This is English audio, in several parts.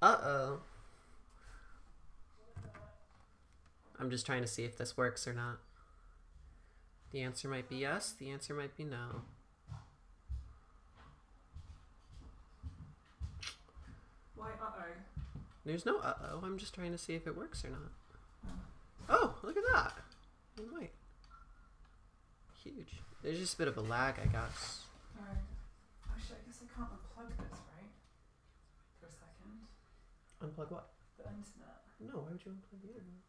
Uh-oh. I'm just trying to see if this works or not. The answer might be yes. The answer might be no. Why uh-oh? There's no uh-oh. I'm just trying to see if it works or not. Oh, look at that. It might. Huge. There's just a bit of a lag, I guess. Alright. Actually, I guess I can't unplug this, right? For a second. Unplug what? The internet. No, why would you unplug the internet?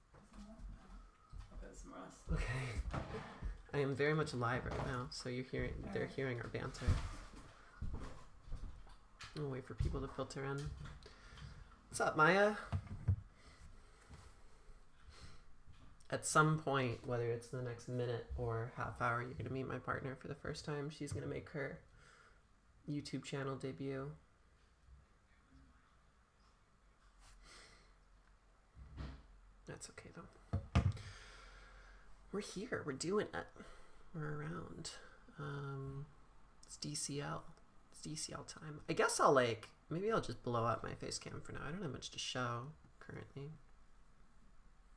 I'll put it somewhere else. Okay. I am very much live right now, so they're hearing our banter. I'll wait for people to filter in. What's up, Maya? At some point, whether it's the next minute or half hour, you're going to meet my partner for the first time. She's going to make her YouTube channel debut. That's okay, though. We're here. We're doing it. We're around. It's DCL. It's DCL time. I guess maybe I'll just blow up my face cam for now. I don't have much to show currently.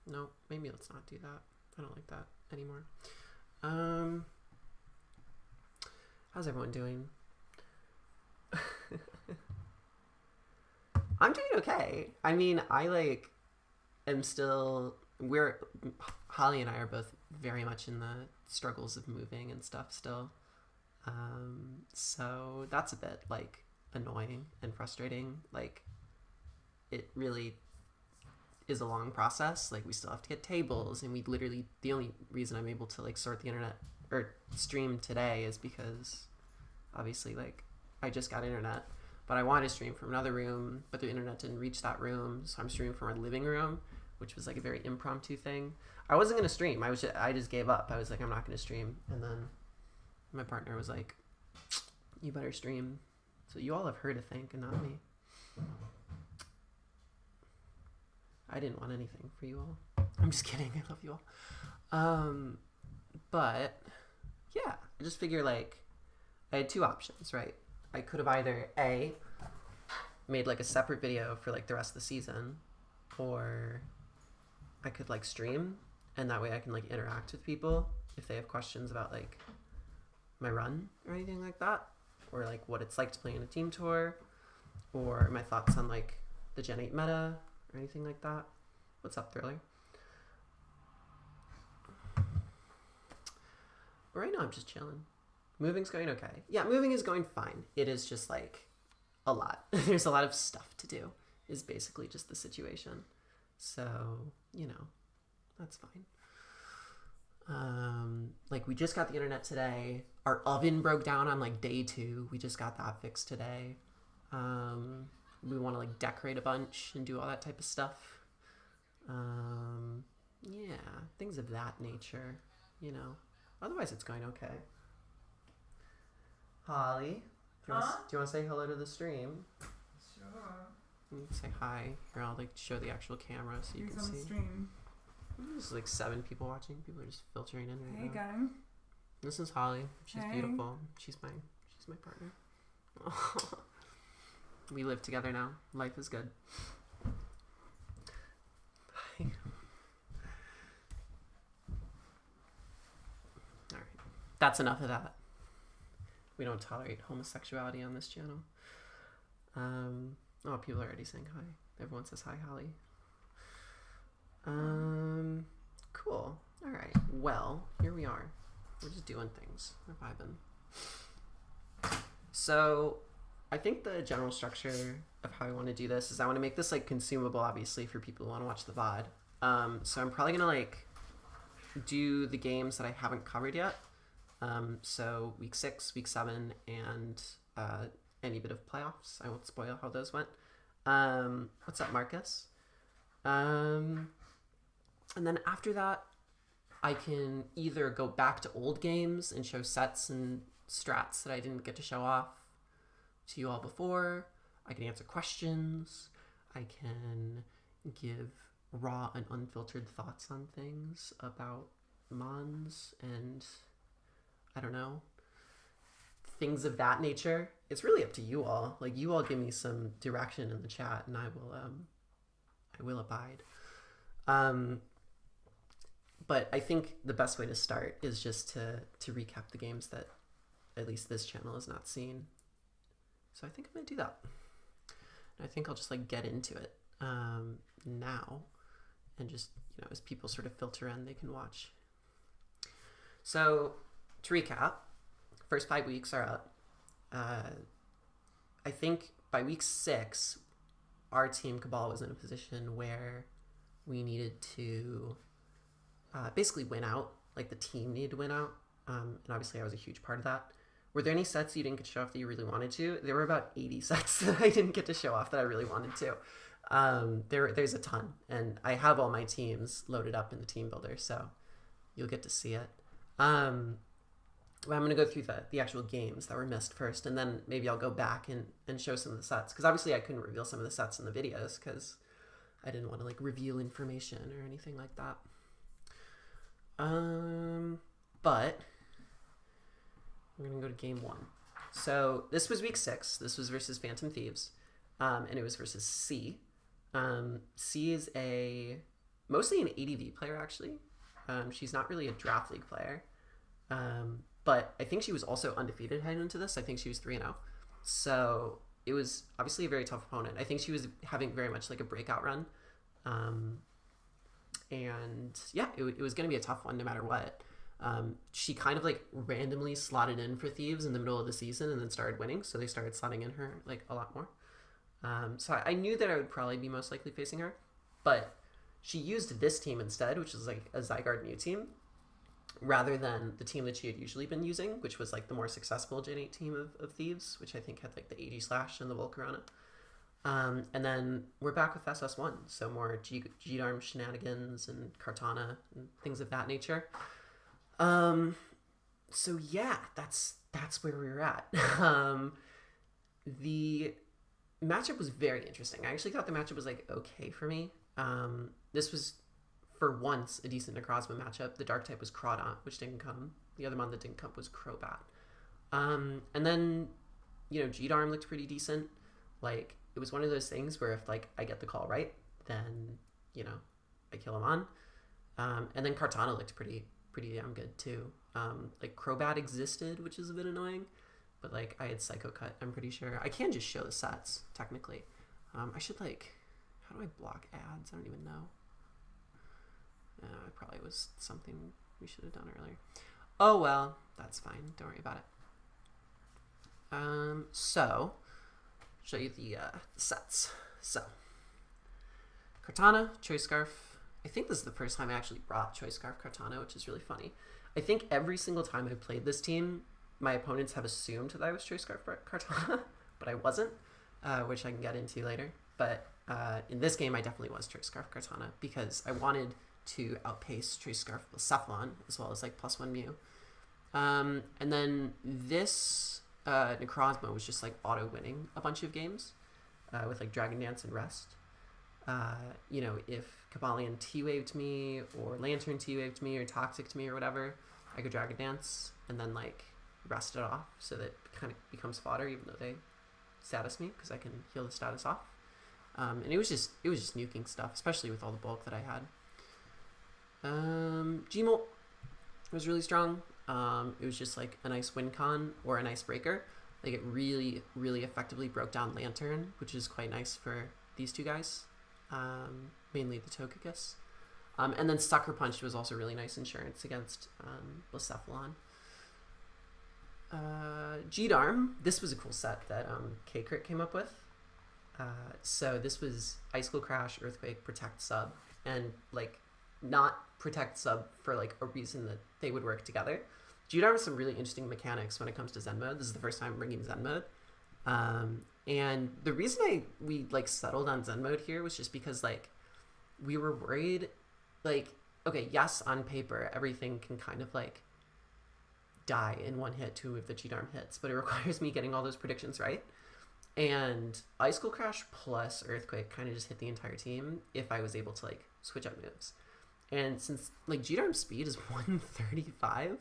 No, maybe let's not do that. I don't like that anymore. How's everyone doing? I'm doing okay. I mean, am still, Holly and I are both very much in the struggles of moving and stuff still. So that's a bit annoying and frustrating. It really is a long process. We still have to get tables, and the only reason I'm able to sort the internet or stream today is because obviously I just got internet, but I wanted to stream from another room, but the internet didn't reach that room, so I'm streaming from our living room, which was a very impromptu thing. I wasn't gonna stream. I just gave up. I was I'm not gonna stream, and then my partner was like, "You better stream." So you all have her to thank, and not me. I didn't want anything for you all. I'm just kidding. I love you all. But yeah, I just figure I had two options, right? I could have either A, made a separate video for the rest of the season, or I could stream, and that way I can interact with people if they have questions about my run or anything like that, or what it's like to play in a team tour, or my thoughts on the Gen 8 meta or anything like that. What's up, Thriller? But right now I'm just chilling. Moving's going okay. Yeah, moving is going fine. It is just a lot. There's a lot of stuff to do is basically just the situation. So, that's fine. We just got the internet today. Our oven broke down on day 2. We just got that fixed today. We want to decorate a bunch and do all that type of stuff. Yeah, things of that nature, Otherwise, it's going okay. Holly, do you want to say hello to the stream? Sure. Say hi. Here, I'll show the actual camera so you can see. Stream. There's 7 people watching. People are just filtering in right now. Hey, gang. This is Holly. She's hey. Beautiful. She's my partner. We live together now. Life is good. Hi. All right. That's enough of that. We don't tolerate homosexuality on this channel. Oh, people are already saying hi. Everyone says hi, Holly. Cool. All right. Well, here we are. We're just doing things. We're vibing. So, I think the general structure of how I want to do this is I want to make this consumable, obviously, for people who want to watch the VOD. So I'm probably gonna do the games that I haven't covered yet. So week 6, week 7, and any bit of playoffs. I won't spoil how those went. What's up, Marcus? And then after that, I can either go back to old games and show sets and strats that I didn't get to show off to you all before. I can answer questions. I can give raw and unfiltered thoughts on things about Mons and, I don't know, things of that nature. it's really up to you all. Like, you all give me some direction in the chat, and I will abide. But I think the best way to start is just to recap the games that at least this channel has not seen. So I think I'm gonna do that. And I think I'll just like get into it now, and just, you know, as people sort of filter in, they can watch. So to recap, first 5 weeks are up. I think by week 6, our team Cabal was in a position where we needed to basically win out. Like, the team needed to win out, and obviously I was a huge part of that. Were there any sets you didn't get to show off that you really wanted to? There were about 80 sets that I didn't get to show off that I really wanted to. There's a ton, and I have all my teams loaded up in the team builder, so you'll get to see it. I'm going to go through the actual games that were missed first, and then maybe I'll go back and show some of the sets, because obviously I couldn't reveal some of the sets in the videos because I didn't want to like reveal information or anything like that. But we're going to go to game 1. So this was week 6. This was versus Phantom Thieves, and it was versus C. C is mostly an ADV player, actually. She's not really a draft league player. But I think she was also undefeated heading into this. I think she was 3-0. So it was obviously a very tough opponent. I think she was having very much like a breakout run. And yeah, it was going to be a tough one no matter what. She kind of like randomly slotted in for Thieves in the middle of the season and then started winning. So they started slotting in her like a lot more. So I knew that I would probably be most likely facing her. But she used this team instead, which is like a Zygarde Mew team, rather than the team that she had usually been using, which was like the more successful Gen 8 team of Thieves, which I think had like the Aegislash and the Volcarona. And then we're back with SS1, so more G-Darm shenanigans and Kartana and things of that nature. So yeah, that's where we were at. The matchup was very interesting. I actually thought the matchup was like okay for me. This was, for once, a decent Necrozma matchup. The dark type was Crawdaunt, which didn't come. The other one that didn't come was Crobat. And then, you know, G-Darm looked pretty decent. Like, it was one of those things where if, like, I get the call right, then, you know, I kill him on. And then Kartana looked pretty damn good, too. Like, Crobat existed, which is a bit annoying. But, like, I had Psycho Cut, I'm pretty sure. I can just show the sets, technically. I should, like... How do I block ads? I don't even know. It probably was something we should have done earlier. Oh, well, that's fine. Don't worry about it. So, show you the sets. So, Kartana, Choice Scarf. I think this is the first time I actually brought Choice Scarf Kartana, which is really funny. I think every single time I've played this team, my opponents have assumed that I was Choice Scarf Kartana, but I wasn't, which I can get into later. But in this game, I definitely was Choice Scarf Kartana because I wanted to outpace Choice Scarf Cephalon as well as like +1 Mew. And then this Necrozma was just like auto winning a bunch of games with like Dragon Dance and Rest. You know, if Kabalion T-Waved me or Lantern T-Waved me or Toxic me or whatever, I could Dragon Dance and then like rest it off so that it kind of becomes fodder even though they status me because I can heal the status off. And it was just nuking stuff, especially with all the bulk that I had. Gmolt was really strong. It was just like a nice win con or a nice breaker. Like it really, really effectively broke down Lantern, which is quite nice for these two guys. Mainly the Togekiss. And then Sucker Punch was also really nice insurance against Blacephalon. G-Darm, this was a cool set that K-Crit came up with. So this was Icicle Crash, Earthquake, Protect, Sub, and like not Protect, Sub for like a reason that they would work together. G-Darm has some really interesting mechanics when it comes to Zen mode. This is the first time I'm bringing Zen mode. And the reason we like settled on Zen mode here was just because like we were worried, like, okay, yes, on paper, everything can kind of like die in one hit to if the G-Darm hits, but it requires me getting all those predictions right. And Icicle Crash plus Earthquake kind of just hit the entire team if I was able to like switch up moves. And since like G-Darm's speed is 135,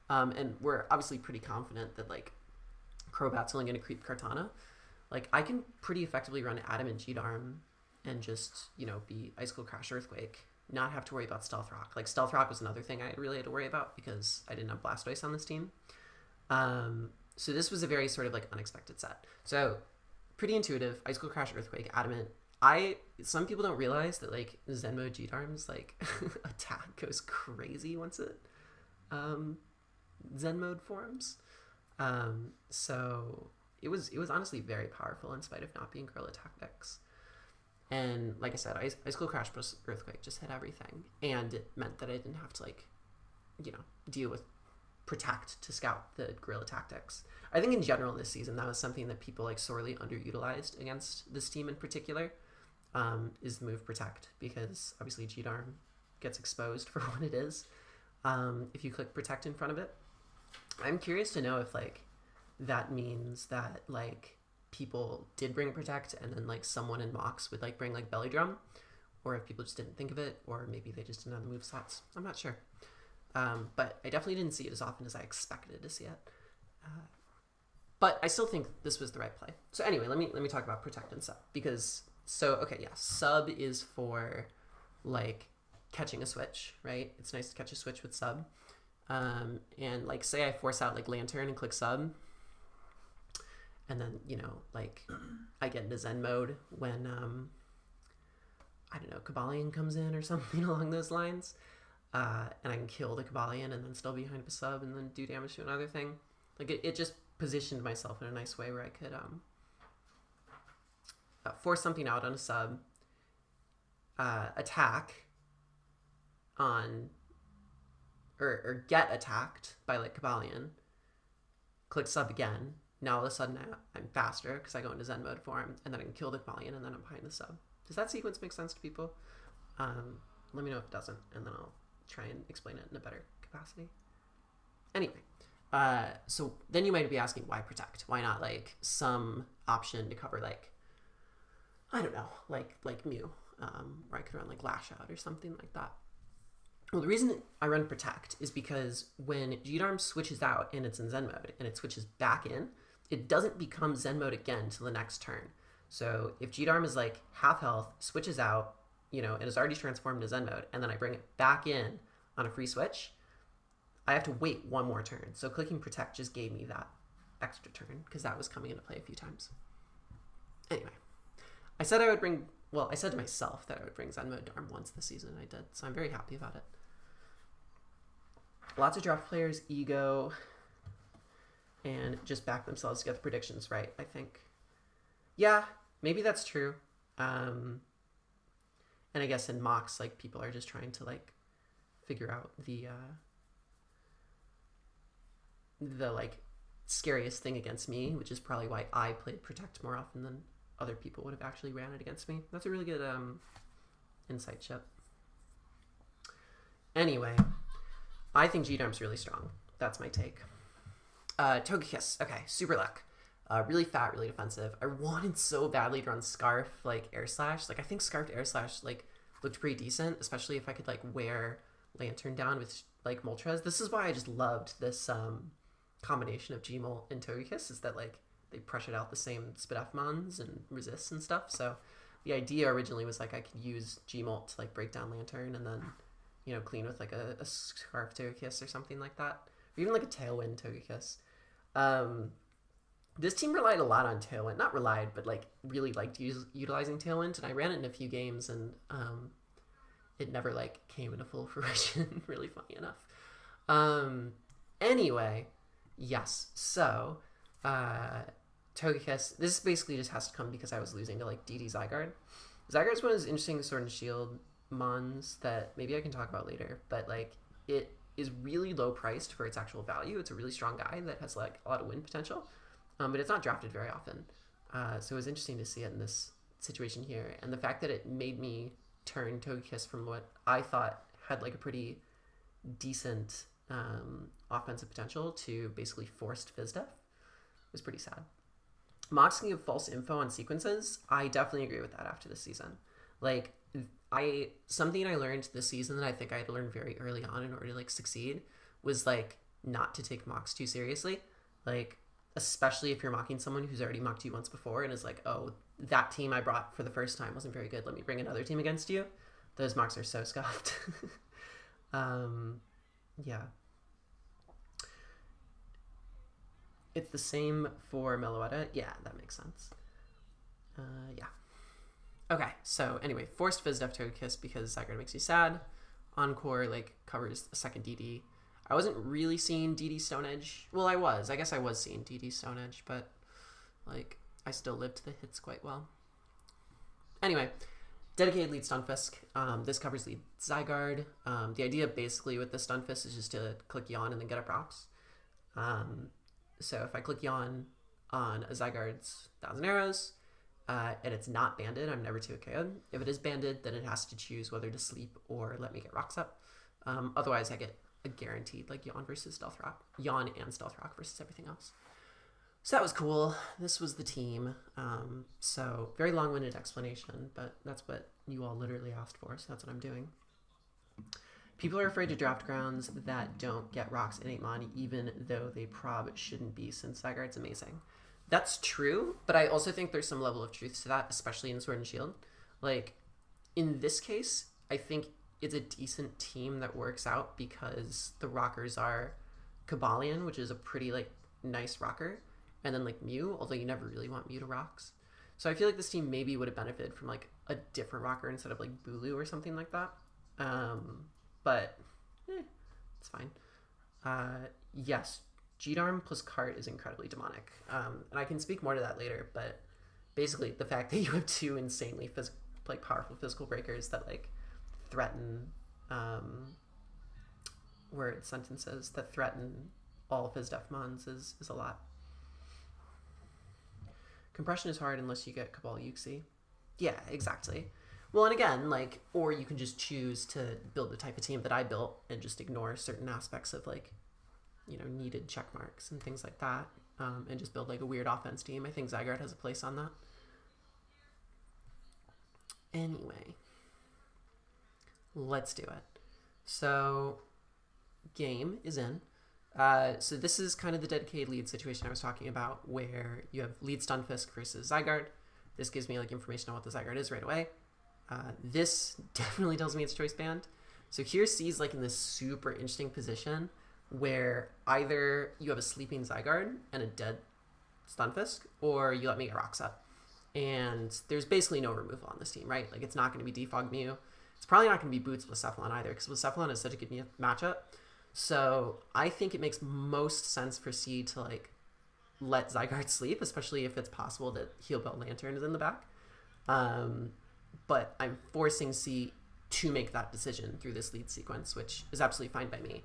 and we're obviously pretty confident that like Crobat's only going to creep Kartana. Like, I can pretty effectively run Adamant G-Darm and just, be Ice Cold Crash Earthquake, not have to worry about Stealth Rock. Like, Stealth Rock was another thing I really had to worry about because I didn't have Blastoise on this team. So this was a very sort of, like, unexpected set. So, pretty intuitive. Ice Cold Crash Earthquake, Adamant. Some people don't realize that, like, Zen mode G-Darm's, like, attack goes crazy once it Zen mode forms. So it was honestly very powerful in spite of not being Gorilla Tactics. And like I said, Ice Cold Crash plus Earthquake just hit everything, and it meant that I didn't have to deal with Protect to scout the Gorilla Tactics. I think in general this season that was something that people like sorely underutilized against this team in particular, is the move Protect, because obviously G-Darm gets exposed for what it is if you click Protect in front of it. I'm curious to know if like that means that like people did bring Protect and then like someone in Mox would like bring like Belly Drum, or if people just didn't think of it, or maybe they just didn't have the move slots. I'm not sure. But I definitely didn't see it as often as I expected to see it. But I still think this was the right play. So anyway, let me talk about Protect and Sub, because Sub is for like catching a switch, right? It's nice to catch a switch with Sub. And like say I force out like Lantern and click Sub, and then like I get into Zen mode when I don't know, Cobalion comes in or something along those lines, and I can kill the Cobalion and then still be behind a Sub and then do damage to another thing. Like it just positioned myself in a nice way where I could force something out on a Sub, attack on or get attacked by like Cobalion, click Sub again. Now all of a sudden I'm faster because I go into Zen mode for him, and then I can kill the Cobalion, and then I'm behind the Sub. Does that sequence make sense to people? Let me know if it doesn't, and then I'll try and explain it in a better capacity. Anyway, so then you might be asking, why Protect? Why not like some option to cover like, I don't know, like Mew, where I could run like Lash Out or something like that. Well, the reason I run Protect is because when G-Darm switches out and it's in Zen mode and it switches back in, it doesn't become Zen mode again till the next turn. So if G-Darm is like half health, switches out, and is already transformed to Zen mode, and then I bring it back in on a free switch, I have to wait one more turn. So clicking Protect just gave me that extra turn because that was coming into play a few times. Anyway, I said to myself that I would bring Zen mode Darm once this season, and I did. So I'm very happy about it. Lots of draft players ego and just back themselves to get the predictions right, I think. Yeah, maybe that's true. And I guess in mocks, like, people are just trying to like figure out the like scariest thing against me, which is probably why I played Protect more often than other people would have actually ran it against me. That's a really good insight, Chip. Anyway, I think G-Darm's really strong. That's my take. Togekiss. Okay, super luck. Really fat, really defensive. I wanted so badly to run Scarf, like Air Slash. Like I think Scarfed Air Slash like looked pretty decent, especially if I could like wear Lantern down with like Moltres. This is why I just loved this combination of Gmol and Togekiss, is that like they pressured out the same Spidefmons and resists and stuff. So the idea originally was like I could use Gmol to like break down Lantern and then clean with like a Scarf Togekiss or something like that, or even like a Tailwind Togekiss. This team relied a lot on Tailwind. Not relied, but like really liked utilizing Tailwind, and I ran it in a few games, and it never like came into full fruition. Really funny enough. Anyway, yes. So Togekiss. This basically just has to come because I was losing to like DD Zygarde. Zygarde's one of those interesting Sword and Shield mons that maybe I can talk about later, but like it is really low priced for its actual value. It's a really strong guy that has like a lot of win potential, but it's not drafted very often. So it was interesting to see it in this situation here, and the fact that it made me turn Togekiss from what I thought had like a pretty decent offensive potential to basically forced Fizdef was pretty sad. Mox can give false info on sequences. I definitely agree with that after this season. Like something I learned this season that I think I had to learn very early on in order to like succeed was like not to take Mox too seriously. Like especially if you're mocking someone who's already mocked you once before and is like, oh, that team I brought for the first time wasn't very good. Let me bring another team against you. Those mocks are so scuffed. Yeah. It's the same for Meloetta. Yeah, that makes sense. Yeah. Okay, so anyway, forced Fizdef Togekiss because Zygarde makes you sad. Encore, like, covers a second DD. I wasn't really seeing DD Stone Edge. Well, I was. I guess I was seeing DD Stone Edge, but, like, I still lived the hits quite well. Anyway, dedicated lead Stunfisk. This covers lead Zygarde. The idea basically with the Stunfisk is just to click Yawn and then get up rocks. So if I click Yawn on a Zygarde's 1,000 Arrows, and it's not banded, I'm never 2KO'd. If it is banded, then it has to choose whether to sleep or let me get rocks up. Otherwise, I get a guaranteed like Yawn versus Stealth Rock, Yawn and Stealth Rock versus everything else. So that was cool. This was the team. So very long-winded explanation, but that's what you all literally asked for, so that's what I'm doing. People are afraid to draft grounds that don't get rocks in 8-mon, even though they prob shouldn't be, since Zygarde's amazing. That's true, but I also think there's some level of truth to that, especially in Sword and Shield. Like, in this case, I think it's a decent team that works out because the rockers are Cobalion, which is a pretty, like, nice rocker, and then, like, Mew, although you never really want Mew to rocks. So I feel like this team maybe would have benefited from, like, a different rocker instead of, like, Bulu or something like that. But, it's fine. Yes, G-Darm plus Cart is incredibly demonic. And I can speak more to that later, but basically the fact that you have two insanely powerful physical breakers that, like, threaten, word sentences that threaten all of his Defmons is a lot. Compression is hard unless you get Cabal Yuxi. Yeah, exactly. Well, and again, like, or you can just choose to build the type of team that I built and just ignore certain aspects of, like, you know, needed check marks and things like that, and just build, like, a weird offense team. I think Zygarde has a place on that. Anyway, let's do it. So, game is in. So this is kind of the dedicated lead situation I was talking about, where you have lead Stunfisk versus Zygarde. This gives me, like, information on what the Zygarde is right away. This definitely tells me it's choice band. So here C's, like, in this super interesting position where either you have a sleeping Zygarde and a dead Stunfisk, or you let me get rocks up. And there's basically no removal on this team, right? Like, it's not going to be Defog Mew. It's probably not going to be Boots Blacephalon either, because Blacephalon is such a good matchup. So I think it makes most sense for C to, like, let Zygarde sleep, especially if it's possible that Heal Bell Lantern is in the back. But I'm forcing C to make that decision through this lead sequence, which is absolutely fine by me.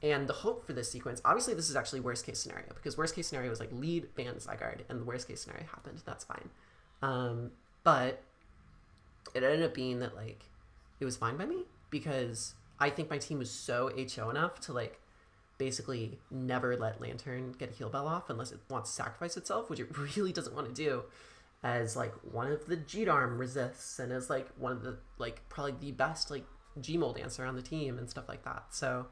And the hope for this sequence, obviously this is actually worst case scenario, because worst case scenario was like lead, ban Zygarde, and the worst case scenario happened. That's fine. But it ended up being that, like, it was fine by me because I think my team was so HO enough to, like, basically never let Lantern get a Heal Bell off unless it wants to sacrifice itself, which it really doesn't want to do, as, like, one of the G-Darm resists and as, like, one of the, like, probably the best, like, G-Mold answer on the team and stuff like that. So,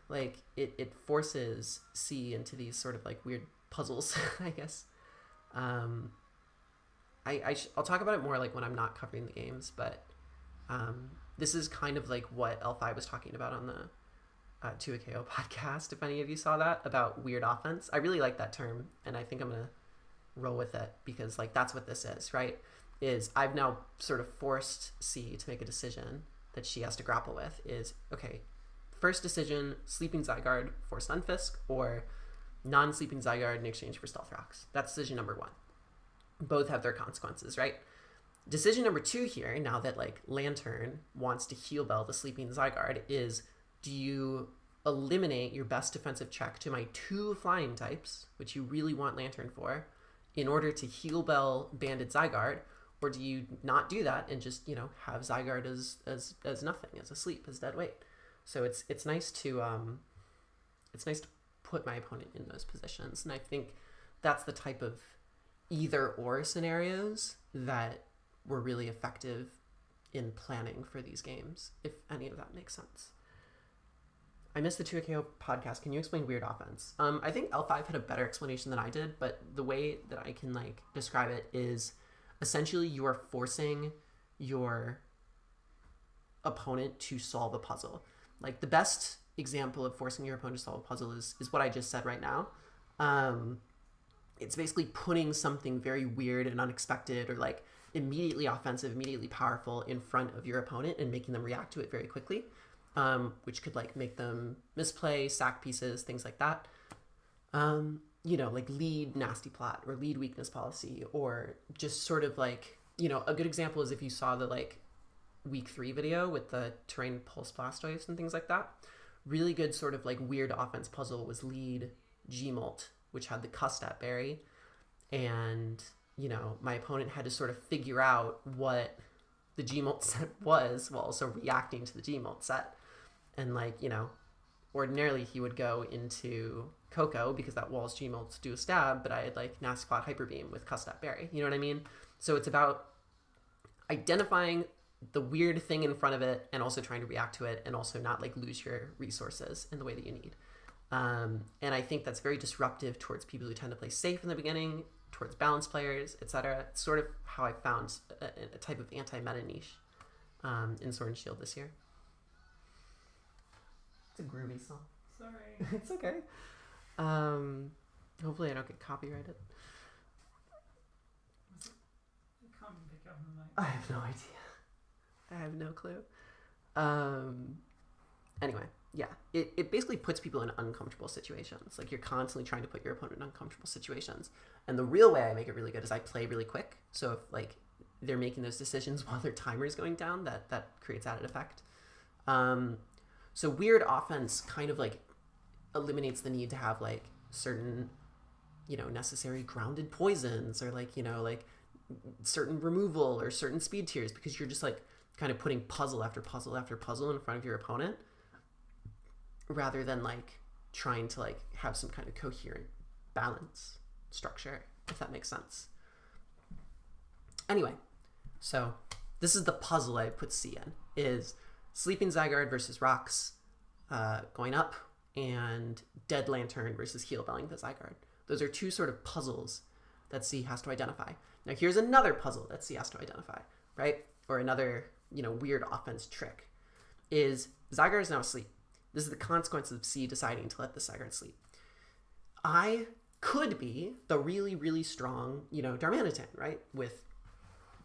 like, it forces C into these sort of, like, weird puzzles, I guess. I'll talk about it more, like, when I'm not covering the games, but this is kind of like what L5 was talking about on the 2KO podcast, if any of you saw that, about weird offense. I really like that term, and I think I'm gonna roll with it, because, like, that's what this is, right? Is I've now sort of forced C to make a decision that she has to grapple with. Is, okay, first decision, sleeping Zygarde for Stunfisk, or non-sleeping Zygarde in exchange for Stealth Rocks. That's decision number one. Both have their consequences, right? Decision number two here, now that, like, Lantern wants to Heal Bell the sleeping Zygarde, is, do you eliminate your best defensive check to my two flying types, which you really want Lantern for, in order to Heal Bell banded Zygarde, or do you not do that and just, you know, have Zygarde as nothing, as asleep, as dead weight? So it's nice to put my opponent in those positions, and I think that's the type of either or scenarios that were really effective in planning for these games, if any of that makes sense. I missed the 2KO podcast. Can you explain weird offense? I think L5 had a better explanation than I did, but the way that I can like describe it is essentially you are forcing your opponent to solve a puzzle. Like the best example of forcing your opponent to solve a puzzle is what I just said right now. It's basically putting something very weird and unexpected or like immediately offensive, immediately powerful in front of your opponent and making them react to it very quickly, which could like make them misplay, sack pieces, things like that. You know, like lead nasty plot or lead weakness policy, or just sort of like, you know, a good example is if you saw the like week 3 video with the terrain pulse blastoise and things like that. Really good sort of like weird offense puzzle was lead Gmolt, which had the Custat berry, and you know, my opponent had to sort of figure out what the Gmolt set was while also reacting to the Gmolt set. And like, you know, ordinarily he would go into Coco because that walls Gmolt to do a stab, but I had like Nasty Plot Hyper Beam with Custat berry. You know what I mean? So it's about identifying the weird thing in front of it and also trying to react to it and also not like lose your resources in the way that you need. And I think that's very disruptive towards people who tend to play safe in the beginning, towards balanced players, etc. It's sort of how I found a type of anti-meta niche in Sword and Shield this year. It's a groovy song. Sorry. It's okay. Hopefully I don't get copyrighted. I can't even pick it up on the mic. I have no idea. I have no clue. Anyway, yeah. It basically puts people in uncomfortable situations. Like you're constantly trying to put your opponent in uncomfortable situations. And the real way I make it really good is I play really quick. So if like they're making those decisions while their timer is going down, that creates added effect. So weird offense kind of like eliminates the need to have like certain, you know, necessary grounded poisons or like, you know, like certain removal or certain speed tiers, because you're just like kind of putting puzzle after puzzle after puzzle in front of your opponent rather than like trying to like have some kind of coherent balance structure, if that makes sense. Anyway, so this is the puzzle I put C in, is Sleeping Zygarde versus Rocks going up, and Dead Lantern versus Heal Belling the Zygarde. Those are two sort of puzzles that C has to identify. Now here's another puzzle that C has to identify, right? Or another, you know, weird offense trick is Zygarde is now asleep. This is the consequence of C deciding to let the Zygarde sleep. I could be the really, really strong, you know, Darmanitan, right? With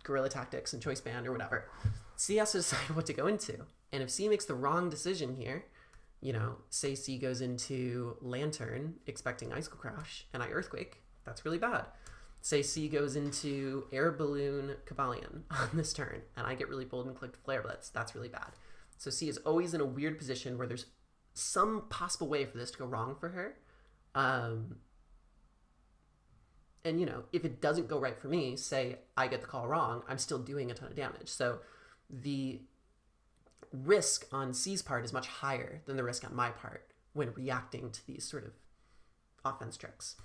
Guerrilla Tactics and Choice Band or whatever. C has to decide what to go into. And if C makes the wrong decision here, you know, say C goes into Lantern expecting Icicle Crash and I Earthquake, that's really bad. Say C goes into Air Balloon Cobalion on this turn and I get really bold and clicked Flare Blitz, that's really bad. So C is always in a weird position where there's some possible way for this to go wrong for her. And, you know, if it doesn't go right for me, say I get the call wrong, I'm still doing a ton of damage. So the risk on C's part is much higher than the risk on my part when reacting to these sort of offense tricks.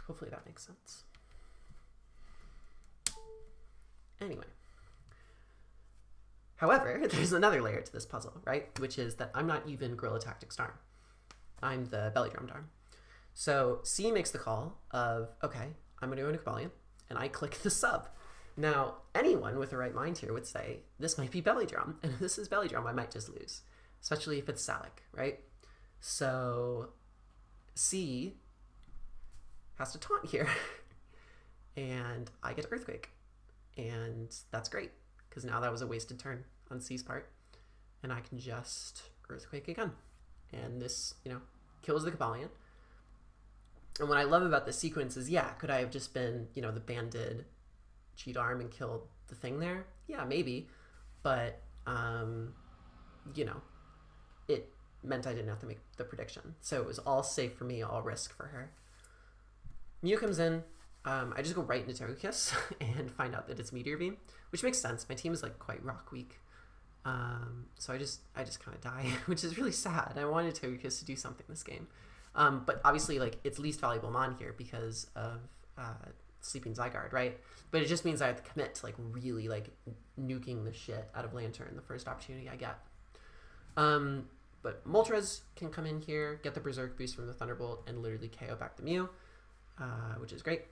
Hopefully that makes sense. Anyway. However, there's another layer to this puzzle, right? Which is that I'm not even Guerrilla Tactics Darm. I'm the Belly Drum Darm. So C makes the call of, okay, I'm going to go into Cobalion, and I click the sub. Now, anyone with the right mind here would say, this might be Belly Drum, and if this is Belly Drum, I might just lose, especially if it's Salic, right? So C has to taunt here, and I get Earthquake, and that's great, because now that was a wasted turn on C's part, and I can just Earthquake again, and this, you know, kills the Cobalion. And what I love about this sequence is, yeah, could I have just been, you know, the banded cheat arm and killed the thing there? Yeah, maybe. But, you know, it meant I didn't have to make the prediction. So it was all safe for me, all risk for her. Mew comes in. I just go right into Togekiss and find out that it's Meteor Beam, which makes sense. My team is like quite rock weak. So I just kind of die, which is really sad. I wanted Togekiss to do something this game. But obviously, like, it's least valuable mon here because of Sleeping Zygarde, right? But it just means I have to commit to, like, really, like, nuking the shit out of Lantern the first opportunity I get. But Moltres can come in here, get the Berserk boost from the Thunderbolt, and literally KO back the Mew, which is great.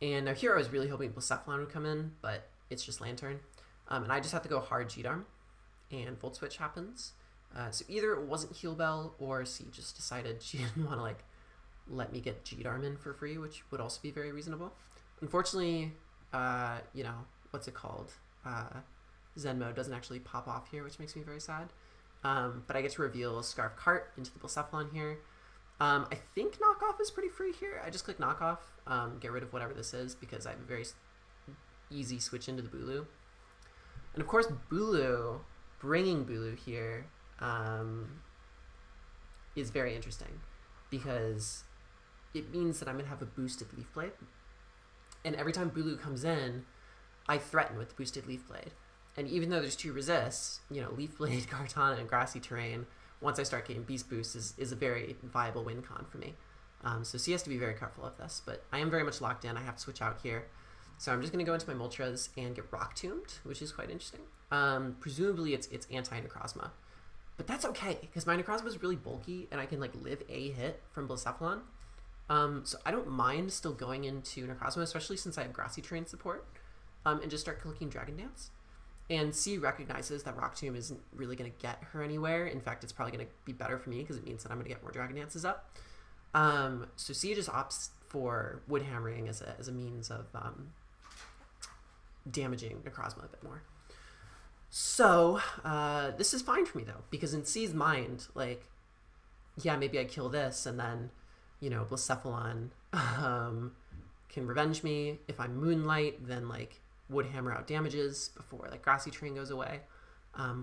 And now here I was really hoping Blacephalon would come in, but it's just Lantern. And I just have to go hard G-Darm, and Volt Switch happens. So either it wasn't Heal Bell, or C just decided she didn't want to like let me get G-Darm in for free, which would also be very reasonable. Unfortunately, you know, what's it called? Zen mode doesn't actually pop off here, which makes me very sad. But I get to reveal Scarf Cart into the Blacephalon here. I think Knockoff is pretty free here. I just click Knockoff, get rid of whatever this is, because I have a very easy switch into the Bulu. And of course, Bulu, bringing Bulu here, is very interesting, because it means that I'm going to have a boosted Leaf Blade. And every time Bulu comes in, I threaten with the boosted Leaf Blade. And even though there's 2 resists, you know, Leaf Blade, Kartana, and Grassy Terrain, once I start getting Beast Boost, is a very viable win con for me. So C has to be very careful of this, but I am very much locked in. I have to switch out here. So I'm just going to go into my Moltres and get Rock Tombed, which is quite interesting. Presumably it's anti-Necrozma. But that's okay, because my Necrozma is really bulky, and I can like live a hit from Blacephalon. So I don't mind still going into Necrozma, especially since I have Grassy Terrain support, and just start clicking Dragon Dance. And C recognizes that Rock Tomb isn't really going to get her anywhere. In fact, it's probably going to be better for me because it means that I'm going to get more Dragon Dances up. So C just opts for Wood Hammering as a means of damaging Necrozma a bit more. So this is fine for me, though, because in C's mind, like, yeah, maybe I kill this, and then, you know, Blacephalon can revenge me. If I'm Moonlight, then, like, Wood Hammer out damages before like Grassy Terrain goes away,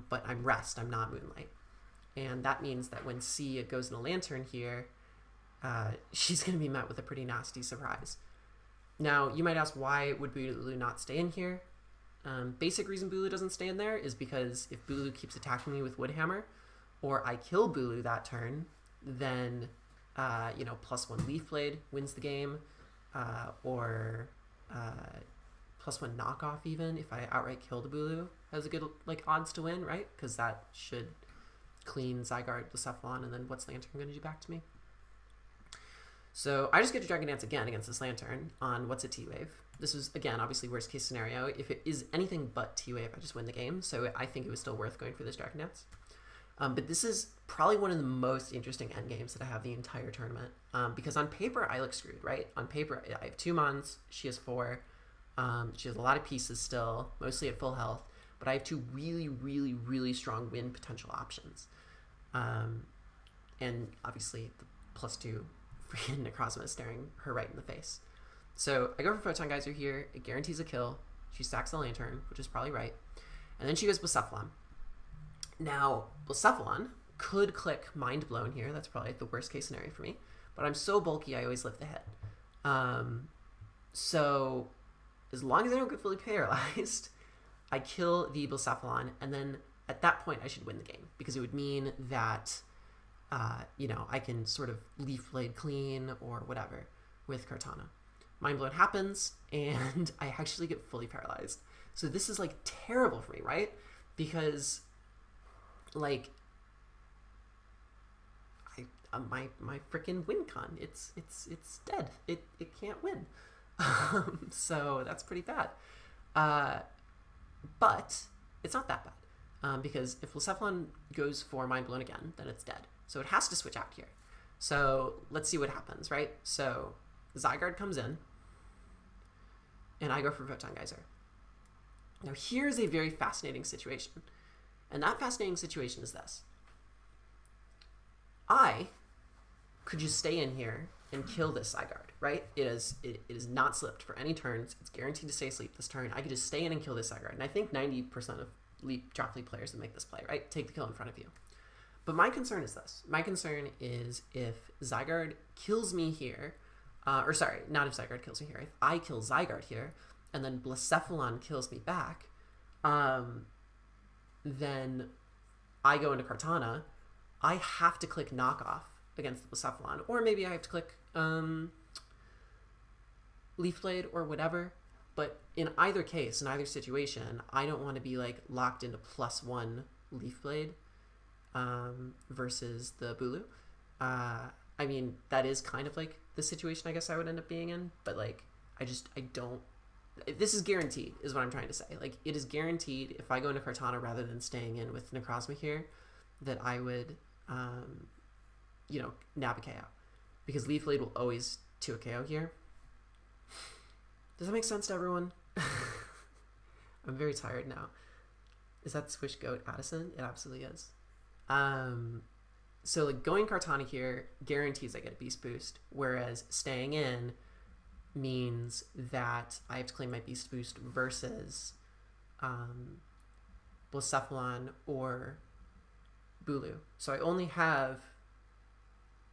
but I'm Rest, I'm not Moonlight, and that means that when C goes in a Lantern here, she's going to be met with a pretty nasty surprise. Now you might ask, why would Bulu not stay in here? Basic reason Bulu doesn't stay in there is because if Bulu keeps attacking me with Wood Hammer, or I kill Bulu that turn, then you know, +1 Leaf Blade wins the game, or +1 Knockoff even, if I outright kill the Bulu, has a good like odds to win, right? Because that should clean Zygarde, Blacephalon, and then what's Lantern going to do back to me? So I just get to Dragon Dance again against this Lantern on what's a T-Wave. This was, again, obviously worst case scenario. If it is anything but T-Wave, I just win the game. So I think it was still worth going for this Dragon Dance. But this is probably one of the most interesting endgames that I have the entire tournament. Because on paper, I look screwed, right? On paper, I have 2 Mons, she has 4. She has a lot of pieces still, mostly at full health, but I have 2 really, really, really strong win potential options. And obviously the +2 freaking Necrozma is staring her right in the face. So I go for Photon Geyser here, it guarantees a kill, she stacks the Lantern, which is probably right, and then she goes Blacephalon. Now, Blacephalon could click Mind Blown here, that's probably the worst case scenario for me, but I'm so bulky I always live the hit. So as long as I don't get fully paralyzed, I kill the Blacephalon, and then at that point I should win the game, because it would mean that, you know, I can sort of Leaf Blade clean or whatever with Kartana. Mind Blown happens, and I actually get fully paralyzed. So this is like terrible for me, right? Because like my freaking win con, it's dead. It can't win. So that's pretty bad. But it's not that bad, because if Blacephalon goes for Mind Blown again, then it's dead. So it has to switch out here. So let's see what happens, right? So Zygarde comes in, and I go for Photon Geyser. Now here's a very fascinating situation. And that fascinating situation is this. I could just stay in here and kill this Zygarde, right? It is not slipped for any turns. It's guaranteed to stay asleep this turn. I could just stay in and kill this Zygarde. And I think 90% of Drop League players that make this play, right? Take the kill in front of you. But my concern is this. My concern is if Zygarde kills me here, or sorry, not if Zygarde kills me here. If I kill Zygarde here, and then Blacephalon kills me back, then I go into Kartana. I have to click Knockoff against the Blacephalon, or maybe I have to click Leaf Blade or whatever. But in either case, in either situation, I don't want to be like locked into +1 Leaf Blade versus the Bulu. I mean, that is kind of like the situation I guess I would end up being in, but like I don't. This is guaranteed, is what I'm trying to say. Like, it is guaranteed if I go into Kartana rather than staying in with Necrozma here, that I would, nab a KO. Because Leaf Blade will always 2 a KO here. Does that make sense to everyone? I'm very tired now. Is that Swish Goat Addison? It absolutely is. So, like, going Kartana here guarantees I get a Beast Boost, whereas staying in means that I have to claim my Beast Boost versus Blacephalon or Bulu. So I only have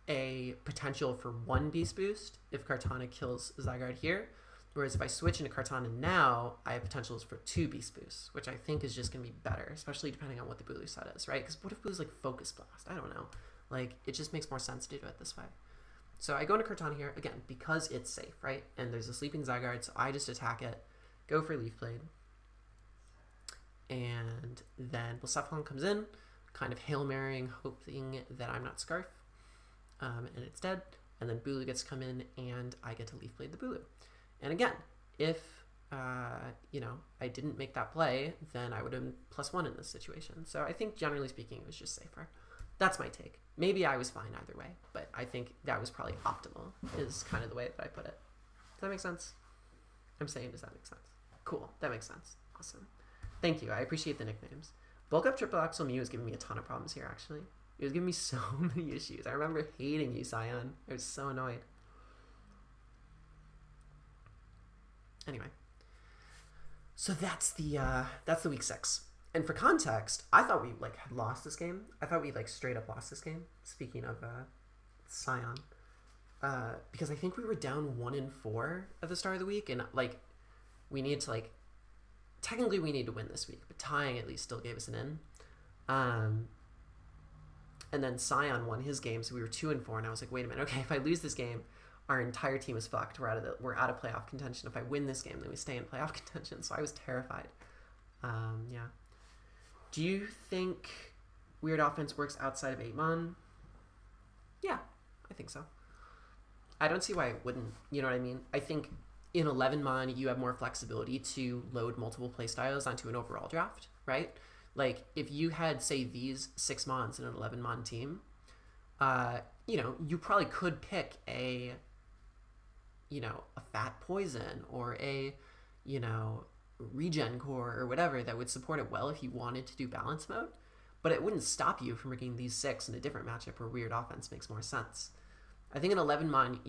a potential for 1 Beast Boost if Kartana kills Zygarde here, whereas if I switch into Kartana now, I have potentials for 2 Beast Boosts, which I think is just going to be better, especially depending on what the Bulu set is, right? Because what if Bulu's like Focus Blast? I don't know. Like, it just makes more sense to do it this way. So I go into Kartana here, again, because it's safe, right? And there's a sleeping Zygarde, so I just attack it, go for Leaf Blade. And then Blacephalon comes in, kind of Hail Marrying, hoping that I'm not Scarf. And it's dead. And then Bulu gets to come in, and I get to Leaf Blade the Bulu. And again, if, I didn't make that play, then I would have been +1 in this situation. So I think, generally speaking, it was just safer. That's my take. Maybe I was fine either way, but I think that was probably optimal, is kind of the way that I put it. Does that make sense? I'm saying, does that make sense? Cool. That makes sense. Awesome. Thank you. I appreciate the nicknames. Bulk Up Triple Axel Mew was giving me a ton of problems here, actually. It was giving me so many issues. I remember hating you, Scion. I was so annoyed. Anyway. So that's the week 6. And for context, I thought we had lost this game. I thought we straight up lost this game. Speaking of Scion, because I think we were down 1-4 at the start of the week, and we needed to technically we need to win this week, but tying at least still gave us an in. And then Scion won his game, so we were 2-4, and I was like, wait a minute, okay, if I lose this game, our entire team is fucked. We're out of playoff contention. If I win this game, then we stay in playoff contention. So I was terrified. Yeah. Do you think Weird Offense works outside of 8-Mon? Yeah, I think so. I don't see why it wouldn't. You know what I mean? I think in 11-Mon, you have more flexibility to load multiple playstyles onto an overall draft, right? Like, if you had, say, these 6 Mons in an 11-Mon team, you probably could pick a Fat Poison or a, Regen Core or whatever that would support it well if you wanted to do balance mode, but it wouldn't stop you from bringing these 6 in a different matchup where Weird Offense makes more sense. I think in 11-Mon,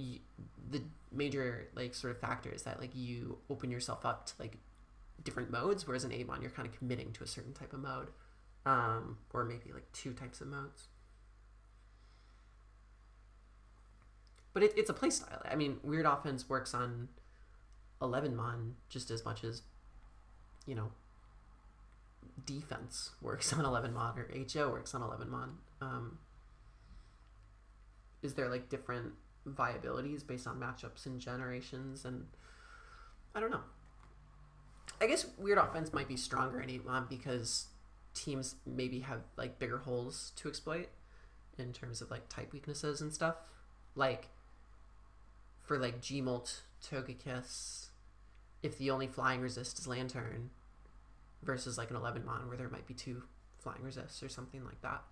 the major sort of factor is that you open yourself up to different modes, whereas in 8-Mon you're kind of committing to a certain type of mode, or maybe 2 types of modes. But it's a playstyle. I mean, Weird Offense works on 11-Mon just as much as defense works on 11-Mon or HO works on 11-Mon. Is there different viabilities based on matchups and generations? And I don't know. I guess Weird Offense might be stronger in 8-Mon because teams maybe have bigger holes to exploit in terms of type weaknesses and stuff. For Gmult, Togekiss, if the only flying resist is Lantern, versus an 11-Mon where there might be 2 flying resists or something like that.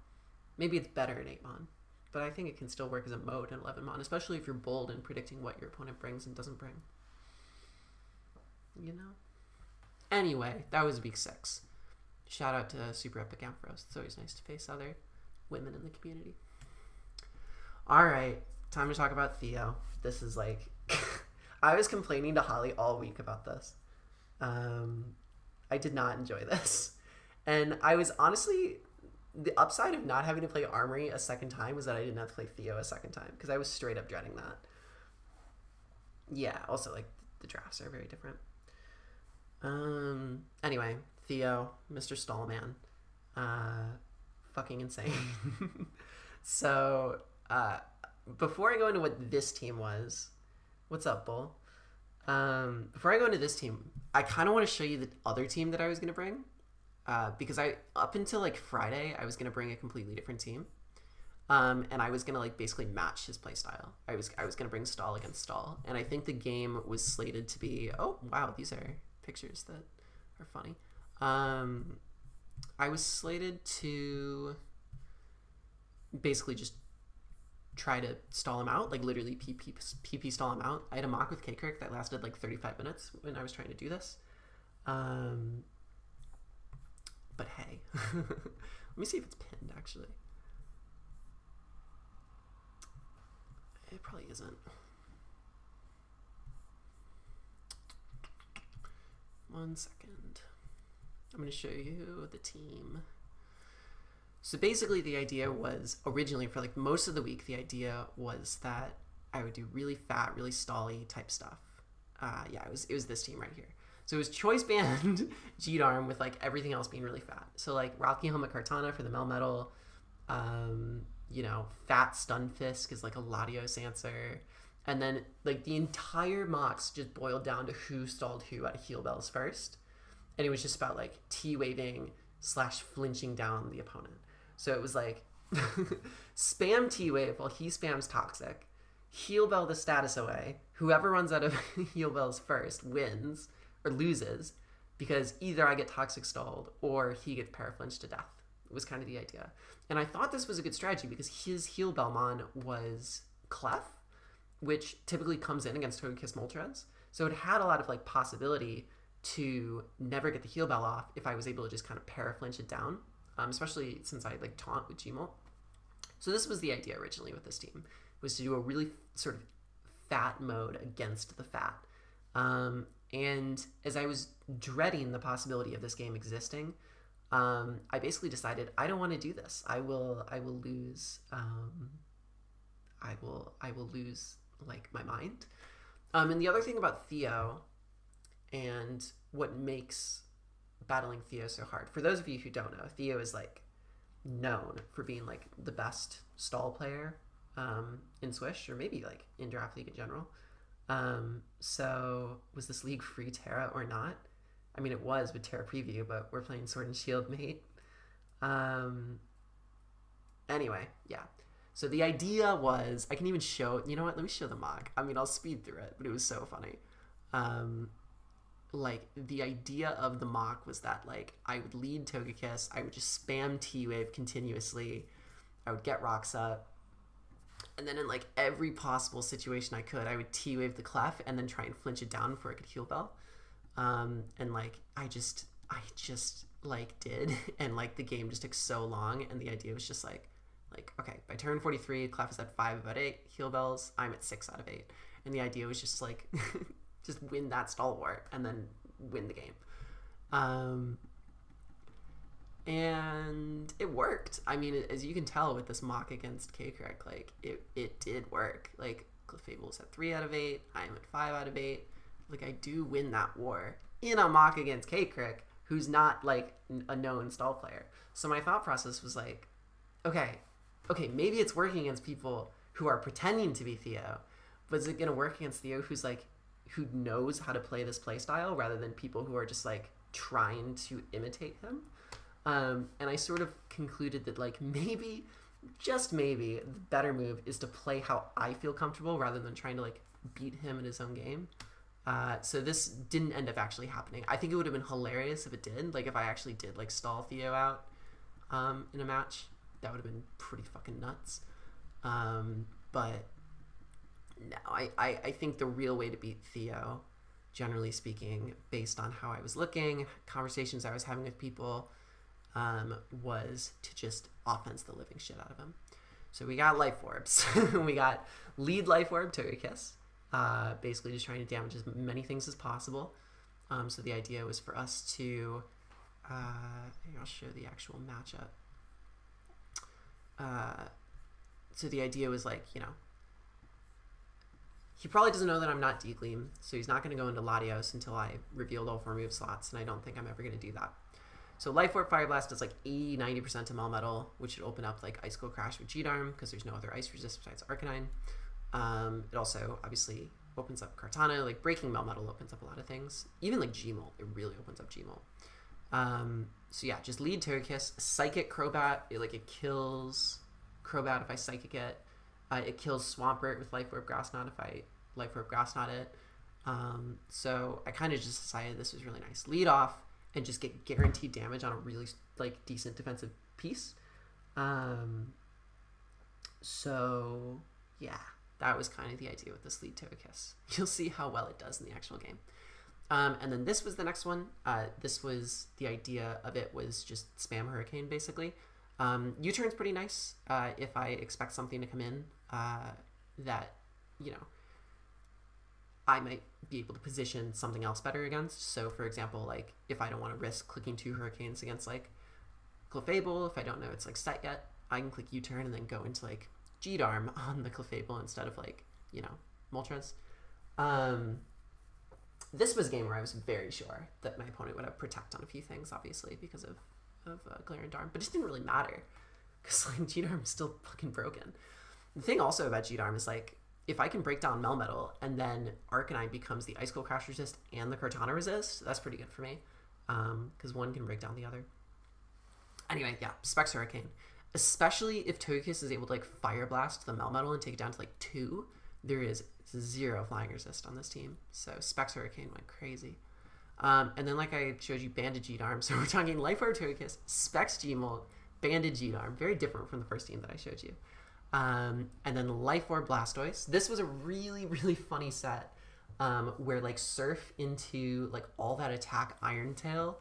Maybe it's better in 8-Mon, but I think it can still work as a mode in 11-Mon, especially if you're bold in predicting what your opponent brings and doesn't bring. Anyway, that was week 6. Shout out to Super Epic Ampharos. It's always nice to face other women in the community. Alright, time to talk about Theo. This is I was complaining to Holly all week about this. I did not enjoy this. And I was honestly, the upside of not having to play Armory a second time was that I didn't have to play Theo a second time, because I was straight up dreading that. Yeah, also the drafts are very different. Anyway, Theo, Mr. Stallman, fucking insane. So, before I go into what this team was, what's up, Bull? Before I go into this team, I kind of want to show you the other team that I was going to bring. because up until like Friday, I was gonna bring a completely different team, and I was gonna like basically match his playstyle. I was gonna bring stall against stall, and I think the game was slated to be. Oh wow, these are pictures that are funny. I was slated to basically just try to stall him out, like literally PP stall him out. I had a mock with K-Kirk that lasted like 35 minutes when I was trying to do this. But hey, let me see if it's pinned actually. It probably isn't. One second. I'm going to show you the team. So basically the idea was, originally for like most of the week, the idea was that I would do really fat, really stally type stuff. Yeah, it was this team right here. So it was choice band G-Darm with like everything else being really fat. So like Rocky Helmet Kartana for the Melmetal, you know, fat Stunfisk is like a Latios answer. And then like the entire mocks just boiled down to who stalled who out of heal bells first. And it was just about like T-waving / flinching down the opponent. So it was like spam T-wave while he spams toxic, heal bell the status away. Whoever runs out of heal bells first wins or loses, because either I get toxic stalled or he gets paraflinched to death. It was kind of the idea. And I thought this was a good strategy because his heal bellmon was Clef, which typically comes in against Togekiss Moltres. So it had a lot of like possibility to never get the heal bell off if I was able to just kind of paraflinch it down, especially since I like taunt with Gmult. So this was the idea originally with this team, was to do a really sort of fat mode against the fat. And as I was dreading the possibility of this game existing, I basically decided I don't want to do this. I will lose. I will lose like my mind. And the other thing about Theo, and what makes battling Theo so hard, for those of you who don't know, Theo is like known for being like the best stall player in Swish, or maybe like in Draft League in general. So was this league free Terra or not? I mean, it was with Terra Preview, but we're playing Sword and Shield mate. Anyway, yeah. So the idea was, I can even show, you know what, let me show the mock. I mean, I'll speed through it, but it was so funny. Like, the idea of the mock was that, like, I would lead Togekiss, I would just spam T-Wave continuously, I would get rocks up, and then in, like, every possible situation I could, I would T-Wave the Clef and then try and flinch it down before I could heal bell. And, like, I just, like, did, and, like, the game just took so long, and the idea was just, like, okay, by turn 43, Clef is at 5 out of 8 heal bells, I'm at 6 out of 8. And the idea was just, like, just win that stalwart and then win the game. And it worked. I mean, as you can tell with this mock against K-Kirk, like, it did work. Like, Clefable's at 3 out of 8, I'm at 5 out of 8. Like, I do win that war in a mock against K-Kirk, who's not, like, a known stall player. So my thought process was, like, okay, maybe it's working against people who are pretending to be Theo, but is it going to work against Theo who's, like, who knows how to play this play style rather than people who are just, like, trying to imitate him? And I sort of concluded that, like, maybe, just maybe, the better move is to play how I feel comfortable rather than trying to, like, beat him in his own game. So this didn't end up actually happening. I think it would have been hilarious if it did. Like, if I actually did, like, stall Theo out in a match, that would have been pretty fucking nuts. But no, I think the real way to beat Theo, generally speaking, based on how I was looking, conversations I was having with people, was to just offense the living shit out of him. So we got Life Orbs. We got lead Life Orb Togekiss, basically just trying to damage as many things as possible. So the idea was for us to, I'll show the actual matchup. So the idea was, like, you know, he probably doesn't know that I'm not D-Gleam, so he's not going to go into Latios until I revealed all 4 move slots, and I don't think I'm ever going to do that. So Life Orb Fire Blast does like 80-90% to Melmetal, which should open up like Icicle Crash with G-Darm because there's no other ice resist besides Arcanine. It also obviously opens up Kartana, like breaking Melmetal opens up a lot of things. Even like Gmult, it really opens up Gmult. So yeah, just lead Togekiss, Psychic Crobat. It kills Crobat if I Psychic it. It kills Swampert with Life Orb Grass Knot if I Life Orb Grass Knot it. So I kind of just decided this was really nice. Lead off and just get guaranteed damage on a really decent defensive piece. So yeah, that was kind of the idea with this lead Togekiss. You'll see how well it does in the actual game. And then this was the next one. This was the idea of it was just spam Hurricane basically. U-turn's pretty nice if I expect something to come in that, I might be able to position something else better against. So for example, if I don't want to risk clicking 2 Hurricanes against Clefable, if I don't know it's set yet, I can click U-turn and then go into G-Darm on the Clefable instead of Moltres. This was a game where I was very sure that my opponent would have Protect on a few things, obviously, because of Galarian Darm, but it just didn't really matter because G-Darm is still fucking broken. The thing also about G-Darm is if I can break down Melmetal and then Arcanine becomes the Ice Cold Crash resist and the Cortana resist, that's pretty good for me because one can break down the other. Anyway, yeah, Specs Hurricane. Especially if Togekiss is able to Fire Blast the Melmetal and take it down to 2, there is 0 flying resist on this team. So Specs Hurricane went crazy. And then I showed you Banded G-Darm. So we're talking Life Orb Togekiss, Specs Gmold, Banded G-Darm. Very different from the first team that I showed you. And then Life Orb Blastoise. This was a really, really funny set where Surf into all that attack Iron Tail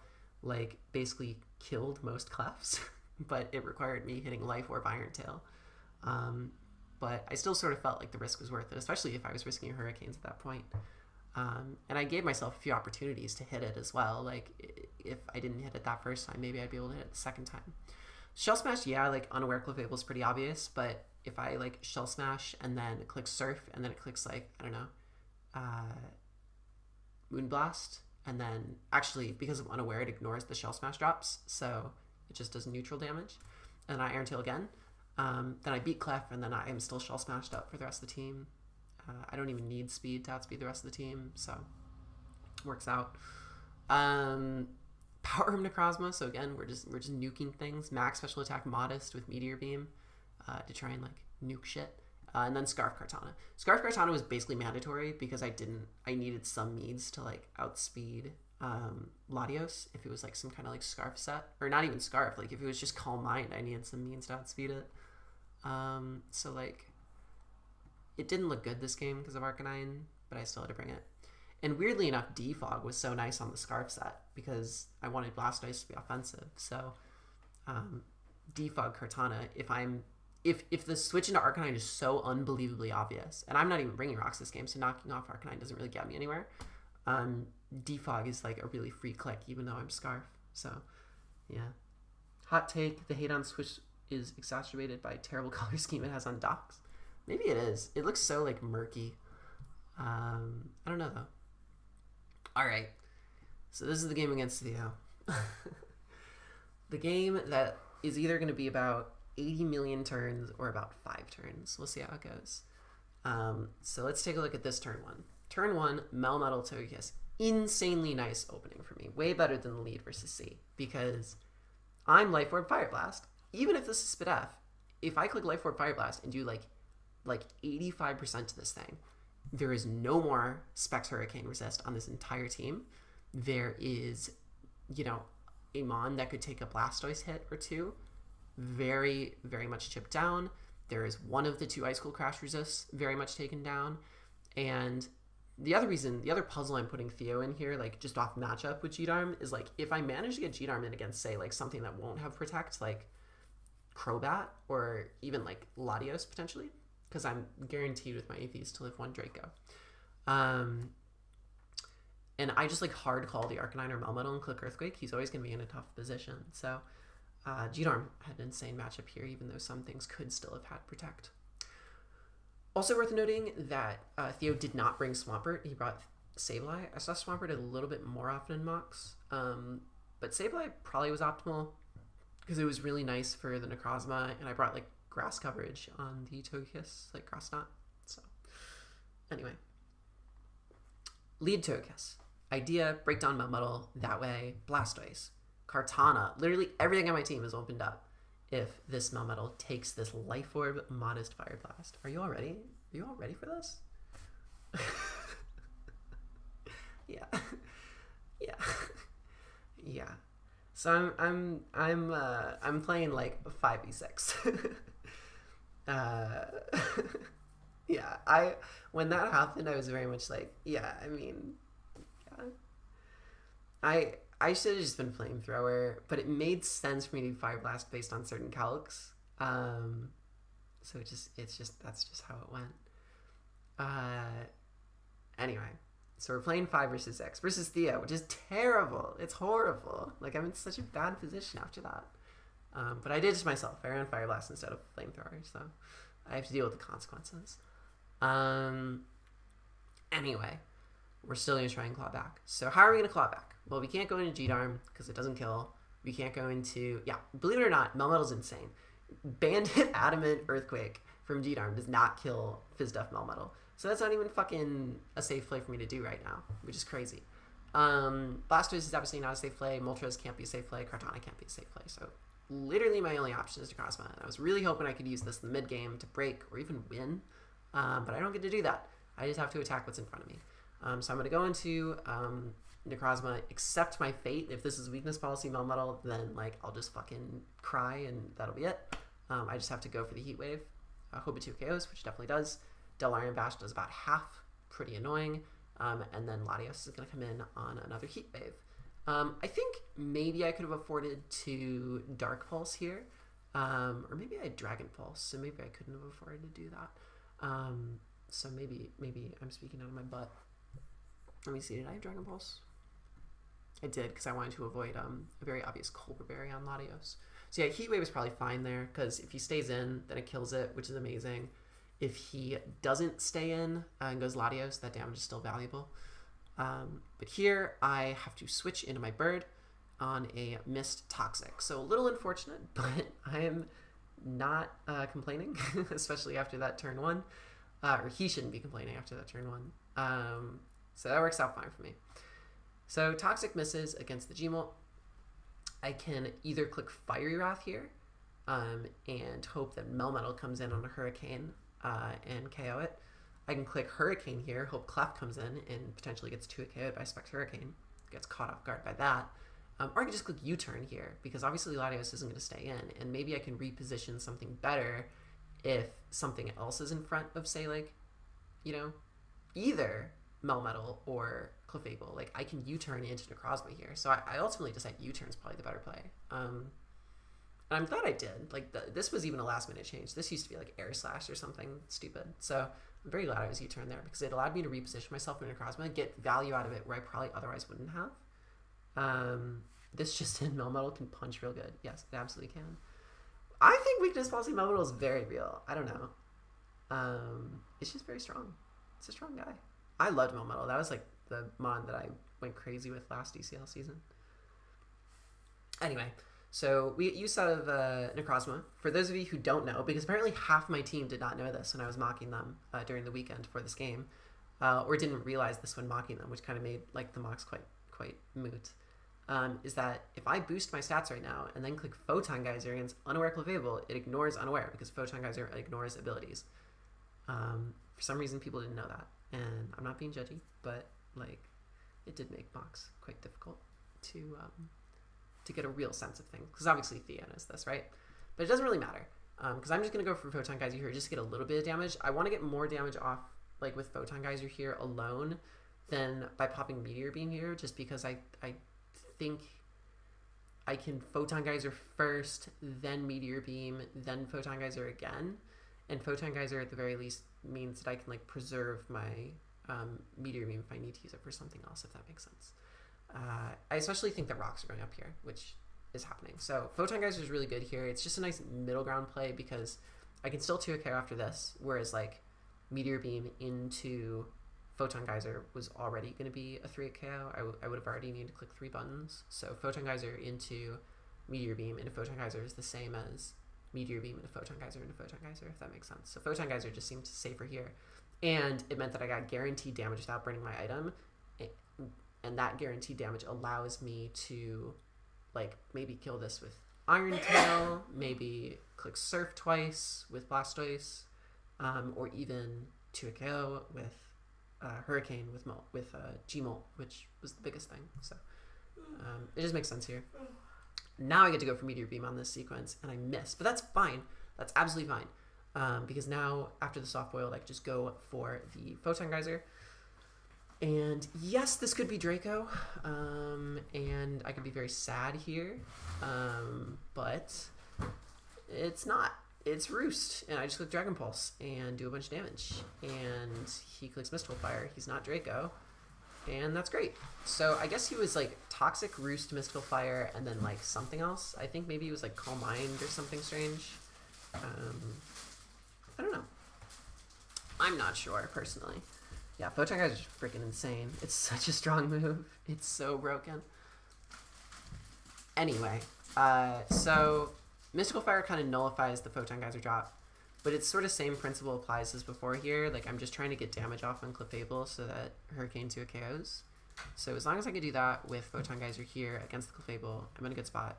basically killed most Clefs. But it required me hitting Life Orb Iron Tail. But I still sort of felt the risk was worth it, especially if I was risking Hurricanes at that point. And I gave myself a few opportunities to hit it as well. If I didn't hit it that first time, maybe I'd be able to hit it the second time. Shell Smash, yeah, Unaware Clefable is pretty obvious, but if I Shell Smash and then click Surf and then it clicks I don't know, Moonblast, and then actually because of Unaware it ignores the Shell Smash drops, so it just does neutral damage, and I Iron Tail again. Then I beat Clef, and then I am still Shell Smashed up for the rest of the team. I don't even need speed to outspeed the rest of the team, so works out. Power Room Necrozma, so again, we're just nuking things. Max Special Attack Modest with Meteor Beam to try and nuke shit. And then Scarf Kartana. Scarf Kartana was basically mandatory because I needed some meads to outspeed Latios if it was some kind of Scarf set, or not even Scarf, if it was just Calm Mind, I needed some means to outspeed it. So it didn't look good this game because of Arcanine, but I still had to bring it. And weirdly enough, Defog was so nice on the Scarf set because I wanted Blastoise to be offensive. So Defog Kartana, if the switch into Arcanine is so unbelievably obvious, and I'm not even bringing rocks this game, so knocking off Arcanine doesn't really get me anywhere. Defog is a really free click, even though I'm Scarf. So, yeah. Hot take: the hate on Switch is exacerbated by terrible color scheme it has on docks. Maybe it is. It looks so murky. I don't know though. All right. So this is the game against Theo. The game that is either going to be about 80 million turns or about 5 turns. We'll see how it goes. So let's take a look at this turn 1. Turn 1, Melmetal Togekiss. Insanely nice opening for me. Way better than the lead versus C. Because I'm Life Orb Fire Blast. Even if this is Spit F, if I click Life Orb Fire Blast and do 85% to this thing, there is no more Specs Hurricane resist on this entire team. There is, a Mon that could take a Blastoise hit or 2. Very, very much chipped down. There is one of the 2 Ice Cold Crash resists very much taken down. And the other puzzle I'm putting Theo in here, just off matchup with G-Darm, is if I manage to get G-Darm in against, say, something that won't have Protect, Crobat, or even Latios potentially, because I'm guaranteed with my AVs to live 1 Draco. And I just hard call the Arcanine or Melmetal and click Earthquake. He's always going to be in a tough position. So G-Darm had an insane matchup here, even though some things could still have had Protect. Also worth noting that Theo did not bring Swampert. He brought Sableye. I saw Swampert a little bit more often in mocks, but Sableye probably was optimal because it was really nice for the Necrozma, and I brought grass coverage on the Togekiss, Grass Knot. So anyway, lead Togekiss. Idea, break down Melmetal, that way Blastoise. Kartana. Literally everything on my team is opened up if this Melmetal takes this Life Orb Modest Fire Blast. Are you all ready? Are you all ready for this? Yeah. Yeah. Yeah. So I'm playing like 5v6. Yeah, when that happened, I was very much like, yeah, I mean, yeah. I should have just been Flamethrower, but it made sense for me to do Fire Blast based on certain calcs. So that's just how it went. Anyway, so we're playing 5 versus 6 versus Thea, which is terrible. It's horrible. Like, I'm in such a bad position after that. But I did it to myself. I ran Fire Blast instead of Flamethrower, so I have to deal with the consequences. Anyway, we're still going to try and claw back. So how are we going to claw back? Well, we can't go into G-Darm because it doesn't kill. We can't go into... Yeah, believe it or not, Melmetal's insane. Bandit Adamant Earthquake from G-Darm does not kill Fizdef Melmetal. So that's not even fucking a safe play for me to do right now, which is crazy. Blastoise is obviously not a safe play. Moltres can't be a safe play. Kartana can't be a safe play. So literally my only option is Necrozma. And I was really hoping I could use this in the mid-game to break or even win. But I don't get to do that. I just have to attack what's in front of me. So I'm going to go into Necrozma, accept my fate. If this is weakness policy Melmetal, then like I'll just fucking cry and that'll be it. I just have to go for the Heat Wave. Hope it 2 KOs, which definitely does. Delarian Bash does about half. Pretty annoying. And then Latios is going to come in on another Heat Wave. I think maybe I could have afforded to Dark Pulse here. Or maybe I had Dragon Pulse, so maybe I couldn't have afforded to do that. So maybe I'm speaking out of my butt. Let me see, did I have Dragon Pulse? I did, because I wanted to avoid a very obvious Colbur Berry on Latios. So yeah, Heat Wave is probably fine there, because if he stays in, then it kills it, which is amazing. If he doesn't stay in and goes Latios, that damage is still valuable. But here, I have to switch into my bird on a Mist Toxic. So a little unfortunate, but I am not complaining, especially after that turn 1. Or he shouldn't be complaining after that turn 1. So that works out fine for me. So Toxic misses against the Gmolt. I can either click Fiery Wrath here and hope that Melmetal comes in on a Hurricane and KO it. I can click Hurricane here, hope Clef comes in and potentially gets 2 KO'd by Spect Hurricane. Gets caught off guard by that. Or I can just click U-turn here, because obviously Latios isn't going to stay in, and maybe I can reposition something better if something else is in front of, say, like, you know, either Melmetal or Clefable. Like, I can U-turn into Necrozma here. So I ultimately decide U-turn is probably the better play. And I'm glad I did. Like, this was even a last-minute change. This used to be, like, Air Slash or something stupid. So I'm very glad I was U-turn there, because it allowed me to reposition myself in Necrozma, get value out of it where I probably otherwise wouldn't have. This just in Melmetal can punch real good. Yes, it absolutely can. I think weakness policy Melmetal is very real. I don't know. It's just very strong. It's a strong guy. I loved Melmetal. That was like the mod that I went crazy with last DCL season. Anyway, so we get use out of Necrozma. For those of you who don't know, because apparently half my team did not know this when I was mocking them during the weekend for this game, or didn't realize this when mocking them, which kind of made like the mocks quite moot. Is that if I boost my stats right now and then click Photon Geyser against Unaware Clefable, it ignores Unaware because Photon Geyser ignores abilities. For some reason, people didn't know that, and I'm not being judgy, but like, it did make mocks quite difficult to get a real sense of things, because obviously Thea knows this, right? But it doesn't really matter, because I'm just gonna go for Photon Geyser here just to get a little bit of damage. I want to get more damage off, like with Photon Geyser here alone, than by popping Meteor Beam here, just because I think I can Photon Geyser first, then Meteor Beam, then Photon Geyser again. And Photon Geyser at the very least means that I can like preserve my Meteor Beam if I need to use it for something else, if that makes sense. I especially think that rocks are going up here, which is happening. So Photon Geyser is really good here. It's just a nice middle ground play because I can still 2 KO after this, whereas like Meteor Beam into Photon Geyser was already going to be a 3 KO. I would have already needed to click 3 buttons. So Photon Geyser into Meteor Beam into Photon Geyser is the same as Meteor Beam into Photon Geyser, if that makes sense. So Photon Geyser just seemed safer here. And it meant that I got guaranteed damage without burning my item. And that guaranteed damage allows me to like maybe kill this with Iron Tail, maybe click Surf twice with Blastoise, or even 2KO with Hurricane with Gmolt, which was the biggest thing. So it just makes sense here. Now I get to go for Meteor Beam on this sequence, and I miss. But that's fine. That's absolutely fine. Because now, after the Soft Boiled, I can just go for the Photon Geyser. And yes, this could be Draco. And I could be very sad here. But it's not. It's Roost. And I just click Dragon Pulse and do a bunch of damage. And he clicks Mystical Fire. He's not Draco. And that's great. So I guess he was like Toxic, Roost, Mystical Fire, and then like something else. I think maybe he was like Calm Mind or something strange. I don't know. I'm not sure, personally. Yeah, Photon Geyser is freaking insane. It's such a strong move. It's so broken. Anyway, so Mystical Fire kind of nullifies the Photon Geyser drop. But it's sort of same principle applies as before here. Like, I'm just trying to get damage off on Clefable so that Hurricane 2 KOs. So as long as I can do that with Photon Geyser here against the Clefable, I'm in a good spot.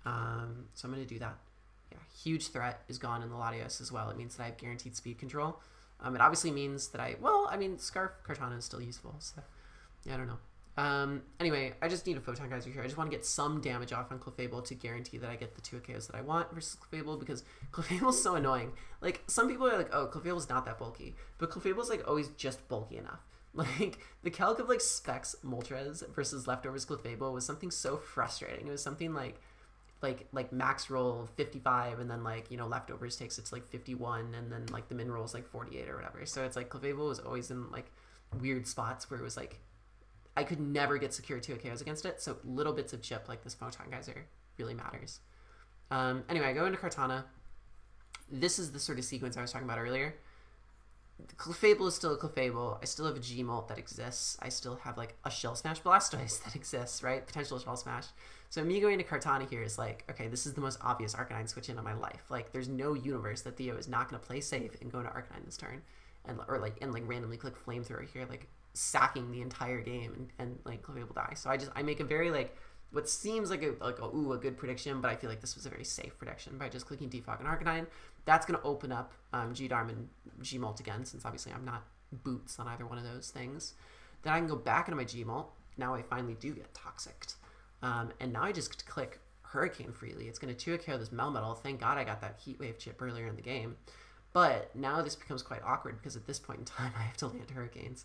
So I'm going to do that. Yeah, huge threat is gone in the Latios as well. It means that I have guaranteed speed control. It obviously means that Scarf Kartana is still useful. So, yeah, I don't know. Anyway, I just need a Photon Geyser here. I just want to get some damage off on Clefable to guarantee that I get the 2 KOs that I want versus Clefable, because Clefable's so annoying. Like, some people are like, oh, Clefable's not that bulky, but Clefable's like always just bulky enough. Like, the calc of like Specs Moltres versus Leftovers Clefable was something so frustrating. It was something like max roll 55 and then like, you know, Leftovers takes it to like 51 and then like the min roll is like 48 or whatever. So it's like Clefable was always in like weird spots where it was like I could never get secure 2 KOs against it, so little bits of chip like this Photon Geyser really matters. Anyway, I go into Kartana. This is the sort of sequence I was talking about earlier. The Clefable is still a Clefable. I still have a Gmolt that exists. I still have like a Shell Smash Blastoise that exists, right? Potential Shell Smash. So me going to Kartana here is like, okay, this is the most obvious Arcanine switch in my life. Like, there's no universe that Theo is not going to play safe and go into Arcanine this turn, and randomly click Flamethrower here, like sacking the entire game and like Clefable die. So I make a very like what seems like a good prediction, but I feel like this was a very safe prediction by just clicking Defog and Arcanine. That's going to open up G-Darm and Gmolt again, since obviously I'm not boots on either one of those things. Then I can go back into my Gmolt. Now I finally do get Toxicked. And now I just click Hurricane freely. It's going to 2KO this Melmetal. Thank God I got that Heat Wave chip earlier in the game. But now this becomes quite awkward because at this point in time I have to land Hurricanes.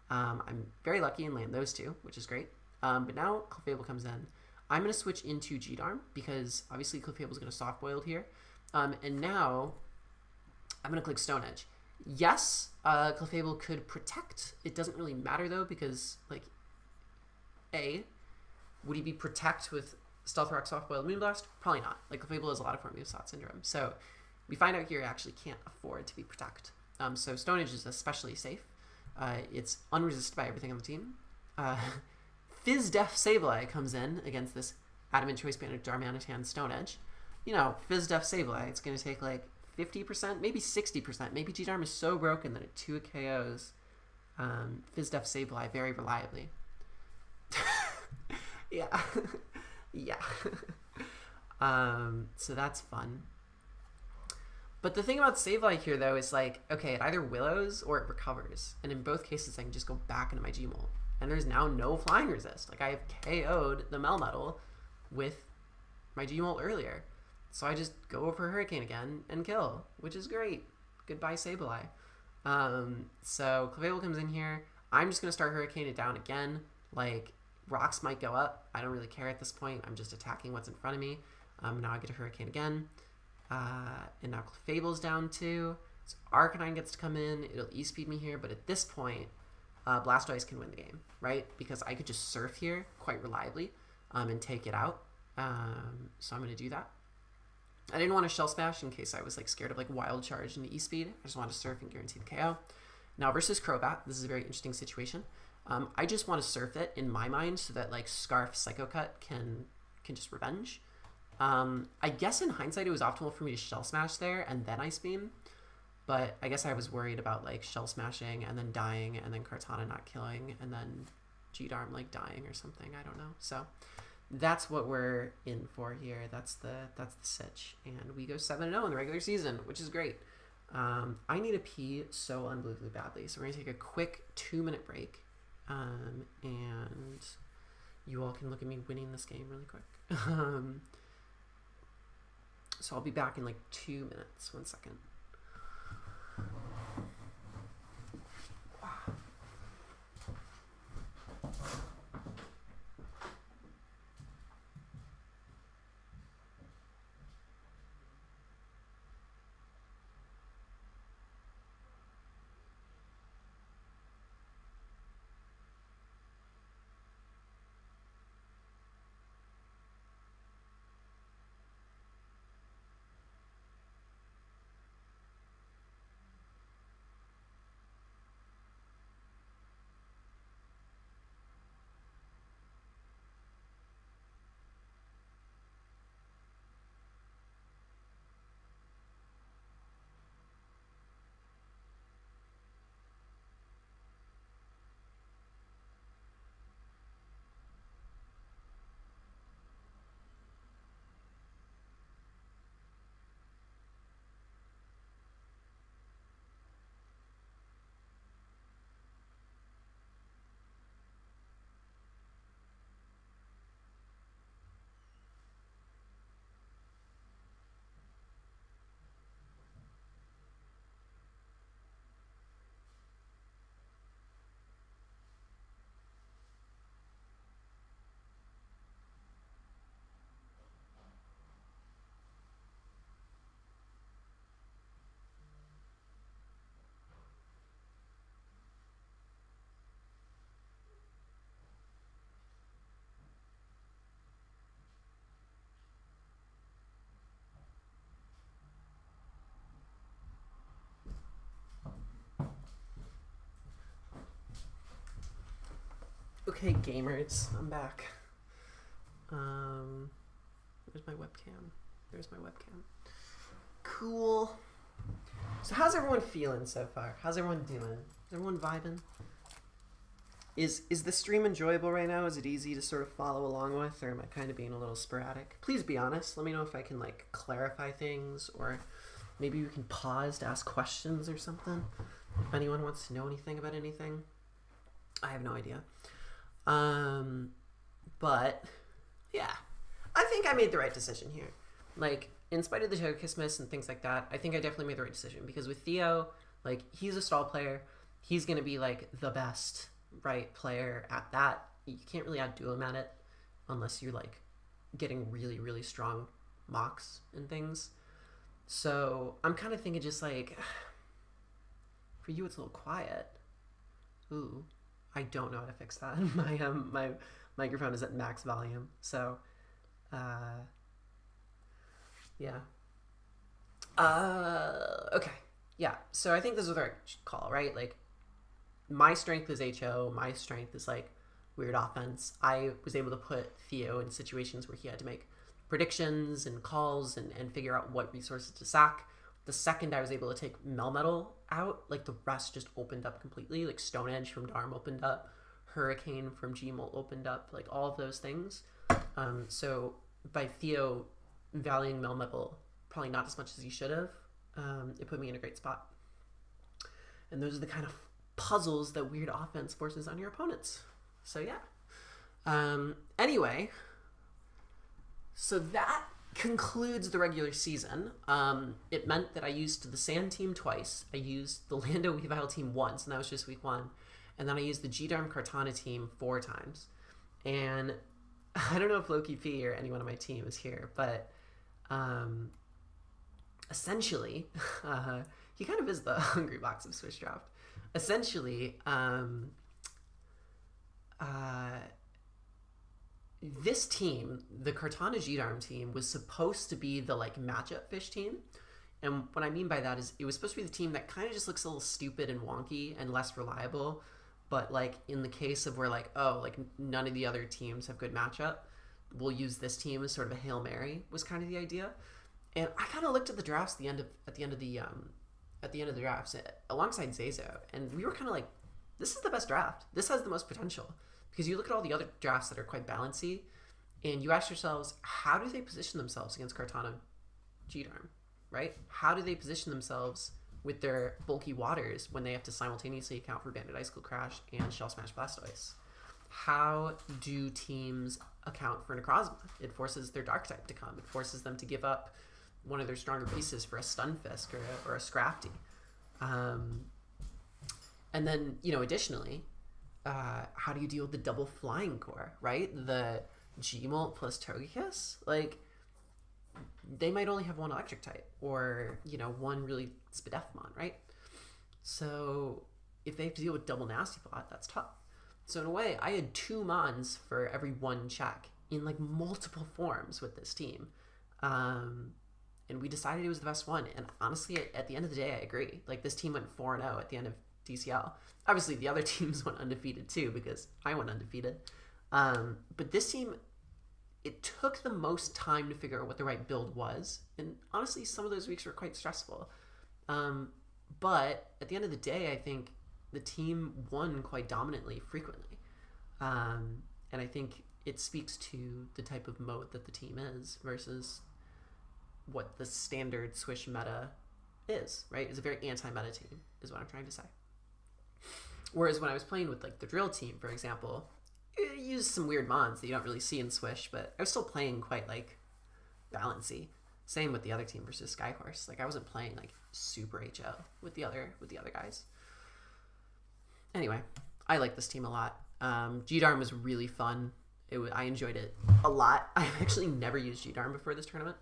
I'm very lucky and land those two, which is great. But now Clefable comes in. I'm going to switch into G-Darm because obviously Clefable is going to soft boiled here. And now I'm going to click Stone Edge. Yes, Clefable could protect. It doesn't really matter though, because like, would he be protect with Stealth Rock, Soft Boiled, Moonblast? Probably not. Like, Clefable has a lot of 4-move slots into him. So we find out here I actually can't afford to be protect. So Stone Edge is especially safe. It's unresisted by everything on the team. Fizz Def Sableye comes in against this Adamant Choice Band Darmanitan Stone Edge. You know, Fizz Def Sableye, it's going to take like 50%, maybe 60%. Maybe G-Darm is so broken that it 2 KOs Fizz Def Sableye very reliably. Yeah. Yeah. So that's fun. But the thing about Sableye here, though, is like, okay, it either willows or it recovers. And in both cases, I can just go back into my Gmolt. And there's now no flying resist. Like, I have KO'd the Melmetal with my Gmolt earlier. So I just go for Hurricane again and kill, which is great. Goodbye, Sableye. So Clefable comes in here. I'm just going to start Hurricane it down again. Like, rocks might go up. I don't really care at this point. I'm just attacking what's in front of me. Now I get a Hurricane again. And now Clefable's down too. So Arcanine gets to come in. It'll E-speed me here. But at this point, Blastoise can win the game, right? Because I could just surf here quite reliably and take it out. So I'm going to do that. I didn't want to Shell Smash in case I was like scared of like Wild Charge and E-speed. I just wanted to surf and guarantee the KO. Now versus Crobat, this is a very interesting situation. I just want to surf it in my mind so that like Scarf Psycho Cut can just revenge. I guess in hindsight it was optimal for me to Shell Smash there and then Ice Beam, but I guess I was worried about like Shell Smashing and then dying and then Kartana not killing and then G-Darm like dying or something. I don't know. So that's what we're in for here. That's the sitch, and we go 7-0 in the regular season, which is great. I need to pee so unbelievably badly, so we're gonna take a quick 2-minute break, and you all can look at me winning this game really quick. So I'll be back in like 2 minutes. 1 second. Okay, gamers, I'm back. Where's my webcam? There's my webcam. Cool. So how's everyone feeling so far? How's everyone doing? Is everyone vibing? Is the stream enjoyable right now? Is it easy to sort of follow along with, or am I kind of being a little sporadic? Please be honest. Let me know if I can like clarify things, or maybe we can pause to ask questions or something. If anyone wants to know anything about anything, I have no idea. But yeah, I think I made the right decision here. Like, in spite of the Togekiss miss and things like that, I think I definitely made the right decision, because with Theo, like, he's a stall player. He's going to be like the best right player at that. You can't really outdo him at it unless you're like getting really, really strong mocks and things. So I'm kind of thinking just like, for you, it's a little quiet. Ooh. I don't know how to fix that. My microphone is at max volume, so yeah. Okay, yeah. So I think this is the right call, right? Like, my strength is HO. My strength is like weird offense. I was able to put Theo in situations where he had to make predictions and calls and figure out what resources to sack. The second I was able to take Melmetal out, like, the rest just opened up completely. Like, Stone Edge from Darm opened up, Hurricane from Gmolt opened up, like, all of those things. So by Theo valuing Melmetal probably not as much as he should have, it put me in a great spot. And those are the kind of puzzles that weird offense forces on your opponents. So yeah. Anyway, so that concludes the regular season. It meant that I used the Sand team twice. I used the Lando Weavile team once, and that was just week 1. And then I used the G-Darm Kartana team 4 times. And I don't know if Loki P or anyone on my team is here, but essentially, he kind of is the hungry box of Swiss Draft. Essentially, this team, the Kartana G-Darm team, was supposed to be the like matchup fish team. And what I mean by that is it was supposed to be the team that kind of just looks a little stupid and wonky and less reliable. But like in the case of where like, oh, like none of the other teams have good matchup, we'll use this team as sort of a Hail Mary was kind of the idea. And I kind of looked at the drafts at the end of the drafts alongside Zazo, and we were kind of like, this is the best draft. This has the most potential. Because you look at all the other drafts that are quite balancy, And you ask yourselves, how do they position themselves against Kartana G-Darm, right? How do they position themselves with their bulky waters when they have to simultaneously account for Banded Icicle Crash and Shell Smash Blastoise? How do teams account for Necrozma? It forces their Dark type to come. It forces them to give up one of their stronger pieces for a Stunfisk or a Scrafty. And then, additionally, how do you deal with the double flying core, right? The Gmult plus Togekiss? Like, they might only have one electric type or, one really Spadefmon, right? So if they have to deal with double Nasty Plot, that's tough. So in a way, I had 2 Mons for every 1 check in like multiple forms with this team. And we decided it was the best one. And honestly, at the end of the day, I agree. Like, this team went 4-0 at the end of DCL. Obviously, the other teams went undefeated too, because I went undefeated. But this team, it took the most time to figure out what the right build was. And honestly, some of those weeks were quite stressful. But at the end of the day, I think the team won quite dominantly frequently. And I think it speaks to the type of mode that the team is versus what the standard Swish meta is, right? It's a very anti-meta team, is what I'm trying to say. Whereas when I was playing with like the drill team, for example, it used some weird mons that you don't really see in Swish, but I was still playing quite like balancy. Same with the other team versus Skyhorse. Like, I wasn't playing like super HO with the other guys. Anyway, I like this team a lot. G-Darm was really fun. I enjoyed it a lot. I've actually never used G-Darm before this tournament.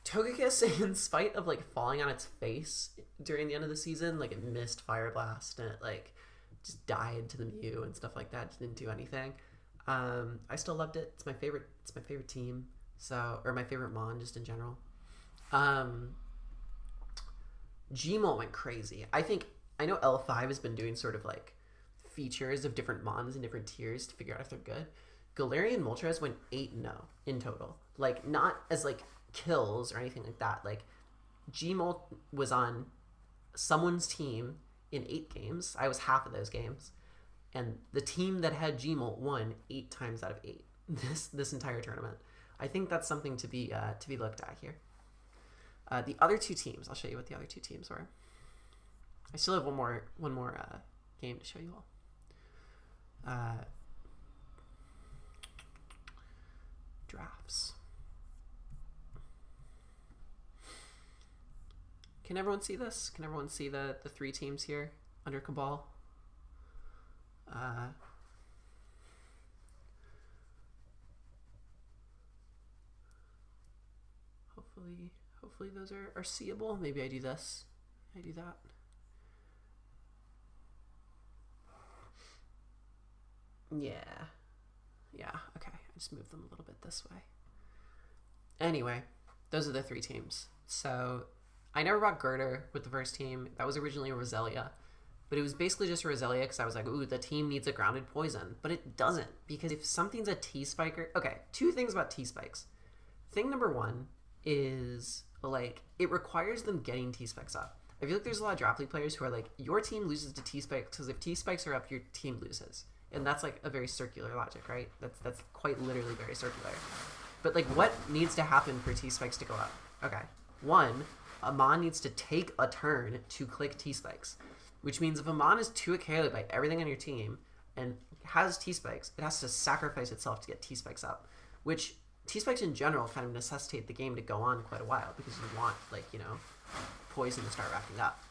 Togekiss, in spite of like falling on its face during the end of the season, like, it missed Fire Blast and it like just died to the Mew and stuff like that. Just didn't do anything. I still loved it. It's my favorite team. So, or my favorite Mon just in general. Gmult went crazy. I know L5 has been doing sort of like features of different Mons in different tiers to figure out if they're good. Galarian Moltres went 8-0 in total. Like, not as like kills or anything like that. Like, Gmult was on someone's team in 8 games. I was half of those games. And the team that had Gmult won 8 times out of 8 this entire tournament. I think that's something to be looked at here. The other 2 teams, I'll show you what the other 2 teams were. I still have one more game to show you all. Drafts. Can everyone see this? Can everyone see the 3 teams here under Cabal? Hopefully those are seeable. Maybe I do this. I do that. Yeah, okay. I just moved them a little bit this way. Anyway, those are the 3 teams. So I never brought Girder with the first team. That was originally a Roselia. But it was basically just a Roselia because I was like, ooh, the team needs a grounded poison. But it doesn't, because if something's a T-Spiker... Okay, 2 things about T-Spikes. Thing number 1 is, like, it requires them getting T-Spikes up. I feel like there's a lot of draft league players who are like, your team loses to T-Spikes because if T-Spikes are up, your team loses. And that's like a very circular logic, right? That's quite literally very circular. But like, what needs to happen for T-Spikes to go up? Okay. 1, a Mon needs to take a turn to click T-Spikes. Which means if a Mon is too carried by everything on your team and has T-Spikes, it has to sacrifice itself to get T-Spikes up. Which, T-Spikes in general kind of necessitate the game to go on quite a while because you want, like, poison to start racking up.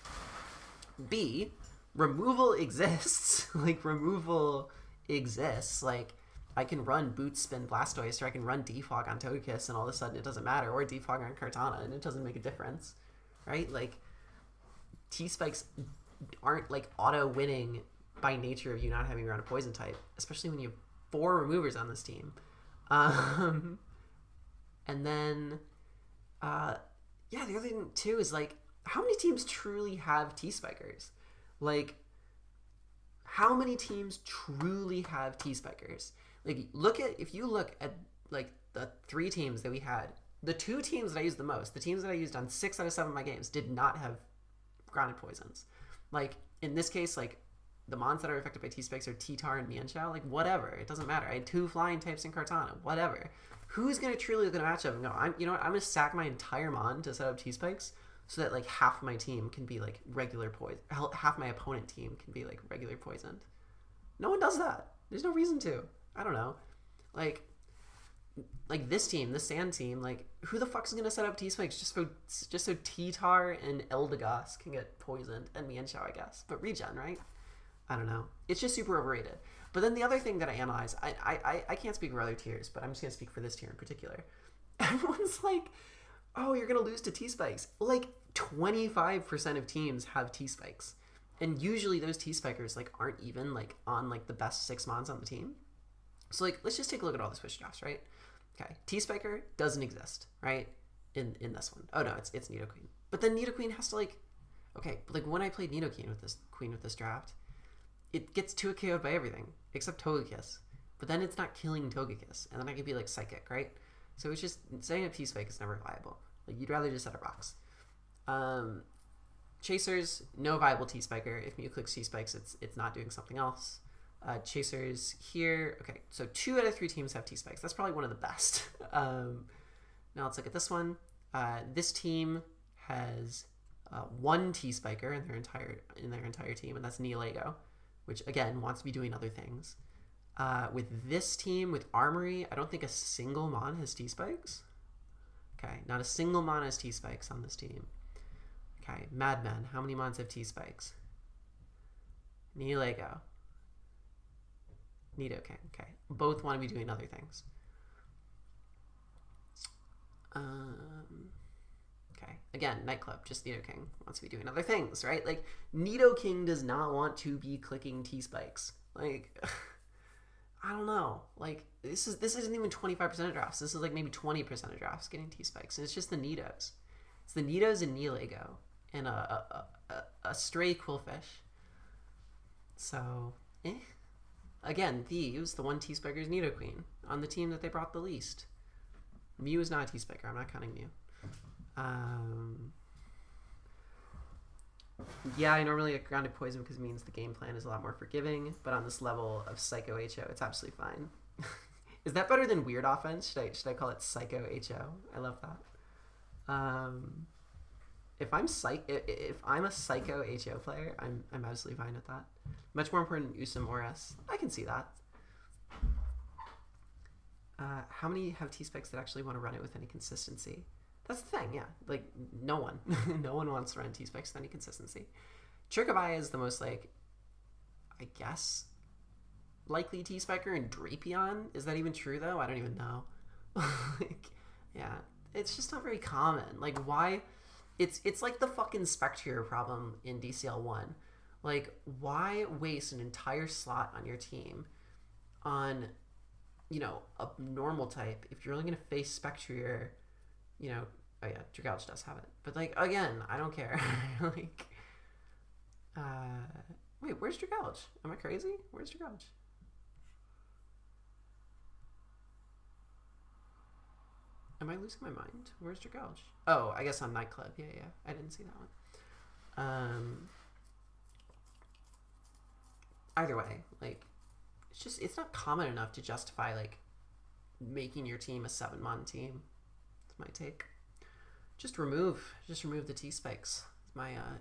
B, removal exists. Like, removal exists. Like, I can run Boot Spin Blastoise, or I can run Defog on Togekiss, and all of a sudden it doesn't matter, or Defog on Kartana, and it doesn't make a difference, right? Like, T-Spikes aren't, like, auto-winning by nature of you not having around a poison type, especially when you have 4 removers on this team. And then, yeah, the other thing, too, is, like, how many teams truly have T-Spikers? Like, how many teams truly have T-Spikers? Like, if you look at, like, the 3 teams that we had, the 2 teams that I used the most, the teams that I used on 6 out of 7 of my games, did not have grounded poisons. Like, in this case, like, the Mons that are affected by T-Spikes are T-Tar and Mienshao. Like, whatever. It doesn't matter. I had 2 flying types in Kartana. Whatever. who's going to truly look at a matchup and go, you know what, I'm going to sack my entire mon to set up T-Spikes so that like half my team can be like regular poison, half my opponent team can be like regular poisoned. No one does that. There's no reason to. I don't know. Like this team, the Sand team, like who the fuck's gonna set up T-Spikes just so T-Tar and Eldegoss can get poisoned and Mienshao, I guess. But regen, right? I don't know. It's just super overrated. But then the other thing that I analyze, I can't speak for other tiers, but I'm just gonna speak for this tier in particular. Everyone's like, oh, you're gonna lose to T-Spikes. Like 25% of teams have T-Spikes. And usually those T-Spikers like aren't even like on like the best 6 mons on the team. So like let's just take a look at all the switch drafts, right? Okay, T-Spiker doesn't exist, right? In this one. Oh no, it's Nidoqueen. But then Nidoqueen has to like, okay, like when I played Nidoqueen with this draft, it gets 2 KO'd by everything except Togekiss. But then it's not killing Togekiss, and then I could be like Psychic, right? So it's just setting up T-Spike is never viable. Like you'd rather just set up rocks. Chasers, no viable T-Spiker. If Mew clicks T-Spikes, it's not doing something else. Chasers here. Okay, so 2 out of 3 teams have T-Spikes. That's probably one of the best. Now let's look at this one. This team has 1 T-Spiker in their entire team, and that's Neolago, which again wants to be doing other things. With this team, with Armory, I don't think a single mon has T-Spikes. Okay, not a single mon has T-Spikes on this team. Okay, Madmen, how many mons have T-Spikes? Neolago. Nidoking, okay. Both want to be doing other things. Okay, again, Nightclub, just Nidoking wants to be doing other things, right? Like, Nidoking does not want to be clicking T-Spikes. Like, I don't know. Like, this isn't even 25% of drafts. This is like maybe 20% of drafts getting T-Spikes, and it's just the Nidos. It's the Nidos and Neolago, and a stray Quillfish. So, Again, Thieves, the 1 T-Spiker is Nidoqueen on the team that they brought the least. Mew is not a T-Spiker. I'm not counting Mew. Yeah, I normally get Grounded Poison because it means the game plan is a lot more forgiving, but on this level of Psycho HO, it's absolutely fine. Is that better than Weird Offense? Should I call it Psycho HO? I love that. If I'm a Psycho HO player, I'm absolutely fine with that. Much more important than Usum or S. I can see that. How many have T-Spikes that actually want to run it with any consistency? That's the thing, yeah. Like, no one. No one wants to run T-Spikes with any consistency. Trick-of-Eye is the most, like, I guess, likely T-Spiker, and Drapion? Is that even true, though? I don't even know. Like, yeah. It's just not very common. Like, why? It's like the fucking Spectre problem in DCL 1. Like, why waste an entire slot on your team on, you know, a normal type if you're only going to face Spectre, you know, oh yeah, Dragalge does have it. But, like, again, I don't care. Like, wait, where's Dragalge? Am I crazy? Where's Dragalge? Am I losing my mind? Where's Dragalge? Oh, I guess on Nightclub. Yeah, I didn't see that one. Either way, like, it's not common enough to justify, like, making your team a 7-mon team. That's my take. Just remove the T-Spikes.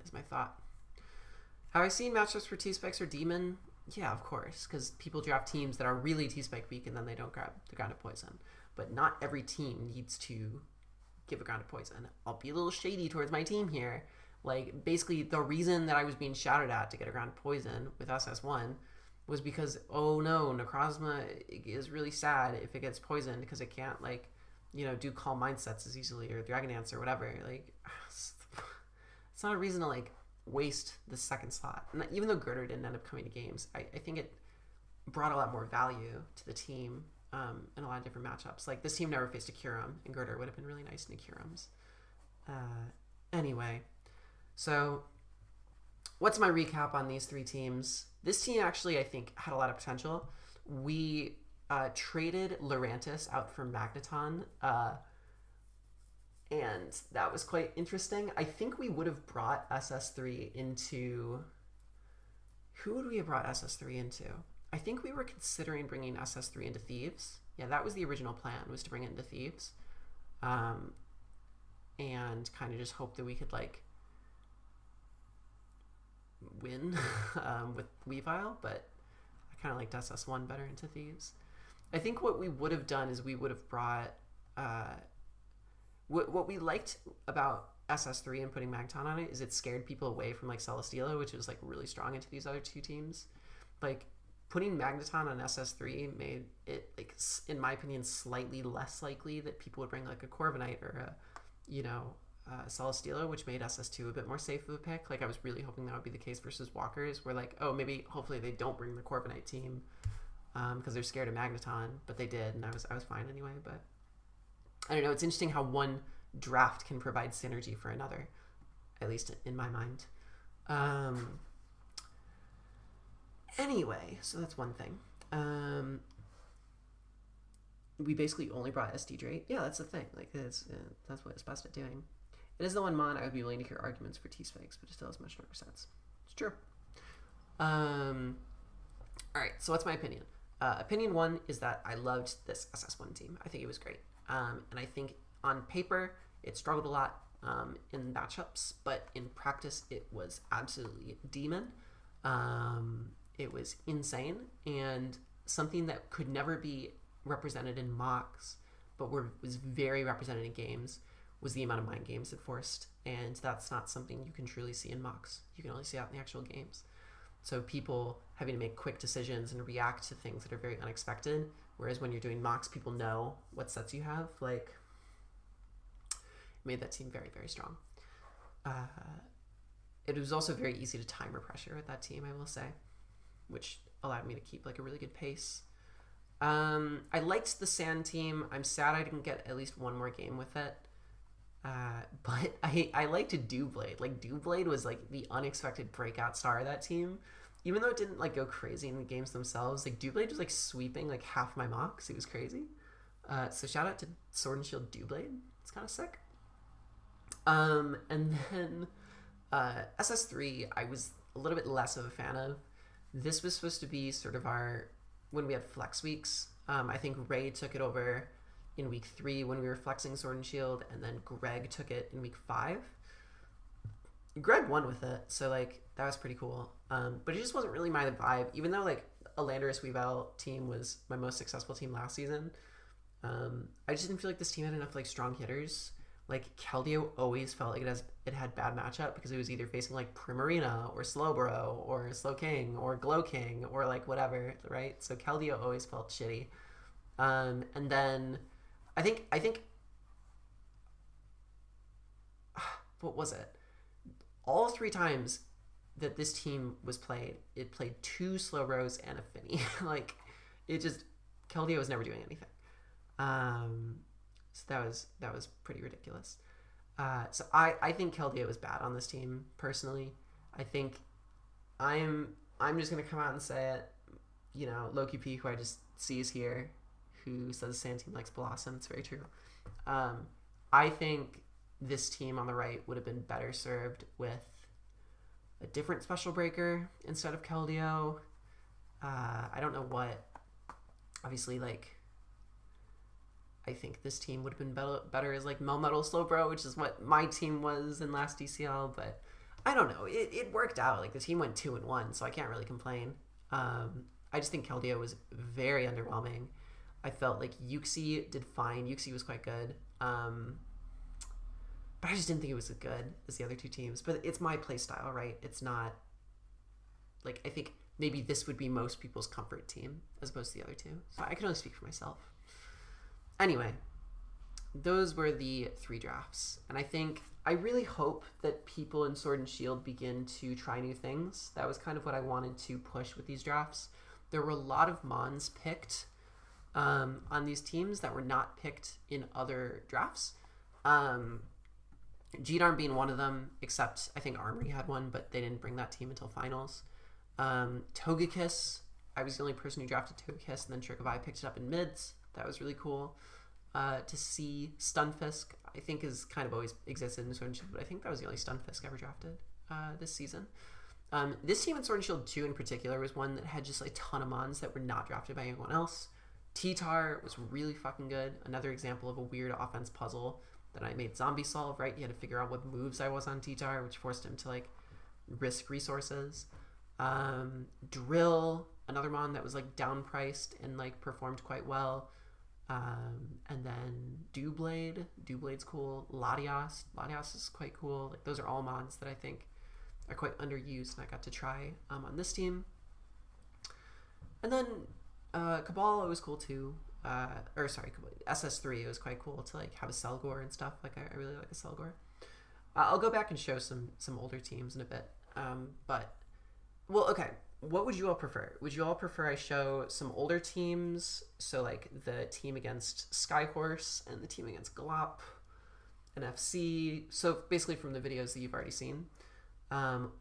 Is my thought. Have I seen matchups for T-Spikes or Demon? Yeah, of course, because people draft teams that are really T-Spike weak and then they don't grab the Grounded Poison. But not every team needs to give a Grounded Poison. I'll be a little shady towards my team here. Like, basically, the reason that I was being shouted at to get a Grounded Poison with SS1 was because, oh no, Necrozma is really sad if it gets poisoned because it can't, like, you know, do Calm Mindsets as easily, or Dragon Dance or whatever. Like, it's not a reason to, like, waste the second slot. And even though Girder didn't end up coming to games, I think it brought a lot more value to the team in a lot of different matchups. Like, this team never faced a Kyurem, and Girder would have been really nice in a Kyurems. Anyway. So, what's my recap on these 3 teams? This team actually, I think, had a lot of potential. We traded Lurantis out for Magneton, and that was quite interesting. I think we would have brought SS3 into... Who would we have brought SS3 into? I think we were considering bringing SS3 into Thieves. Yeah, that was the original plan, was to bring it into Thieves. And kind of just hope that we could, like, win with Weavile, but I kind of liked SS1 better into Thieves. I think what we would have done is we would have brought... what we liked about SS3 and putting Magneton on it is it scared people away from, like, Celesteela, which was, like, really strong into these other two teams. Like, putting Magneton on SS3 made it, like, in my opinion, slightly less likely that people would bring, like, a Corviknight or a, you know, Celesteela, which made SS2 a bit more safe of a pick. Like, I was really hoping that would be the case versus Walkers, where, like, oh, maybe, hopefully they don't bring the Corviknight team because they're scared of Magneton, but they did, and I was fine anyway. But I don't know, it's interesting how one draft can provide synergy for another, at least in my mind. Anyway, so that's one thing. We basically only brought SD Drake. Yeah, that's the thing. Like, that's what it's best at doing. It is the one mon I would be willing to hear arguments for T-Spikes, but it still has much stronger sets. It's true. Alright, so what's my opinion? Opinion 1 is that I loved this SS1 team. I think it was great. And I think on paper, it struggled a lot in matchups, but in practice, it was absolutely demon. It was insane, and something that could never be represented in mocks, but was very represented in games, was the amount of mind games it forced, and that's not something you can truly see in mocks. You can only see that in the actual games. So people having to make quick decisions and react to things that are very unexpected, whereas when you're doing mocks, people know what sets you have. Like, it made that team very, very strong. It was also very easy to timer pressure with that team, I will say, which allowed me to keep, like, a really good pace. I liked the Sand team. I'm sad I didn't get at least one more game with it. But I liked Doublade. Like, Doublade was, like, the unexpected breakout star of that team. Even though it didn't, like, go crazy in the games themselves, like, Doublade was, like, sweeping, like, half my mocks. It was crazy. So shout out to Sword and Shield Doublade. It's kind of sick. And then SS3, I was a little bit less of a fan of. This was supposed to be sort of our, when we had flex weeks. I think Ray took it over in week 3 when we were flexing Sword and Shield, and then Greg took it in week 5. Greg won with it, so, like, that was pretty cool. But it just wasn't really my vibe, even though, like, a Landorus Weavile team was my most successful team last season. I just didn't feel like this team had enough, like, strong hitters. Like, Keldeo always felt like it had bad matchup because it was either facing, like, Primarina or Slowbro or Slowking or Glowking or, like, whatever, right? So Keldeo always felt shitty. And then I think what was it? All 3 times that this team was played, it played 2 Slowbros and a Finny. Like, it just, Keldeo was never doing anything. So that was pretty ridiculous. So I think Keldeo was bad on this team, personally. I think I'm just gonna come out and say it. You know, Loki P, who I just see is here, who says Sand Team likes Blossom. It's very true. I think this team on the right would have been better served with a different special breaker instead of Keldeo. I don't know what. Obviously, like, I think this team would have been better as, like, Melmetal Slowbro, which is what my team was in last DCL, but I don't know. It worked out. Like, the team went 2-1, so I can't really complain. I just think Keldeo was very underwhelming. I felt like Yuxi did fine. Yuxi was quite good. But I just didn't think it was as good as the other 2 teams. But it's my play style, right? It's not, like, I think maybe this would be most people's comfort team as opposed to the other 2. So I can only speak for myself. Anyway, those were the 3 drafts. And I really hope that people in Sword and Shield begin to try new things. That was kind of what I wanted to push with these drafts. There were a lot of Mons picked on these teams that were not picked in other drafts. G-Darm being one of them, except I think Armory had one, but they didn't bring that team until finals. Togekiss, I was the only person who drafted Togekiss, and then Trick of Eye picked it up in mids. That was really cool to see. Stunfisk, I think, has kind of always existed in Sword and Shield, but I think that was the only Stunfisk ever drafted this season. This team in Sword and Shield 2 in particular was one that had just a ton of mons that were not drafted by anyone else. T-Tar was really fucking good. Another example of a weird offense puzzle that I made Zombie solve, right? He had to figure out what moves I was on T-Tar, which forced him to like risk resources. Drill, another mon that was like downpriced and like performed quite well. And then Dewblade's cool. Latias is quite cool. Like those are all mods that I think are quite underused and I got to try on this team. And then Cabal was cool too. SS3, it was quite cool to like have a Selgor and stuff. Like I really like a Selgor. I'll go back and show some older teams in a bit. Okay. What would you all prefer? Would you all prefer I show some older teams? So like the team against Skyhorse and the team against Glop and FC. So basically from the videos that you've already seen.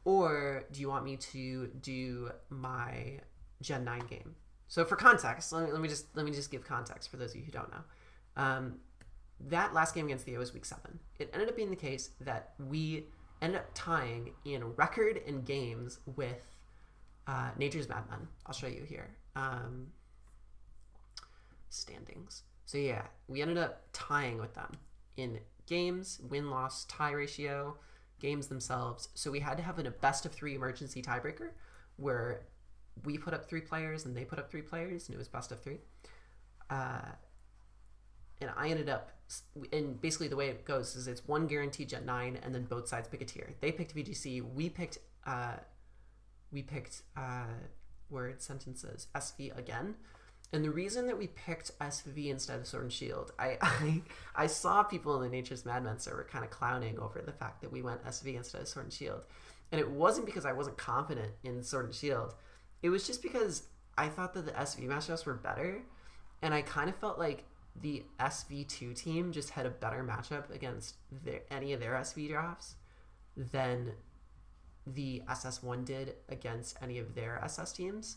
Or do you want me to do my Gen 9 game? So for context, let me just give context for those of you who don't know. That last game against Theo was week 7. It ended up being the case that we ended up tying in record in games with Nature's Madmen. I'll show you here. Standings. So yeah, we ended up tying with them in games, win-loss, tie ratio, games themselves. So we had to have a best of 3 emergency tiebreaker where we put up 3 players and they put up 3 players, and it was best of 3. And I ended up, and basically the way it goes is it's one guaranteed Gen 9, and then both sides pick a tier. They picked VGC, we picked word sentences, SV again. And the reason that we picked SV instead of Sword and Shield, I saw people in the Nature's Madmen server kind of clowning over the fact that we went SV instead of Sword and Shield. And it wasn't because I wasn't confident in Sword and Shield. It was just because I thought that the SV matchups were better, and I kind of felt like the SV2 team just had a better matchup against any of their SV drafts than the SS1 did against any of their SS teams.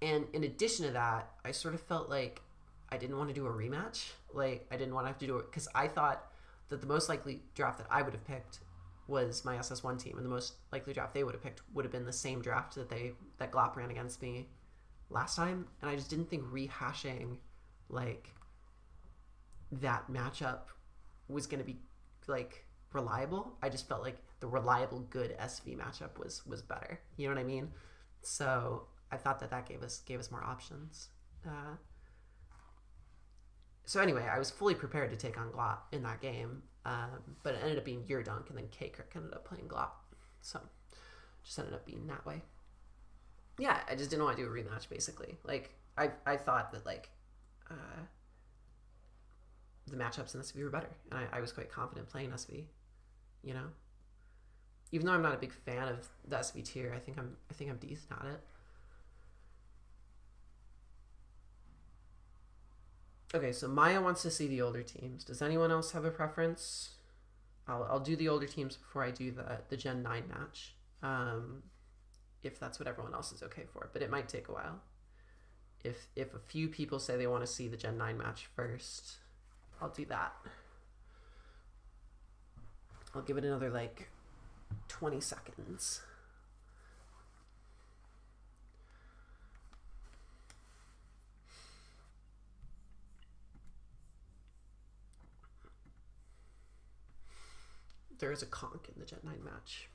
And in addition to that, I sort of felt like I didn't want to do a rematch. Like, I didn't want to have to do it because I thought that the most likely draft that I would have picked was my SS1 team, and the most likely draft they would have picked would have been the same draft that Glop ran against me last time. And I just didn't think rehashing like that matchup was going to be like reliable. I just felt like the reliable good SV matchup was better. You know what I mean? So I thought that gave us more options. So anyway, I was fully prepared to take on Glop in that game, but it ended up being your dunk, and then K-Crick ended up playing Glop. So just ended up being that way. Yeah, I just didn't want to do a rematch, basically. Like, I thought that, like, the matchups in SV were better, and I was quite confident playing SV, you know? Even though I'm not a big fan of the SV tier, I think I'm decent at it. Okay, so Maya wants to see the older teams. Does anyone else have a preference? I'll do the older teams before I do the Gen 9 match, if that's what everyone else is okay for. But it might take a while. If a few people say they want to see the Gen 9 match first, I'll do that. I'll give it another, like, 20 seconds. There is a conk in the Gen 9 match.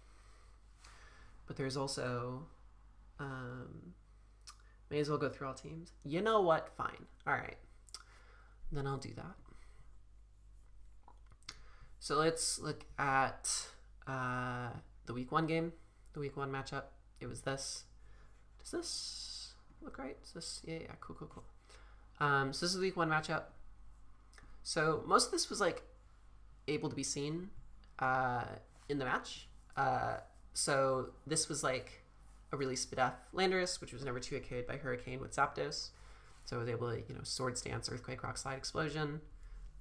But there's also... may as well go through all teams. You know what? Fine. Alright. Then I'll do that. So let's look at the week 1 game. The week 1 matchup. It was this. Does this look right? Is this... Yeah, cool. So this is the week 1 matchup. So most of this was, like, able to be seen in the match. So this was like a really Spadef Landorus, which was number 2 carried by Hurricane with Zapdos. So I was able to, Sword Stance, Earthquake, Rock Slide, Explosion.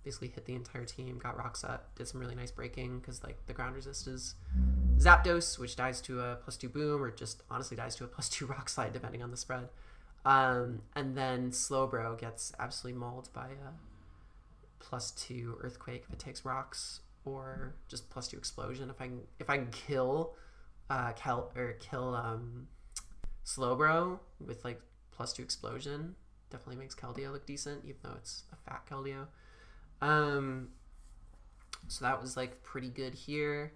Basically hit the entire team, got rocks up, did some really nice breaking because like the ground resist is Zapdos, which dies to a +2 boom, or just honestly dies to a +2 rock slide depending on the spread. And then Slowbro gets absolutely mauled by a +2 Earthquake if it takes rocks, or just +2 Explosion if I can kill Slowbro with like +2 Explosion. definitely makes Keldeo look decent, even though it's a fat Keldeo. So that was like pretty good here.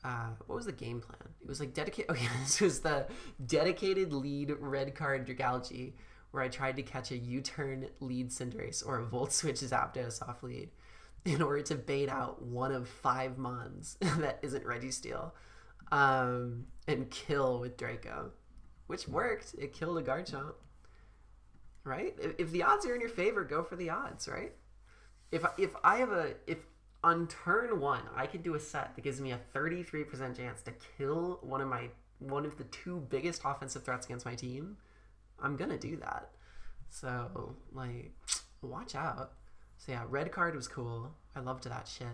What was the game plan? It was like dedicated. Okay, this was the dedicated lead red card Dragalge, where I tried to catch a U-turn lead Cinderace or a Volt Switch Zapdos off lead in order to bait out one of 5 Mons that isn't Registeel, and kill with Draco, which worked. It killed a Garchomp, right? If the odds are in your favor, go for the odds, right? If on turn 1 I could do a set that gives me a 33% chance to kill one of the 2 biggest offensive threats against my team, I'm gonna do that. So like, watch out. So yeah, red card was cool. I loved that shit.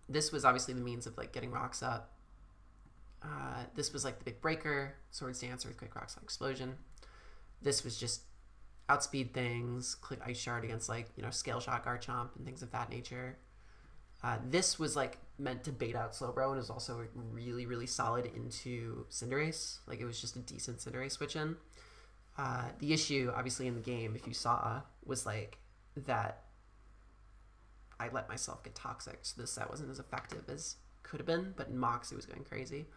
This was obviously the means of like getting rocks up. This was like the big breaker, Swords Dance, Earthquake, Rock Slide, Explosion. This was just outspeed things, click Ice Shard against like, you know, Scale Shot Garchomp and things of that nature. This was like meant to bait out Slowbro and was also really, really solid into Cinderace. Like it was just a decent Cinderace switch in. The issue, obviously, in the game, if you saw, was like that I let myself get toxic, so this set wasn't as effective as could have been, but in Mox it was going crazy.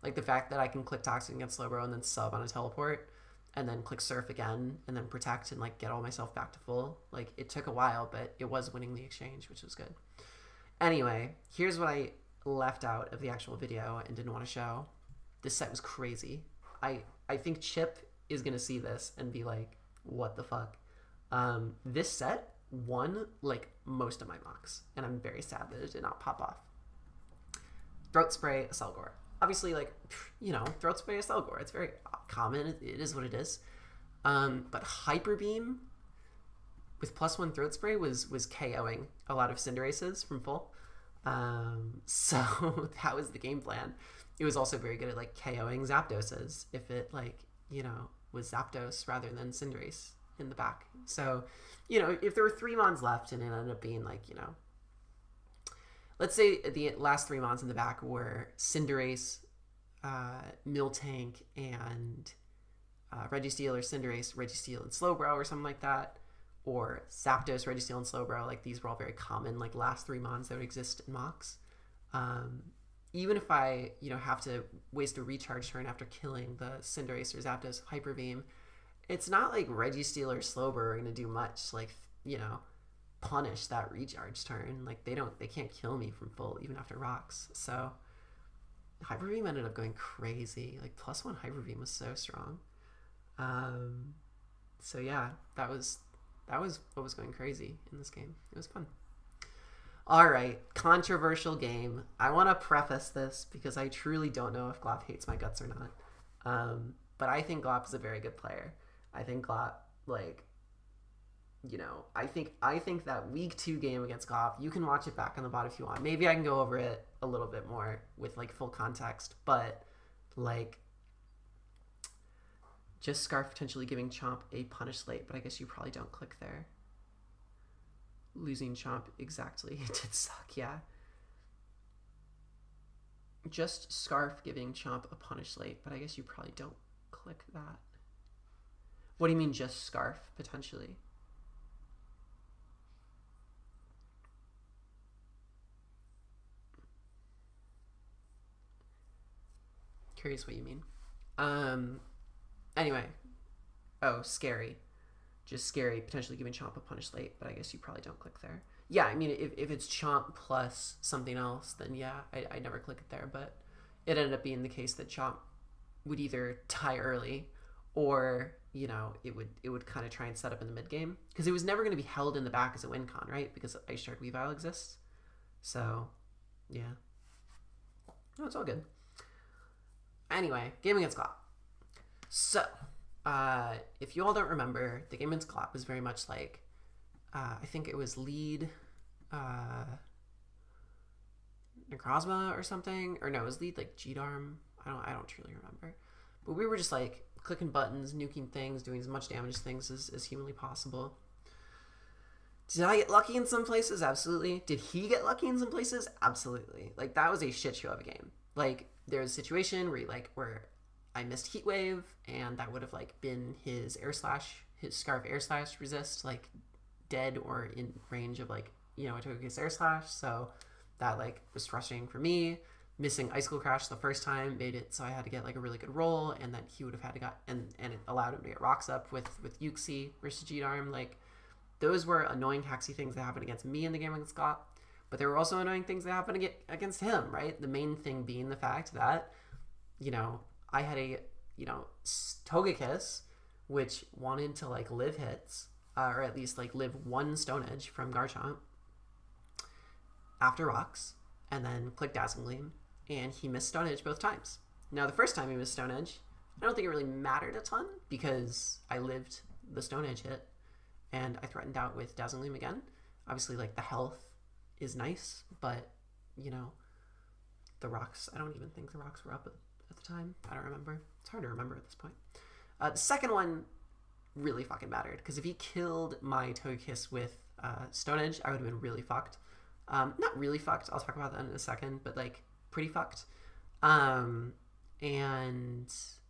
Like the fact that I can click Toxic against Slowbro and then sub on a teleport, and then click Surf again, and then Protect and like get all myself back to full. Like it took a while, but it was winning the exchange, which was good. Anyway, here's what I left out of the actual video and didn't want to show. This set was crazy. I think Chip is gonna see this and be like, what the fuck? This set won like most of my mocks, and I'm very sad that it did not pop off. Throat Spray, Aselgor. Obviously, like, you know, Throat Spray, Aselgor. It's very common. It is what it is. But Hyper Beam with +1 Throat Spray was KOing a lot of Cinderaces from full. So that was the game plan. It was also very good at like KOing Zapdoses if it like, you know, was Zapdos rather than Cinderace in the back. So, you know, if there were 3 Mons left and it ended up being like, you know, let's say the last 3 Mons in the back were Cinderace, Miltank, and Registeel, or Cinderace, Registeel, and Slowbro, or something like that, or Zapdos, Registeel, and Slowbro. Like these were all very common, like last 3 Mons that would exist in Mox. Even if I, you know, have to waste a recharge turn after killing the Cinderace or Zapdos Hyper Beam, it's not like Registeel or Slowbro are going to do much, like, you know, punish that recharge turn. Like they can't kill me from full even after rocks. So Hyper Beam ended up going crazy. Like +1 Hyper Beam was so strong. So yeah, that was what was going crazy in this game. It was fun. All right, controversial game. I want to preface this because I truly don't know if Glop hates my guts or not. But I think Glop is a very good player. I think Glop, like, you know, I think that week 2 game against Glop, you can watch it back on the bot if you want. Maybe I can go over it a little bit more with like full context, but like just Scarf potentially giving Chomp a punish late, but I guess you probably don't click there. Losing Chomp, exactly. It did suck, yeah. Just Scarf giving Chomp a punish late, but I guess you probably don't click that. What do you mean just Scarf, potentially? Curious what you mean. Anyway. Oh, Scary. Just Scary, potentially giving Chomp a punish late, but I guess you probably don't click there. Yeah, I mean, if it's Chomp plus something else, then yeah, I never click it there, but it ended up being the case that Chomp would either tie early or, you know, it would kind of try and set up in the mid game, because it was never going to be held in the back as a win con, right? Because Ice Shard Weavile exists. So, yeah. No, it's all good. Anyway, game against Glop. So, if you all don't remember, the game against Glop was very much like, I think it was lead Necrozma or something, or no, it was lead like G-Darm. I don't truly remember, but we were just like clicking buttons, nuking things, doing as much damage things as humanly possible. Did I get lucky in some places? Absolutely. Did he get lucky in some places? Absolutely. Like that was a shit show of a game. Like there was a situation where I missed Heat Wave, and that would have like been his Scarf Air Slash resist, like dead or in range of like, you know, a Togekiss Air Slash. So that like was frustrating for me. Missing Icicle Crash the first time made it so I had to get like a really good roll, and then he would have had to got and it allowed him to get rocks up with Uxie versus G-Darm. Like those were annoying hacksy things that happened against me in the game against Scott, but there were also annoying things that happened against him, right? The main thing being the fact that, you know, I had a, you know, Togekiss which wanted to like live hits, or at least like live one Stone Edge from Garchomp after rocks, and then click Dazzling Gleam, and he missed Stone Edge both times. Now the first time he missed Stone Edge, I don't think it really mattered a ton because I lived the Stone Edge hit and I threatened out with Dazzling Gleam again. Obviously like the health is nice, but you know, the rocks, I don't even think the rocks were up at the time. I don't remember. It's hard to remember at this point. The second one really fucking mattered because if he killed my Togekiss with Stone Edge, I would have been really fucked. Not really fucked, I'll talk about that in a second, but like pretty fucked. And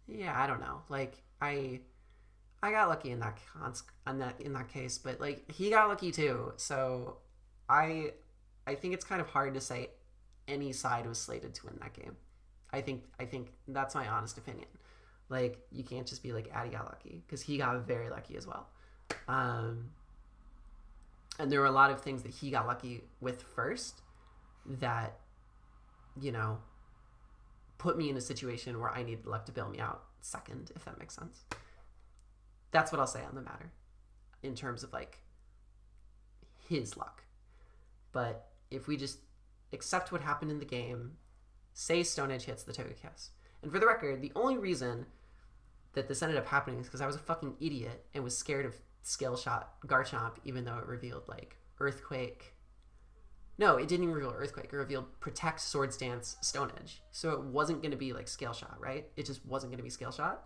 yeah, I don't know. Like I got lucky in that case, but like he got lucky too. So I think it's kind of hard to say any side was slated to win that game. I think that's my honest opinion. Like you can't just be like Addy got lucky because he got very lucky as well. And there were a lot of things that he got lucky with first that, you know, put me in a situation where I needed luck to bail me out second, if that makes sense. That's what I'll say on the matter in terms of like his luck. But if we just accept what happened in the game, say Stone Edge hits the Togekiss. And for the record, the only reason that this ended up happening is because I was a fucking idiot and was scared of Skill Shot Garchomp, even though it revealed like Earthquake. No, it didn't even reveal Earthquake. It revealed Protect, Swords Dance, Stone Edge. So it wasn't going to be like Scale Shot, right? It just wasn't going to be Scale Shot.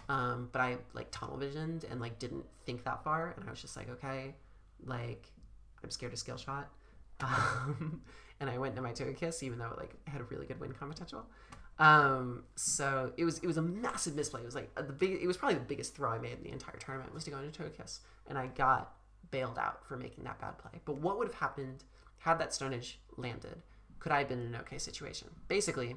But I like tunnel visioned and like didn't think that far, and I was just like, okay, like I'm scared of Scale Shot. And I went to my Togekiss, even though it like had a really good win potential. So it was a massive misplay. It was like it was probably the biggest throw I made in the entire tournament was to go into Togekiss, and I got bailed out for making that bad play. But what would have happened had that Stone Edge landed? Could I have been in an okay situation? Basically,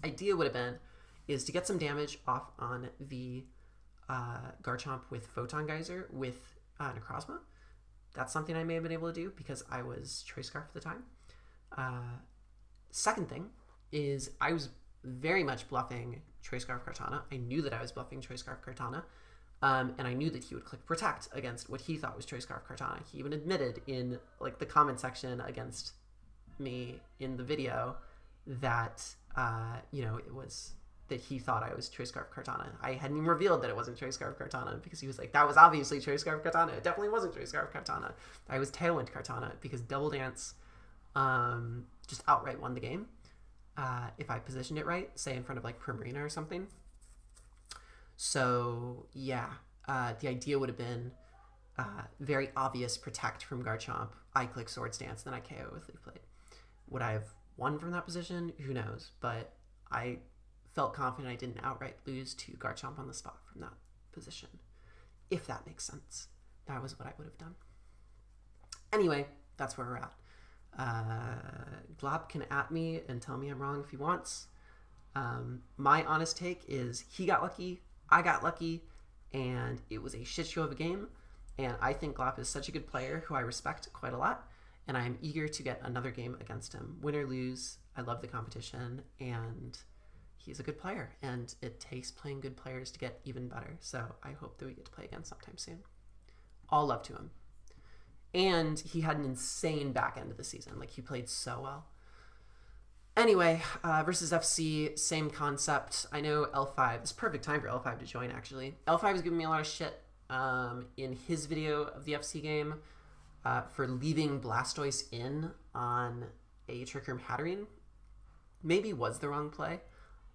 idea would have been is to get some damage off on the Garchomp with Photon Geyser with Necrozma. That's something I may have been able to do because I was Choice Scarf at the time. Second thing is I was very much bluffing Choice Scarf Kartana. I knew that I was bluffing Choice Scarf Kartana. And I knew that he would click Protect against what he thought was Choice Scarf Kartana. He even admitted in like the comment section against me in the video that, you know, it was that he thought I was Choice Scarf Kartana. I hadn't even revealed that it wasn't Choice Scarf Kartana because he was like, that was obviously Choice Scarf Kartana. It definitely wasn't Choice Scarf Kartana. I was Tailwind Kartana because Double Dance just outright won the game. If I positioned it right, say in front of like Primarina or something. So yeah, the idea would have been very obvious Protect from Garchomp. I click Swords Dance, then I KO with Leaf Blade. Would I have won from that position? Who knows? But I felt confident I didn't outright lose to Garchomp on the spot from that position. If that makes sense. That was what I would have done. Anyway, that's where we're at. Glop can at me and tell me I'm wrong if he wants. My honest take is he got lucky, I got lucky, and it was a shit show of a game. And I think Glop is such a good player who I respect quite a lot, and I am eager to get another game against him. Win or lose, I love the competition, and he's a good player, and it takes playing good players to get even better. So I hope that we get to play again sometime soon. All love to him. And he had an insane back end of the season. Like, he played so well. Anyway, versus FC, same concept. I know L5, it's perfect time for L5 to join, actually. L5 is giving me a lot of shit in his video of the FC game for leaving Blastoise in on a Trick Room Hatterene. Maybe was the wrong play,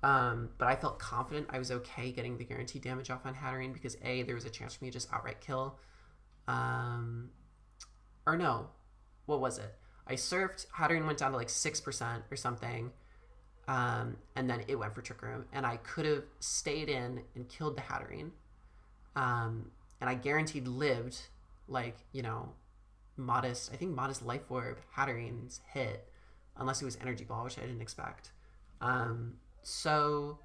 but I felt confident I was okay getting the guaranteed damage off on Hatterene because A, there was a chance for me to just outright kill. Or no, what was it? I surfed, Hatterene went down to like 6% or something. And then it went for Trick Room, and I could have stayed in and killed the Hatterene. And I guaranteed lived, like, you know, modest Life Orb Hatterene's hit, unless it was Energy Ball, which I didn't expect. So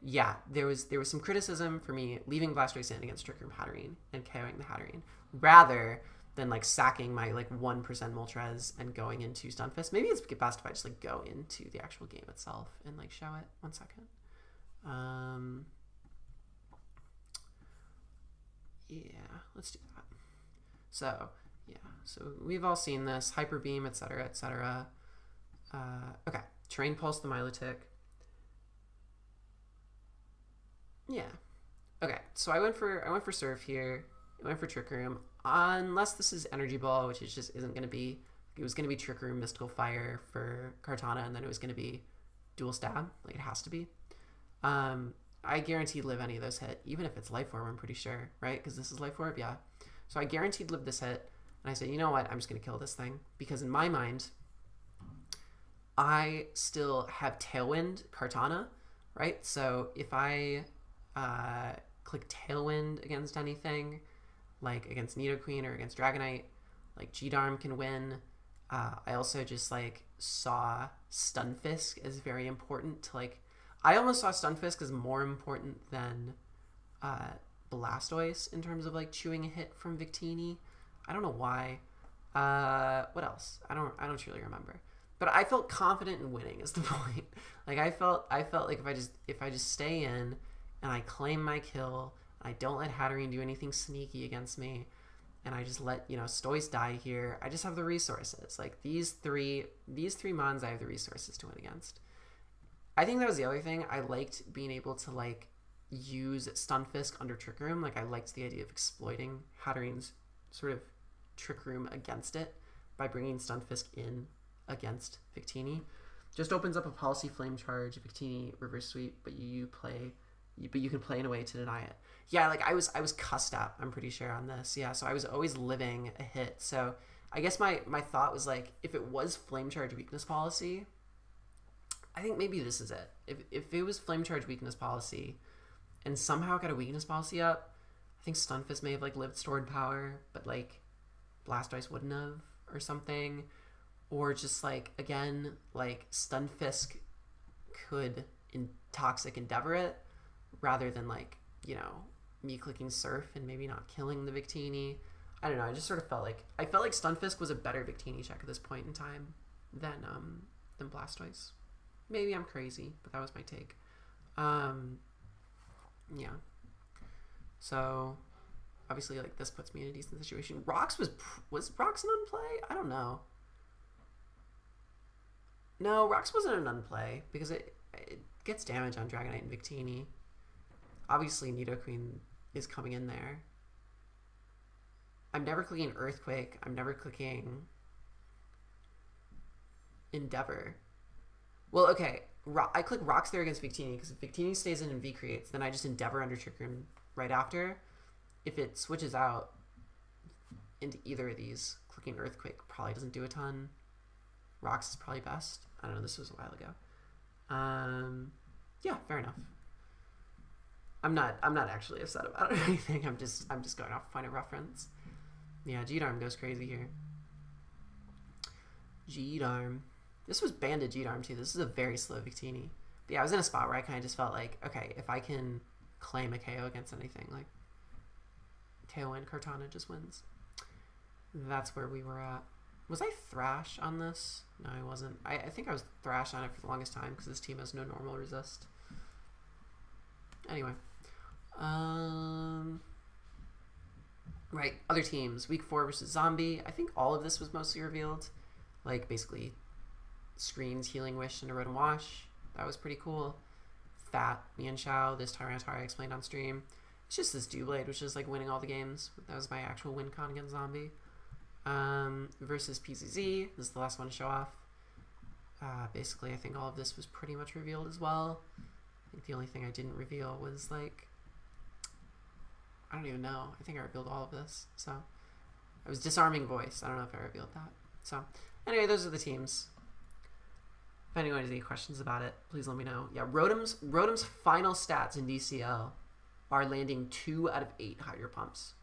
yeah, there was some criticism for me leaving Blastoise in against Trick Room Hatterene and KOing the Hatterene, rather than like sacking my like 1% Moltres and going into Stunfisk. Maybe it's best if I just like go into the actual game itself and like show it. 1 second. Yeah, let's do that. So yeah, so we've all seen this Hyper Beam, etc., etc. Okay, Terrain Pulse the Milotic. Yeah. Okay, so I went for Surf here. I went for Trick Room. Unless this is Energy Ball, which it just isn't going to be. It was going to be Trick Room, Mystical Fire for Kartana, and then it was going to be Dual Stab. Like, it has to be. I guaranteed live any of those hit, even if it's Life Orb, I'm pretty sure, right? Because this is Life Orb, yeah. So I guaranteed live this hit, and I said, you know what? I'm just going to kill this thing. Because in my mind, I still have Tailwind Kartana, right? So if I click Tailwind against anything, like against Nidoqueen or against Dragonite, like G-Darm can win. I also just like saw Stunfisk as very important to like. I almost saw Stunfisk as more important than Blastoise in terms of like chewing a hit from Victini. I don't know why. What else? I don't truly remember. But I felt confident in winning is the point. Like I felt like if I just stay in and I claim my kill, I don't let Hatterene do anything sneaky against me, and I just let, you know, Stoice die here, I just have the resources. Like these three mons I have the resources to win against. I think that was the other thing. I liked being able to like use Stunfisk under Trick Room. Like I liked the idea of exploiting Hatterene's sort of Trick Room against it by bringing Stunfisk in against Victini. Just opens up a Policy Flame Charge, Victini Reverse Sweep, but you can play in a way to deny it. Yeah, like I was cussed up, I'm pretty sure, on this. Yeah, so I was always living a hit. So I guess my thought was like, if it was Flame Charge Weakness Policy, I think maybe this is it. If it was Flame Charge Weakness Policy and somehow got a Weakness Policy up, I think Stunfisk may have like lived Stored Power, but like Blastoise wouldn't have or something. Or just like, again, like Stunfisk could Toxic Endeavor it rather than like, you know, me clicking Surf and maybe not killing the Victini. I don't know. I just sort of felt like Stunfisk was a better Victini check at this point in time than Blastoise. Maybe I'm crazy, but that was my take. Yeah. So obviously, like, this puts me in a decent situation. Rox was Rox an unplay? I don't know. No, Rox wasn't an unplay because it gets damage on Dragonite and Victini. Obviously, Nidoqueen is coming in there. I'm never clicking Earthquake. I'm never clicking Endeavor. Well, okay. I click Rocks there against Victini because if Victini stays in and V creates, then I just Endeavor under Trick Room right after. If it switches out into either of these, clicking Earthquake probably doesn't do a ton. Rocks is probably best. I don't know. This was a while ago. Yeah, fair enough. I'm not actually upset about it or anything. I'm just going off a point of reference. Yeah, G-Darm goes crazy here. G-Darm. This was banded G-Darm too. This is a very slow Victini. But yeah, I was in a spot where I kind of just felt like, okay, if I can claim a KO against anything, like Tailwind Kartana just wins. That's where we were at. Was I Thrash on this? No, I wasn't. I think I was Thrash on it for the longest time because this team has no normal resist. Anyway. Right, other teams. Week 4 versus Zombie. I think all of this was mostly revealed. Like, basically, Screens, Healing Wish, and a Rotom Wash. That was pretty cool. Fat, Mian Shao, this Tyranitar I explained on stream. It's just this Doublade, which is like winning all the games. That was my actual win con against Zombie. Versus PZZ. This is the last one to show off. Basically, I think all of this was pretty much revealed as well. I think the only thing I didn't reveal was like, I don't even know. I think I revealed all of this. So I was Disarming Voice. I don't know if I revealed that. So anyway, those are the teams. If anyone has any questions about it, please let me know. Yeah, Rotom's final stats in DCL are landing 2 out of 8 hydro pumps.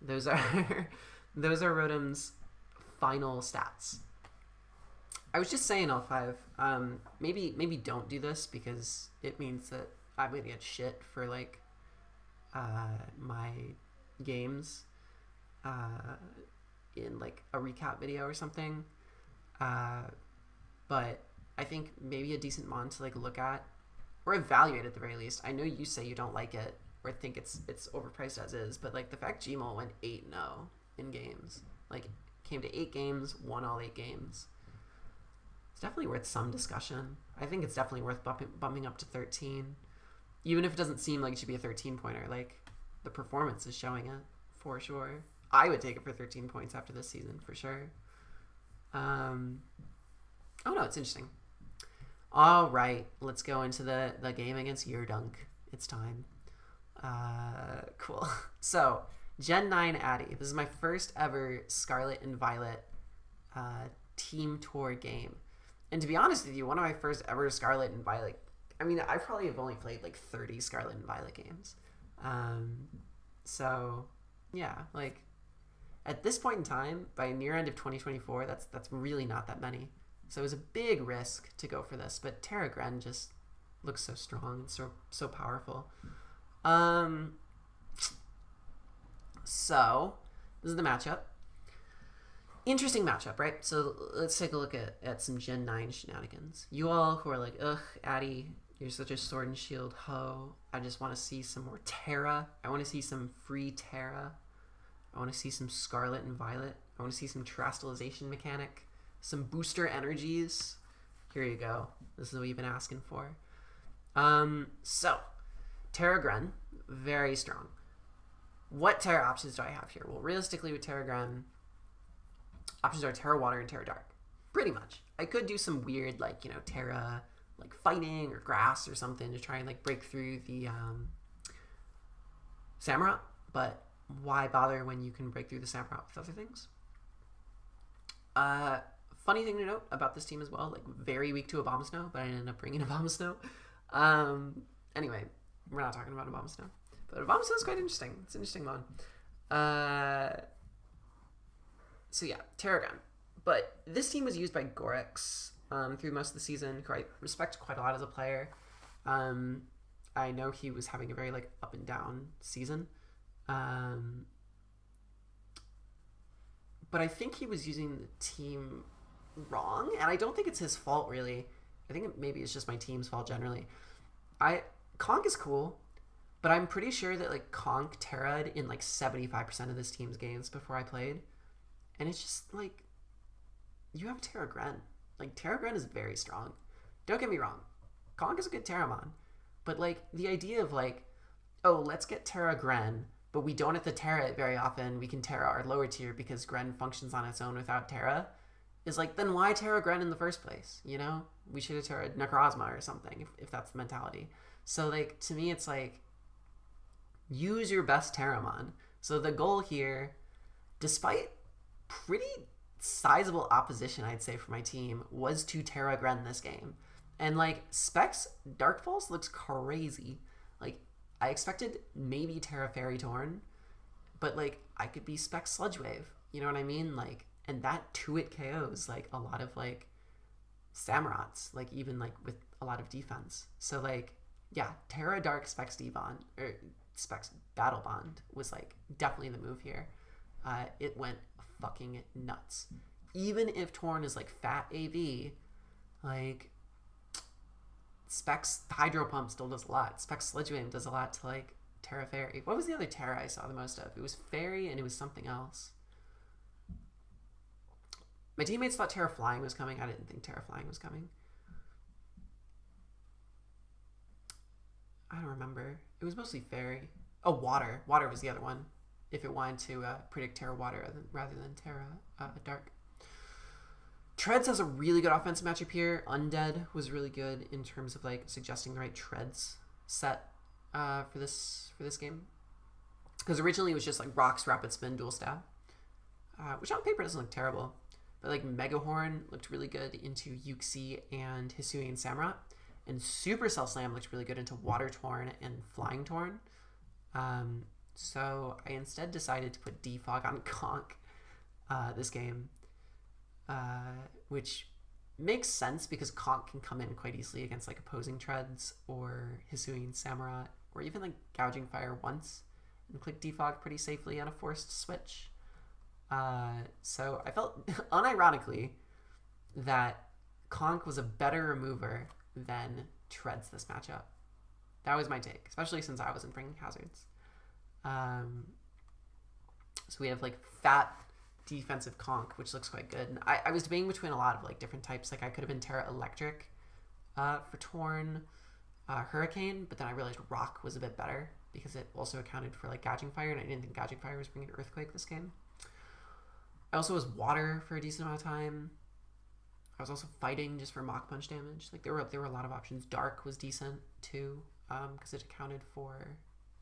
Those are Rotom's final stats. I was just saying, L5, maybe don't do this because it means that I'm gonna get shit for like my games in like a recap video or something. But I think maybe a decent mon to like look at or evaluate at the very least. I know you say you don't like it or think it's overpriced as is, but like the fact Gmail went 8-0 in games, like came to 8 games, won all 8 games. It's definitely worth some discussion. I think it's definitely worth bumping up to 13, even if it doesn't seem like it should be a 13 pointer. Like the performance is showing it for sure. I would take it for 13 points after this season for sure. Oh no, it's interesting. All right, let's go into the game against Yurdunk. It's time. Cool. So, Gen 9 Addy. This is my first ever Scarlet and Violet team tour game. And to be honest with you, one of my first ever Scarlet and Violet... I mean, I probably have only played like 30 Scarlet and Violet games. So, yeah, like... At this point in time, by near end of 2024, that's really not that many. So it was a big risk to go for this, but Terra Gren just looks so strong and so powerful. So this is the matchup. Interesting matchup, right? So let's take a look at some Gen 9 shenanigans. You all who are like, ugh, Addy, you're such a sword and shield hoe. I just want to see some more Terra. I want to see some free Terra. I want to see some Scarlet and Violet. I want to see some terastallization mechanic. Some booster energies. Here you go. This is what you've been asking for. So, Terra Gren, very strong. What Terra options do I have here? Well, realistically with Terra Gren, options are Terra Water and Terra Dark. Pretty much. I could do some weird, like, Terra, like, fighting or grass or something to try and, like, break through the Samurott, but why bother when you can break through the Samurott with other things? Funny thing to note about this team as well, like very weak to Abomasnow, but I ended up bringing Abomasnow. Anyway, we're not talking about Abomasnow, but Abomasnow is quite interesting. It's an interesting one. So yeah, Terra Gren. But this team was used by Gorex through most of the season, who I respect quite a lot as a player. I know he was having a very like up and down season. But I think he was using the team wrong, and I don't think it's his fault really. I think maybe it's just my team's fault generally. Conk is cool, but I'm pretty sure that like Conk Terra'd in like 75% of this team's games before I played, and it's just like you have Terra Gren. Like Terra Gren is very strong. Don't get me wrong, Conk is a good Terramon, but like the idea of like, oh, let's get Terra Gren, but we don't have to Terra it very often. We can Terra our lower tier because Gren functions on its own without Terra. Is like, then why Terra Gren in the first place? We should have Terra Necrozma or something if that's the mentality. So like to me, it's like use your best Terramon. So the goal here, despite pretty sizable opposition, I'd say for my team, was to Terra Gren this game. And like Specs Dark Pulse looks crazy. Like I expected maybe Terra Fairy Torn, but like I could be Spec Sludge Wave. You know what I mean? Like, and that 2-hit KOs like a lot of like Samurotts, like even like with a lot of defense. So like, yeah, Terra Dark Specs D-Bond or Specs Battle Bond was like definitely the move here. It went fucking nuts. Even if Torn is like fat AV, like Specs Hydro Pump still does a lot. Specs Sludge Wave does a lot to like Terra Fairy. What was the other Terra I saw the most of? It was Fairy and it was something else. My teammates thought Terra Flying was coming. I didn't think Terra Flying was coming. I don't remember. It was mostly Fairy. Oh, Water. Water was the other one. If it wanted to predict Terra Water rather than Terra Dark. Treads has a really good offensive matchup here. Undead was really good in terms of like suggesting the right Treads set for this game. Because originally it was just like Rocks, Rapid Spin, Dual Stab. Which on paper doesn't look terrible. but like Megahorn looked really good into Yuxi and Hisui and Samurott, and Supercell Slam looked really good into Water Torn and Flying Torn. So I instead decided to put Defog on Conk this game, which makes sense because Conk can come in quite easily against like opposing Treads or Hisui and Samurott, or even like Gouging Fire once and click Defog pretty safely on a forced switch. So I felt unironically that Conk was a better remover than Treads this matchup. That was my take, especially since I wasn't bringing hazards. So we have like fat defensive Conk, which looks quite good. And I was debating between a lot of like different types. Like I could have been Terra Electric for Torn, Hurricane, but then I realized Rock was a bit better because it also accounted for like Gouging Fire, and I didn't think Gouging Fire was bringing Earthquake this game. I also was Water for a decent amount of time. I was also fighting just for Mach Punch damage. Like there were a lot of options. Dark was decent too, because it accounted for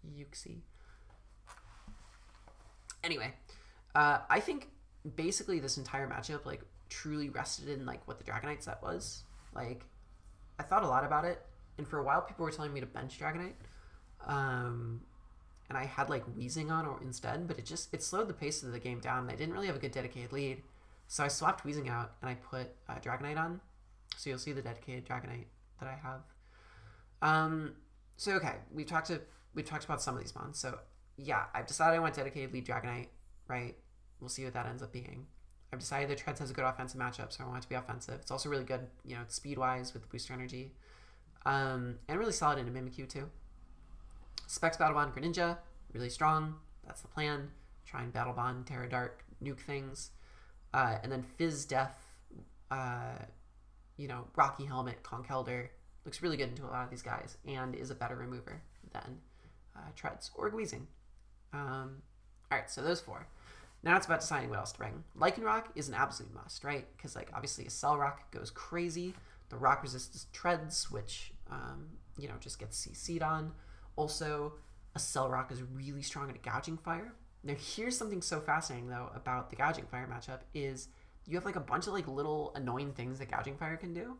Yuxi. Anyway, I think basically this entire matchup like truly rested in like what the Dragonite set was. Like I thought a lot about it, and for a while people were telling me to bench Dragonite, and I had like Wheezing on or instead, but it slowed the pace of the game down, and I didn't really have a good dedicated lead. So I swapped Wheezing out and I put Dragonite on. So you'll see the dedicated Dragonite that I have. So okay, we've talked about some of these mons. So yeah, I've decided I want dedicated lead Dragonite, right? We'll see what that ends up being. I've decided that Treads has a good offensive matchup, so I want it to be offensive. It's also really good, speed-wise with the booster energy. And really solid into Mimikyu too. Specs Battle Bond Greninja, really strong. That's the plan. Try and Battle Bond, Terra Dark, nuke things. And then Fizz Def, Rocky Helmet, Conkeldurr looks really good into a lot of these guys and is a better remover than Treads or Wheezing. Alright, so those four. Now it's about deciding what else to bring. Lycanroc is an absolute must, right? Because obviously a Cell Rock goes crazy. The Rock resists Treads, which just gets CC'd on. Also, a Cell Rock is really strong at a Gouging Fire. Now here's something so fascinating though about the Gouging Fire matchup is you have like a bunch of like little annoying things that Gouging Fire can do.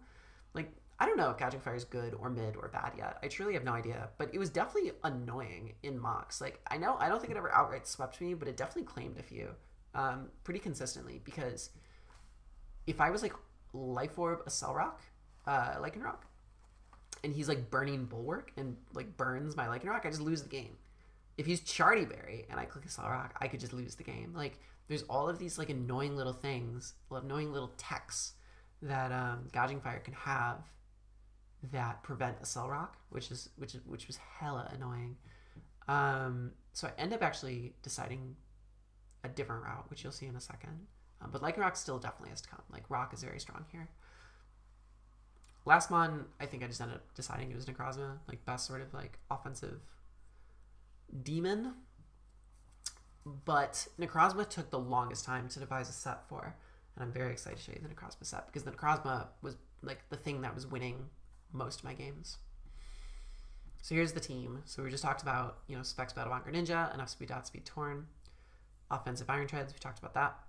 Like I don't know if Gouging Fire is good or mid or bad yet. I truly have no idea, but it was definitely annoying in mocks. Like I don't think it ever outright swept me, but it definitely claimed a few pretty consistently, because if I was like Life Orb a Cell Rock, Lycanroc, and he's like burning Bulwark and like burns my Lycanroc, I just lose the game. If he's Charty Berry and I click a Cell Rock, I could just lose the game. Like there's all of these like annoying little things, annoying little techs that Gouging Fire can have that prevent a Cell Rock, which was hella annoying. So I end up actually deciding a different route, which you'll see in a second. But Lycanroc still definitely has to come. Like Rock is very strong here. Last mon, I think I just ended up deciding it was Necrozma, like best sort of like offensive demon. But Necrozma took the longest time to devise a set for, and I'm very excited to show you the Necrozma set, because the Necrozma was like the thing that was winning most of my games. So here's the team. So we just talked about, Specs Battle Bond Greninja, enough speed dot speed Torn, offensive Iron Treads, we talked about that.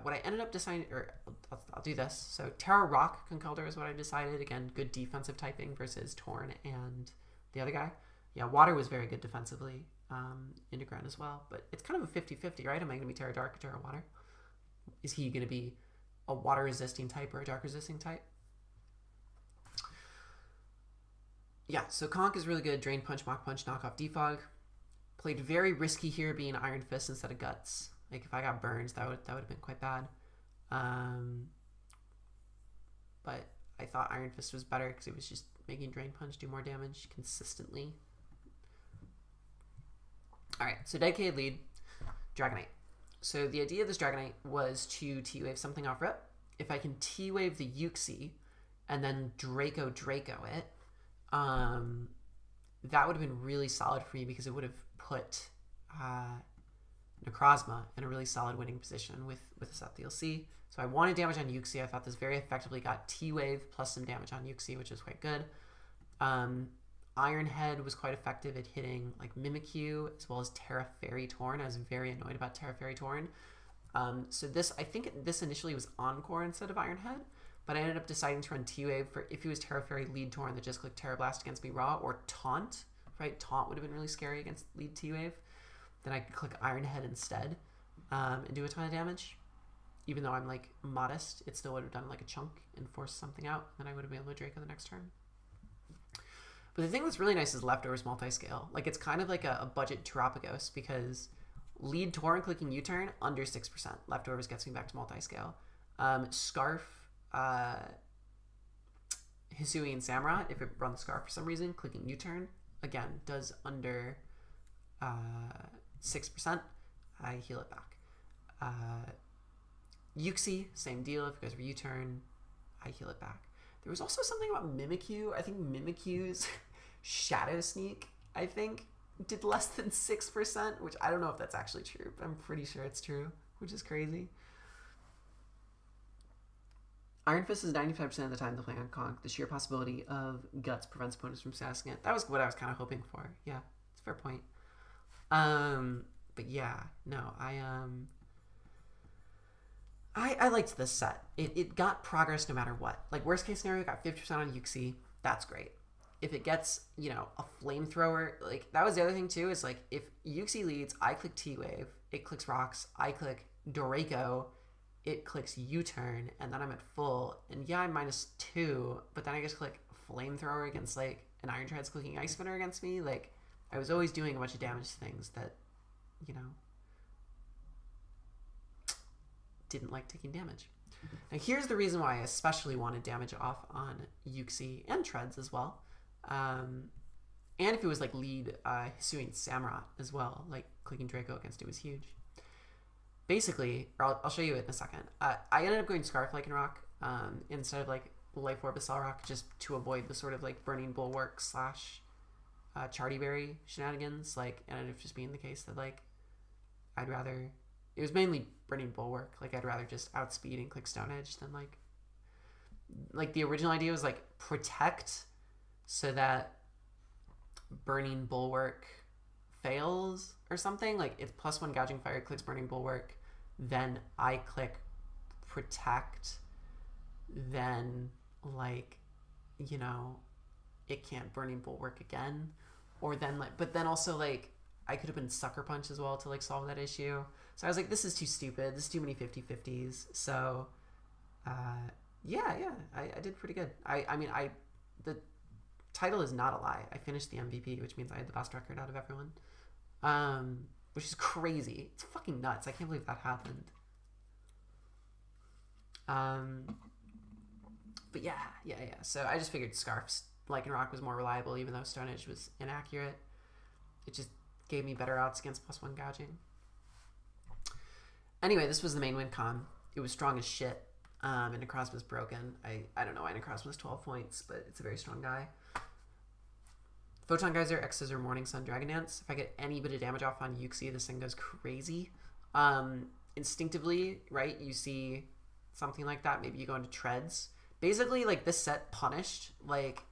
What I ended up deciding, or I'll do this. So Terra Rock Conkeldurr is what I decided. Again, good defensive typing versus Torn and the other guy. Yeah, Water was very good defensively into Ground as well, but it's kind of a 50-50, right? Am I going to be Terra Dark or Terra Water? Is he going to be a water resisting type or a dark resisting type? Yeah, so Conk is really good. Drain Punch, Mach Punch, knock off Defog. Played very risky here being Iron Fist instead of Guts. Like if I got burns, that would have been quite bad. But I thought Iron Fist was better because it was just making Drain Punch do more damage consistently. Alright, so dedicated lead, Dragonite. So the idea of this Dragonite was to T-Wave something off rip. If I can T-Wave the Yuxi and then Draco it, that would have been really solid for me, because it would have put Necrozma in a really solid winning position with a set that you'll see. So I wanted damage on Yuxi. I thought this very effectively got T-Wave plus some damage on Yuxi, which is quite good. Iron Head was quite effective at hitting like Mimikyu as well as Terra Fairy Torn. I was very annoyed about Terra Fairy Torn. So this, I think this initially was Encore instead of Ironhead, but I ended up deciding to run T-Wave for if he was Terra Fairy lead Torn that just clicked Terra Blast against me raw, or Taunt, right? Taunt would have been really scary against lead T-Wave. Then I could click Ironhead instead and do a ton of damage. Even though I'm like modest, it still would have done like a chunk and forced something out. Then I would have been able to Draco the next turn. But the thing that's really nice is Leftovers multi-scale. Like it's kind of like a budget Terapagos because lead Torn clicking U-turn under 6%. Leftovers gets me back to multi-scale. Scarf, Hisui and Samurott, if it runs Scarf for some reason, clicking U-turn, again, does under 6%. I heal it back. Yuxi, same deal. If it goes for U-turn, I heal it back. There was also something about Mimikyu. I think Mimikyu's Shadow Sneak, I think, did less than 6%, which I don't know if that's actually true, but I'm pretty sure it's true, which is crazy. Iron Fist is 95% of the time to play on Conk. The sheer possibility of Guts prevents opponents from sassing it. That was what I was kind of hoping for. Yeah, it's a fair point. But yeah, no, I liked this set. It got progress no matter what. Like, worst case scenario, got 50% on Yuxi. That's great. If it gets, you know, a flamethrower, like, that was the other thing, too, is, like, if Yuxi leads, I click T-Wave, it clicks Rocks, I click Doreko, it clicks U-turn, and then I'm at full. And, yeah, I'm -2, but then I just click Flamethrower against, like, an Iron Treads clicking Ice Spinner against me. Like, I was always doing a bunch of damage to things that, you know, didn't like taking damage. Now here's the reason why I especially wanted damage off on Yuxi and Treads as well. And if it was like lead Hisui and Samurott as well, like clicking Draco against it was huge. Basically, or I'll show you it in a second. I ended up going Scarf Lycanroc instead of like Life Orb Rock, just to avoid the sort of like Burning Bulwark / Charty Berry shenanigans. Like, it ended up just being the case that like I'd rather, it was mainly Burning Bulwark. Like, I'd rather just outspeed and click Stone Edge than like the original idea was like protect so that Burning Bulwark fails or something. Like, it's +1 Gouging Fire, clicks Burning Bulwark, then I click protect, then like, you know, it can't Burning Bulwark again. Or then like, but then also like I could have been Sucker Punch as well to like solve that issue. So I was like, this is too stupid. This is too many 50-50s. So, yeah, I did pretty good. I mean, the title is not a lie. I finished the MVP, which means I had the best record out of everyone, which is crazy. It's fucking nuts. I can't believe that happened. But yeah. So I just figured Scarf's Lycanroc was more reliable, even though Stone Edge was inaccurate. It just gave me better outs against +1 gouging. Anyway, this was the main win con. It was strong as shit. And Necros was broken. I don't know why Necros was 12 points, but it's a very strong guy. Photon Geyser, X-Scissor, Morning Sun, Dragon Dance. If I get any bit of damage off on Yuxi, this thing goes crazy. Instinctively, right, you see something like that. Maybe you go into Treads. Basically, like, this set punished, like,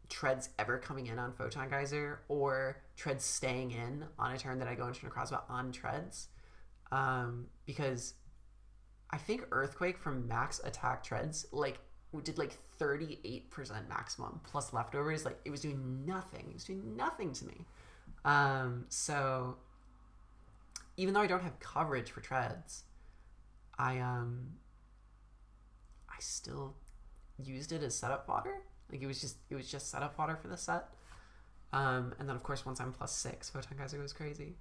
Treads ever coming in on Photon Geyser or Treads staying in on a turn that I go into Necrozma on Treads. Because I think Earthquake from max attack Treads, like, did like 38% maximum plus leftovers. Like, it was doing nothing. It was doing nothing to me. So even though I don't have coverage for Treads, I still used it as setup fodder. Like, it was just setup fodder for the set. And then of course once I'm +6, Photon Geyser goes crazy.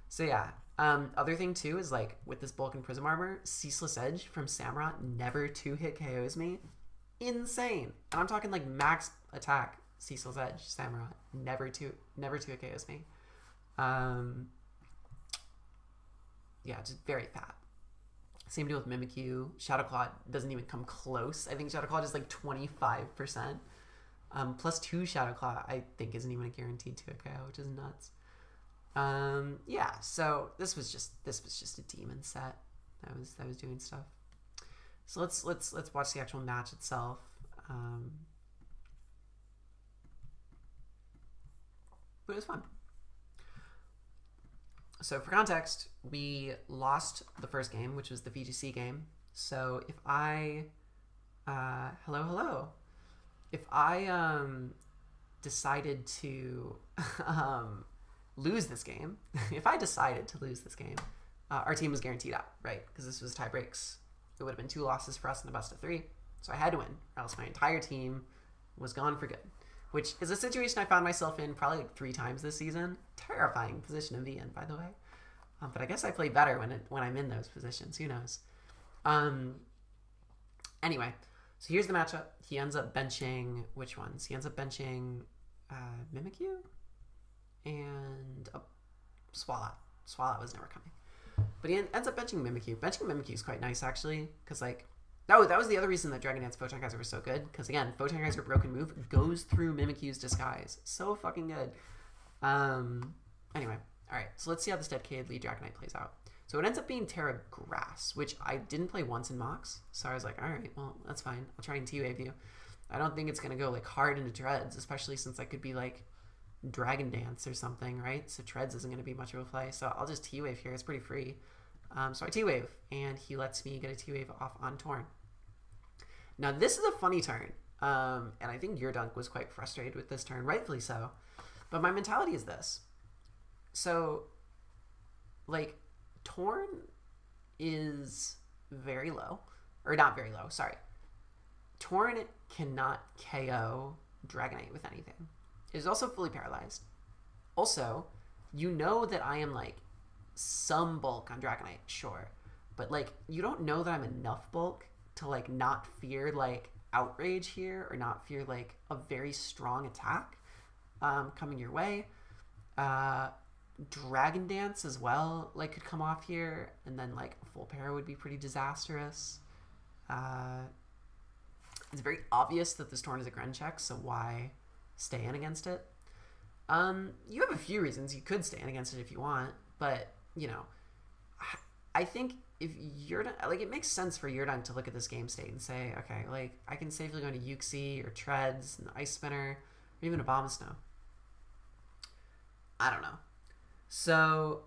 So yeah. Other thing too is, like, with this Bulk and Prism Armor, Ceaseless Edge from Samurott never 2-hit KOs me. Insane. And I'm talking like max attack Ceaseless Edge Samurott never 2-hit KOs me. Yeah, just very fat. Same deal with Mimikyu. Shadow Claw doesn't even come close. I think Shadow Claw is like 25%. +2 Shadow Claw I think isn't even a guaranteed 2-hit KO, which is nuts. Yeah, so this was just a demon set that was doing stuff. So let's watch the actual match itself. But it was fun. So for context, we lost the first game, which was the VGC game. So if I, hello. If I decided to lose this game, our team was guaranteed out, right? Because this was tie breaks. It would have been 2 losses for us in the best of 3. So I had to win, or else my entire team was gone for good. Which is a situation I found myself in probably like 3 times this season. Terrifying position to be in, by the way. But I guess I play better when I'm in those positions. Who knows? Anyway, so here's the matchup. He ends up benching which ones? He ends up benching Mimikyu and Swalot. Swalot was never coming. But he ends up benching Mimikyu. Benching Mimikyu is quite nice, actually, because, like, that was the other reason that Dragon Dance Photon Geyser was so good, because, again, Photon Geyser broken move goes through Mimikyu's disguise. So fucking good. Anyway, alright, so let's see how this dedicated lead Dragonite plays out. So it ends up being Terra Grass, which I didn't play once in mocks, so I was like, alright, well, that's fine. I'll try and T-Wave you. I don't think it's going to go, like, hard into Treads, especially since I could be, like, Dragon Dance or something, right? So Treads isn't going to be much of a play, so I'll just T-Wave here. It's pretty free. So I T-Wave, and he lets me get a T-Wave off on Torn. Now, this is a funny turn, and I think Your Dunk was quite frustrated with this turn, rightfully so. But my mentality is this. So, like, Torn is very low. Or not very low, sorry. Torn cannot KO Dragonite with anything. It is also fully paralyzed. Also, you know that I am, like, some bulk on Dragonite, sure. But, like, you don't know that I'm enough bulk to, like, not fear, like, Outrage here or not fear, like, a very strong attack coming your way. Dragon Dance as well, like, could come off here, and then, like, a full para would be pretty disastrous. It's very obvious that this Torn is a Gren check, so why stay in against it? You have a few reasons you could stay in against it if you want, but, you know, I think if like, it makes sense for Yurdunk to look at this game state and say, okay, like, I can safely go into Yuxi or Treads, an Ice Spinner, or even a Abomasnow. I don't know. So,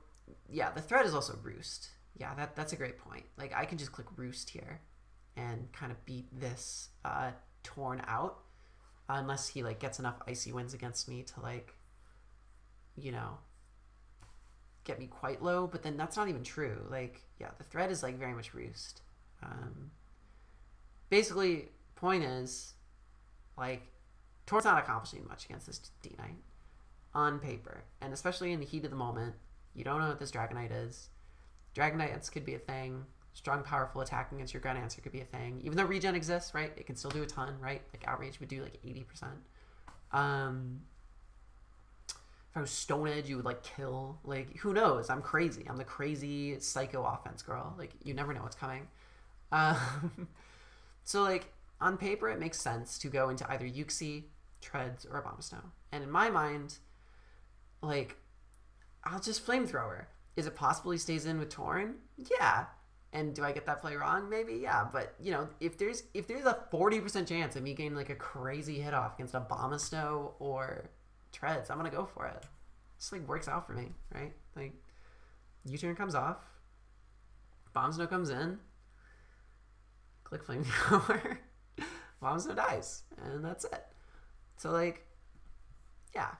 yeah, the threat is also Roost. Yeah, that's a great point. Like, I can just click Roost here and kind of beat this Torn out, unless he, like, gets enough Icy Winds against me to, like, you know, get me quite low, but then that's not even true. Like, yeah, the threat is, like, very much Roost. Basically, point is, like, Torn's not accomplishing much against this D-Knight on paper, and especially in the heat of the moment. You don't know what this Dragonite is. Dragonites could be a thing. Strong, powerful attack against your Ground Answer could be a thing. Even though regen exists, right? It can still do a ton, right? Like, Outrage would do, like, 80%. If I was Stone Edge, you would, like, kill. Like, who knows? I'm crazy. I'm the crazy psycho offense girl. Like, you never know what's coming. So, like, on paper, it makes sense to go into either Yuxi, Treads, or Abomasnow. And in my mind, like, I'll just Flamethrower. Is it possible he stays in with Torn? Yeah. And do I get that play wrong? Maybe, yeah. But, you know, if there's a 40% chance of me getting, like, a crazy hit off against Abomasnow or Treads, I'm gonna go for it. Just, like, works out for me, right? Like, U-turn comes off, Abomasnow comes in, click Flamethrower, Abomasnow dies, and that's it. So, like, yeah.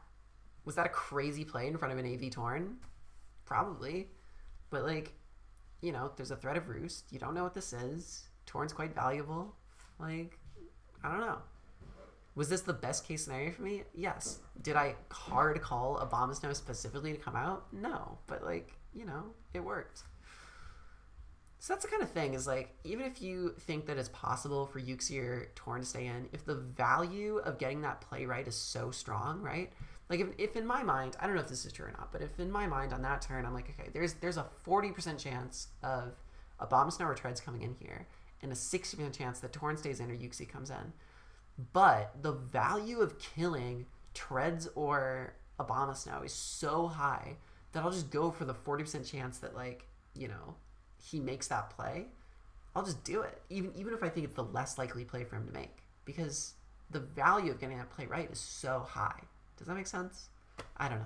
Was that a crazy play in front of an AV Torn? Probably. But, like, you know, there's a threat of Roost. You don't know what this is. Torn's quite valuable. Like, I don't know. Was this the best case scenario for me? Yes. Did I hard call Abomasnow specifically to come out? No. But, like, you know, it worked. So that's the kind of thing, is, like, even if you think that it's possible for Yuxi or Torn to stay in, if the value of getting that play right is so strong, right? Like, if in my mind, I don't know if this is true or not, but if in my mind on that turn, I'm like, okay, there's a 40% chance of Abomasnow or Treads coming in here, and a 60% chance that Torn stays in or Yuxi comes in. But the value of killing Treads or Abomasnow is so high that I'll just go for the 40% chance that, like, you know, he makes that play. I'll just do it, even if I think it's the less likely play for him to make, because the value of getting that play right is so high. Does that make sense? I don't know.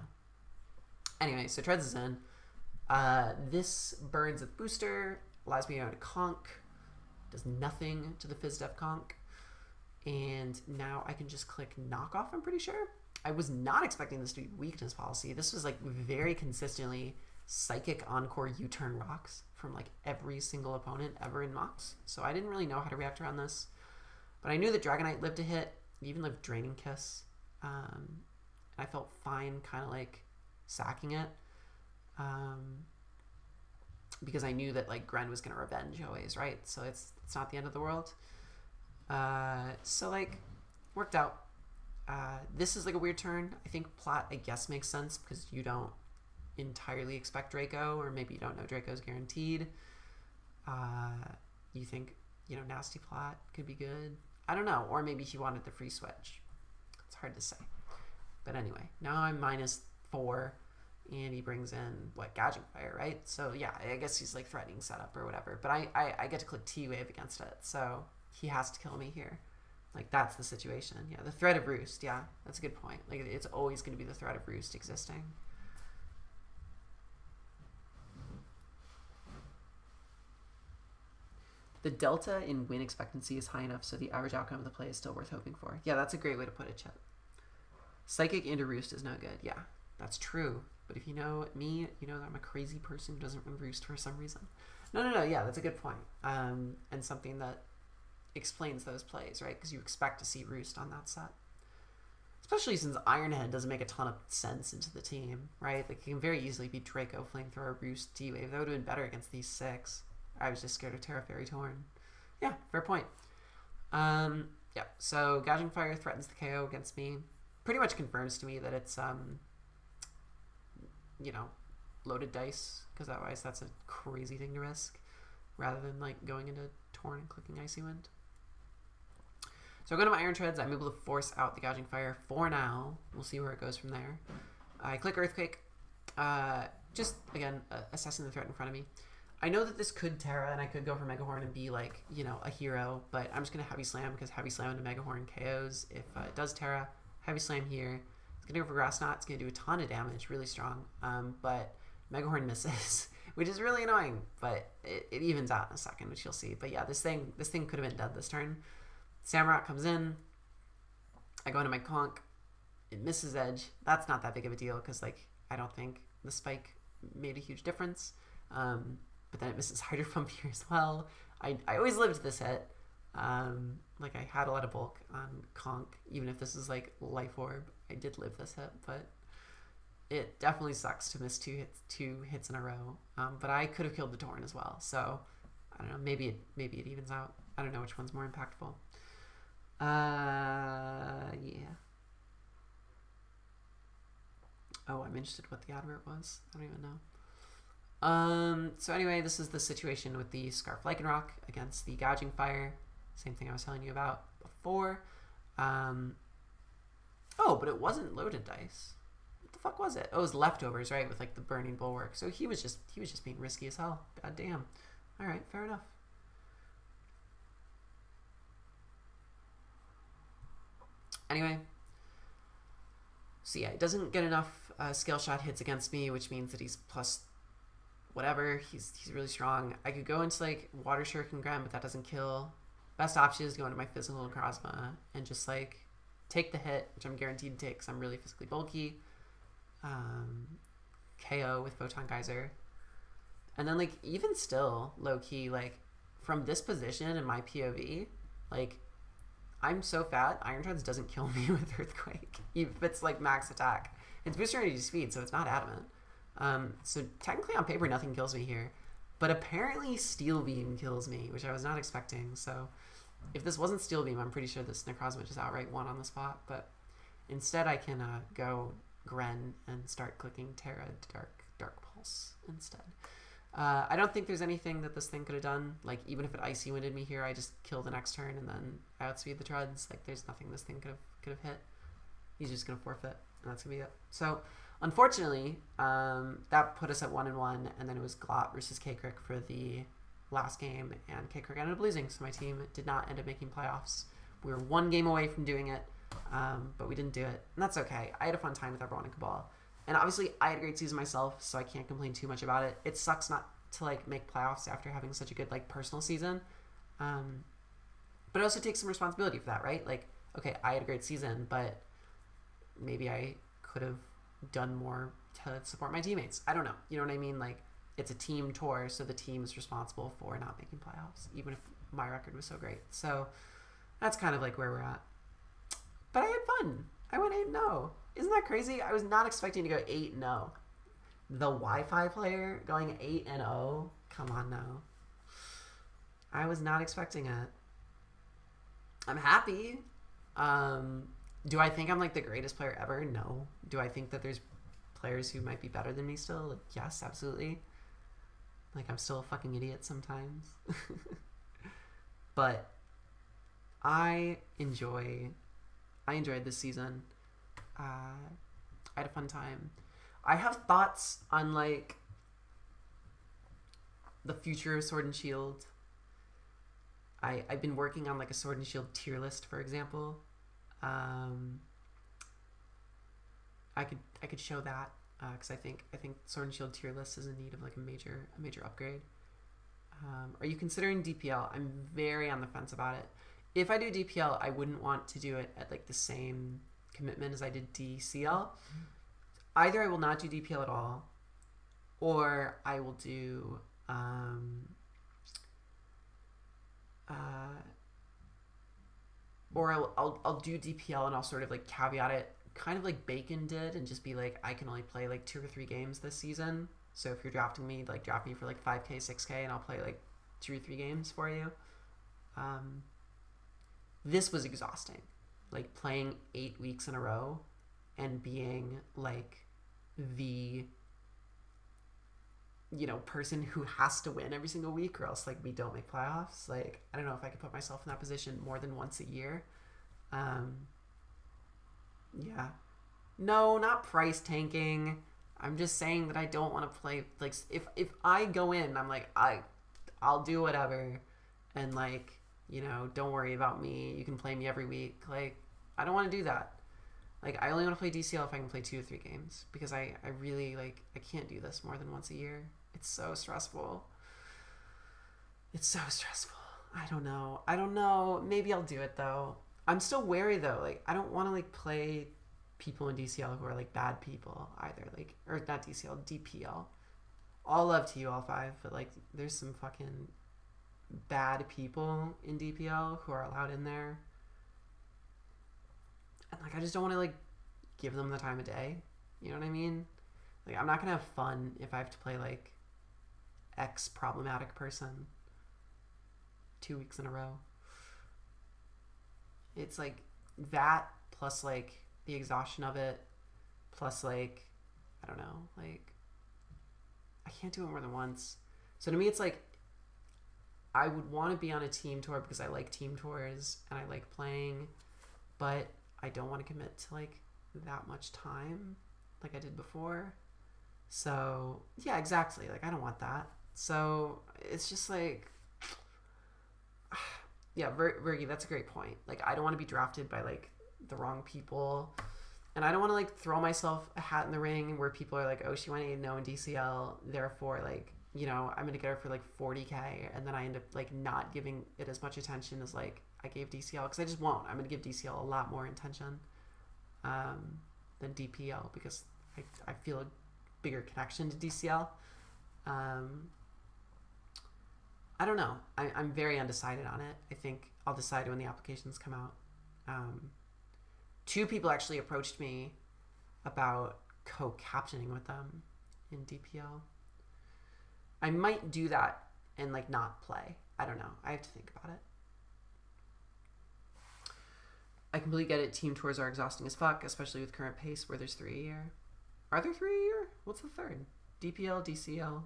Anyway, so Treads is in. This burns its booster, allows me to conk, does nothing to the FizzDev conk, and now I can just click knockoff, I'm pretty sure. I was not expecting this to be weakness policy. This was like very consistently psychic encore U-turn rocks from like every single opponent ever in Mox. So I didn't really know how to react around this. But I knew that Dragonite lived a hit, even lived Draining Kiss. I felt fine kind of like sacking it. Because I knew that like Gren was going to revenge always, right? So it's not the end of the world. So like worked out. This is like a weird turn. I think Plat, I guess, makes sense because you don't entirely expect Draco, or maybe you don't know Draco's guaranteed. You think, you know, Nasty Plat could be good. I don't know. Or maybe he wanted the free switch. It's hard to say. But anyway, now I'm -4 and he brings in, what, Gouging Fire, right? So yeah, I guess he's like threatening setup or whatever. But I get to click T-Wave against it. So he has to kill me here. Like, that's the situation. Yeah, the threat of Roost. Yeah, that's a good point. Like, it's always going to be the threat of Roost existing. The delta in win expectancy is high enough so the average outcome of the play is still worth hoping for. Yeah, that's a great way to put it, Chet. Psychic into Roost is no good. Yeah, that's true. But if you know me, you know that I'm a crazy person who doesn't run Roost for some reason. No. Yeah, that's a good point. And something that explains those plays, right? Because you expect to see Roost on that set. Especially since Ironhead doesn't make a ton of sense into the team, right? Like, it can very easily be Draco, Flamethrower, Roost, T-Wave. That would have been better against these 6. I was just scared of Terra Fairy Torn. Yeah, fair point. Yeah, so Gouging Fire threatens the KO against me. Pretty much confirms to me that it's, you know, loaded dice, because otherwise that's a crazy thing to risk, rather than, like, going into Torn and clicking Icy Wind. So I go to my Iron Treads. I'm able to force out the Gouging Fire for now. We'll see where it goes from there. I click Earthquake. Just, again, assessing the threat in front of me. I know that this could Terra, and I could go for Megahorn and be, like, you know, a hero, but I'm just going to Heavy Slam, because Heavy Slam into Megahorn KOs if it does Terra. Heavy Slam here. It's going to go for Grass Knot. It's going to do a ton of damage, really strong, but Megahorn misses, which is really annoying, but it evens out in a second, which you'll see. But yeah, this thing could have been dead this turn. Samurott comes in. I go into my Conk. It misses Edge. That's not that big of a deal, because, like, I don't think the spike made a huge difference. But then it misses Harder Pump here as well. I always lived this hit. Like, I had a lot of bulk on Conk, even if this is like Life Orb. I did live this hit, but it definitely sucks to miss two hits in a row. But I could have killed the Torn as well. So I don't know. Maybe it evens out. I don't know which one's more impactful. Yeah. Oh, I'm interested what the advert was. I don't even know. So anyway, this is the situation with the Scarf Lycanroc against the Gouging Fire. Same thing I was telling you about before. Oh, but it wasn't loaded dice. What the fuck was it? Oh, it was leftovers, right? With like the Burning Bulwark. So he was just being risky as hell. God damn. All right, fair enough. Anyway. So yeah, it doesn't get enough Scale Shot hits against me, which means that he's plus whatever. He's really strong. I could go into like Water Shuriken Gren, but that doesn't kill. Best option is go into my Physical Necrozma and just like take the hit, which I'm guaranteed to take because I'm really physically bulky. KO with Photon Geyser. And then like even still, low key, like from this position in my POV, like I'm so fat, Iron Treads doesn't kill me with Earthquake. If it's like max attack. It's booster energy speed, so it's not adamant. So technically on paper nothing kills me here, but apparently Steel Beam kills me, which I was not expecting. So if this wasn't Steel Beam, I'm pretty sure this Necrozma just outright won on the spot, but instead I can go Gren and start clicking Terra Dark Pulse instead. I don't think there's anything that this thing could have done. Like even if it Icy Winded me here, I just kill the next turn and then outspeed the Treads. Like there's nothing this thing could have hit. He's just gonna forfeit, and that's gonna be it. So unfortunately, that put us at 1-1, and then it was Glot versus K-Crick for the last game, and K-Crick ended up losing, so my team did not end up making playoffs. We were 1 game away from doing it, but we didn't do it, and that's okay. I had a fun time with everyone in Cabal, And obviously, I had a great season myself, so I can't complain too much about it. It sucks not to like make playoffs after having such a good like personal season, but it also takes some responsibility for that, right? Like, okay, I had a great season, but maybe I could have done more to support my teammates. I don't know. You know what I mean? Like, it's a team tour, so the team is responsible for not making playoffs, even if my record was so great. So that's kind of like where we're at. But I had fun. I went 8-0. Isn't that crazy? I was not expecting to go 8-0. The Wi-Fi player going 8-0. Come on now. I was not expecting it. I'm happy. Do I think I'm like the greatest player ever? No. Do I think that there's players who might be better than me still? Like, yes, absolutely. Like, I'm still a fucking idiot sometimes. But I enjoyed this season. I had a fun time. I have thoughts on like the future of Sword and Shield. I've been working on like a Sword and Shield tier list, for example. I could show that because I think Sword and Shield tier list is in need of like a major upgrade. Are you considering DPL? I'm very on the fence about it. If I do DPL, I wouldn't want to do it at like the same commitment as I did DCL. Either I will not do DPL at all, or I will do or I'll do DPL and I'll sort of like caveat it, kind of like Bacon did, and just be like, I can only play like 2 or 3 games this season. So if you're drafting me, like draft me for like 5K, 6K, and I'll play like 2 or 3 games for you. This was exhausting, like playing 8 weeks in a row and being like the, you know, person who has to win every single week or else like we don't make playoffs. Like, I don't know if I could put myself in that position more than once a year. Yeah. No, not price tanking. I'm just saying that I don't want to play, like, if I go in, I'm like, I'll do whatever, and like, you know, don't worry about me, you can play me every week. Like, I don't want to do that. Like, I only want to play DCL if I can play 2 or 3 games, because I really, like, I can't do this more than once a year. It's so stressful. It's so stressful. I don't know. Maybe I'll do it, though. I'm still wary, though. Like, I don't want to, like, play people in DCL who are, like, bad people, either. Like, or not DCL, DPL. All love to you, all 5, but, like, there's some fucking bad people in DPL who are allowed in there. And, like, I just don't want to, like, give them the time of day. You know what I mean? Like, I'm not going to have fun if I have to play, like, X problematic person 2 weeks in a row. It's, like, that plus, like, the exhaustion of it plus, like, I don't know, like, I can't do it more than once. So to me, it's, like, I would want to be on a team tour because I like team tours and I like playing, but I don't want to commit to like that much time like I did before. So yeah, exactly. Like, I don't want that. So it's just like, yeah, Virgie, that's a great point. Like, I don't want to be drafted by like the wrong people, and I don't want to like throw myself a hat in the ring where people are like, oh, she went 8-0 in DCL, therefore like, you know, I'm gonna get her for like 40K, and then I end up like not giving it as much attention as like I gave DCL, because I just won't. I'm gonna give DCL a lot more attention than DPL, because I feel a bigger connection to DCL. I don't know. I'm very undecided on it. I think I'll decide when the applications come out. 2 people actually approached me about co-captaining with them in DPL. I might do that and like not play. I don't know. I have to think about it. I completely get it. Team tours are exhausting as fuck, especially with current pace where there's 3 a year. Are there 3 a year? What's the third? DPL, DCL?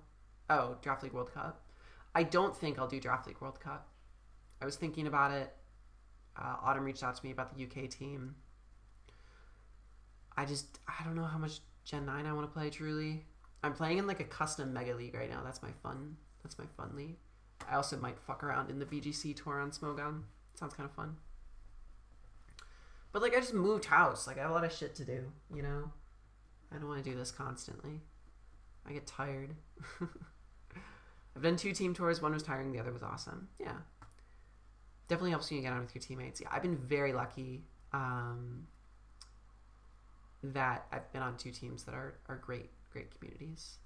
Oh, Draft League World Cup. I don't think I'll do Draft League World Cup. I was thinking about it. Autumn reached out to me about the UK team. I don't know how much Gen 9 I want to play, truly. I'm playing in like a custom Mega League right now. That's my fun league. I also might fuck around in the VGC tour on Smogon. Sounds kind of fun. But like, I just moved house. Like, I have a lot of shit to do, you know? I don't want to do this constantly. I get tired. I've done 2 team tours. One was tiring. The other was awesome. Yeah. Definitely helps you get on with your teammates. Yeah, I've been very lucky that I've been on 2 teams that are great communities.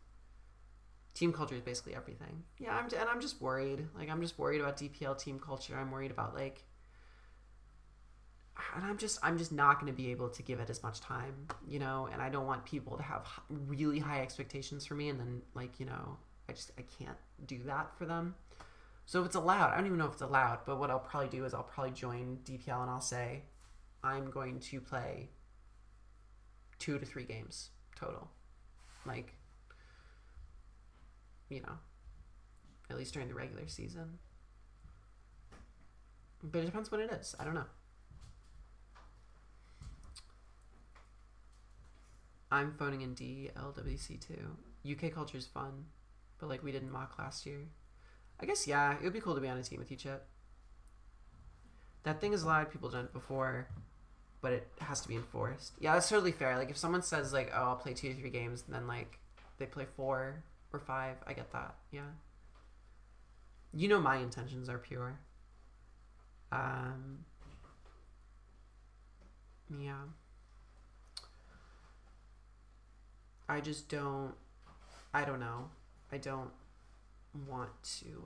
Team culture is basically everything. Yeah, I'm just worried. Like, I'm just worried about DPL team culture. I'm worried about, like... And I'm just not going to be able to give it as much time, you know? And I don't want people to have really high expectations for me and then, like, you know, I can't do that for them. So if it's allowed, I don't even know if it's allowed, but what I'll probably do is I'll probably join DPL and I'll say, I'm going to play 2 to 3 games total. Like, you know, at least during the regular season. But it depends what it is. I don't know. I'm phoning in DLWC too. UK culture's fun, but like we didn't mock last year. I guess, yeah, it would be cool to be on a team with you, Chip. That thing is allowed. People done it before, but it has to be enforced. Yeah, that's totally fair. Like, if someone says, like, oh, I'll play 2 to 3 games, and then, like, they play 4 or 5, I get that. Yeah. You know my intentions are pure. Yeah. I just don't... I don't know. I don't want to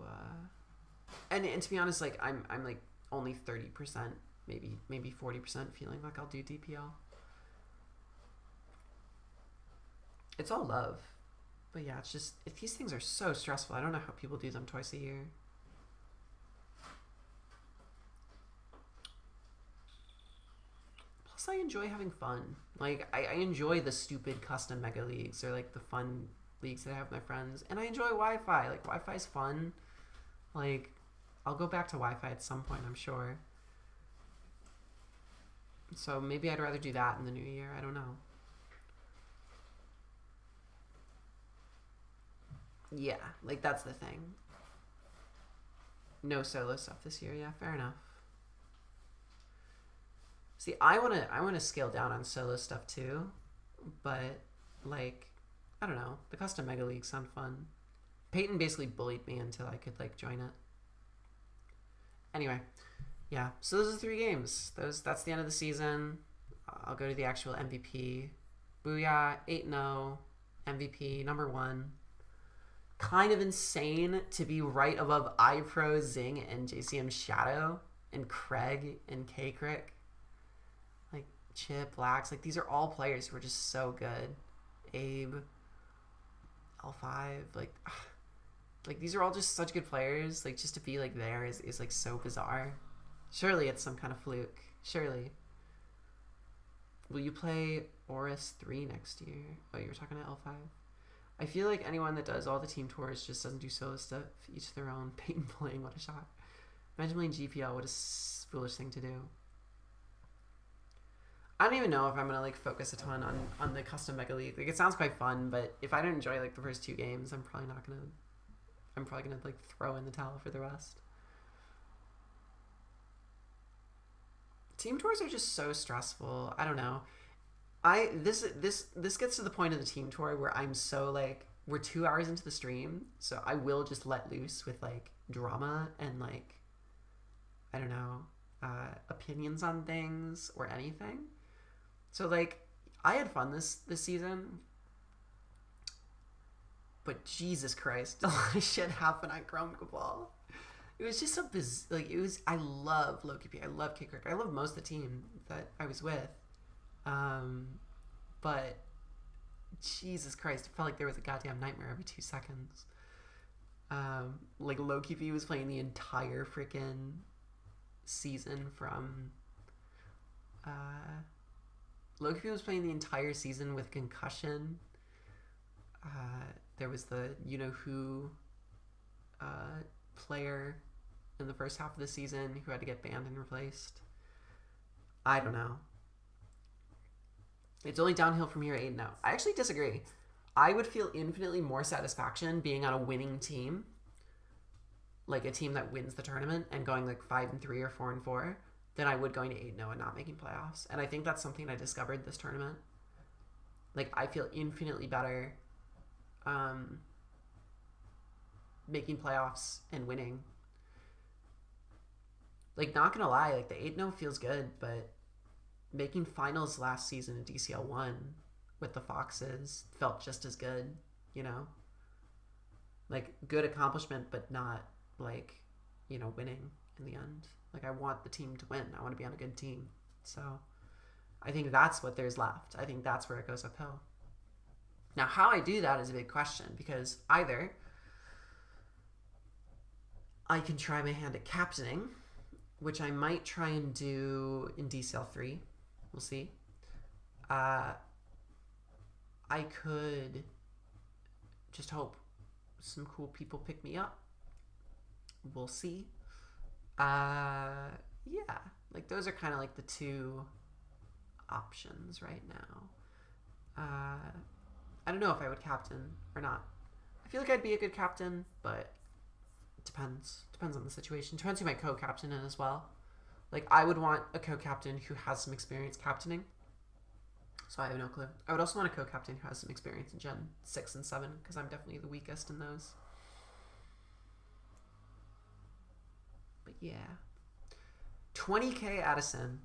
and to be honest, like I'm like only 30%, maybe 40% feeling like I'll do DPL. It's all love, but yeah, it's just, if these things are so stressful, I don't know how people do them twice a year. Plus I enjoy having fun. Like I enjoy the stupid custom mega leagues or like the fun leagues that I have with my friends, and I enjoy Wi-Fi. Like, Wi-Fi's fun. Like, I'll go back to Wi-Fi at some point, I'm sure. So maybe I'd rather do that in the new year. I don't know. Yeah, like, that's the thing. No solo stuff this year. Yeah, fair enough. See, I wanna scale down on solo stuff too, but like, I don't know. The custom mega leagues sound fun. Peyton basically bullied me until I could like join it. Anyway, yeah. So those are 3 games. That's the end of the season. I'll go to the actual MVP. Booyah, 8-0, MVP, number 1. Kind of insane to be right above iPro, Zing, and JCM Shadow, and Craig, and K-Crick. Like, Chip, Lax. Like, these are all players who are just so good. Abe, L5, like these are all just such good players. Like, just to be like there is like so bizarre. Surely it's some kind of fluke. Surely. Will you play Oris 3 next year? Oh, you were talking to L5. I feel like anyone that does all the team tours just doesn't do solo stuff. Each their own. Peyton playing, what a shot. Imagine playing GPL, what a foolish thing to do. I don't even know if I'm gonna like focus a ton on the custom mega league. Like, it sounds quite fun, but if I don't enjoy like the first 2 games, I'm probably gonna like throw in the towel for the rest. Team tours are just so stressful. I don't know. This gets to the point of the team tour where I'm so like, we're 2 hours into the stream, so I will just let loose with like drama and like, I don't know, opinions on things or anything. So like, I had fun this season, but Jesus Christ, a lot of shit happened at Chrome Cabal. It was just so like, it was, I love Loki P, I love K-Crick, I love most of the team that I was with, but Jesus Christ, it felt like there was a goddamn nightmare every 2 seconds. Like, Loki P was playing the entire freaking season from, Loki was playing the entire season with concussion. There was the you-know-who player in the first half of the season who had to get banned and replaced. I don't know. It's only downhill from here, 8-0. I actually disagree. I would feel infinitely more satisfaction being on a winning team, like a team that wins the tournament and going like 5-3 or 4-4, than I would going to 8-0 and not making playoffs. And I think that's something I discovered this tournament. Like, I feel infinitely better making playoffs and winning. Like, not gonna lie, like, the 8-0 feels good, but making finals last season in DCL 1 with the Foxes felt just as good, you know? Like, good accomplishment, but not, like, you know, winning in the end. Like, I want the team to win. I want to be on a good team. So, I think that's what there's left. I think that's where it goes uphill. Now, how I do that is a big question, because either I can try my hand at captaining, which I might try and do in DCL 3. We'll see. I could just hope some cool people pick me up. We'll see. Yeah. Like, those are kind of like the two options right now. I don't know if I would captain or not. I feel like I'd be a good captain, but it depends. Depends on the situation. Depends who my co-captain is as well. Like, I would want a co-captain who has some experience captaining. So I have no clue. I would also want a co-captain who has some experience in Gen 6 and 7, because I'm definitely the weakest in those. But yeah. 20k Addison.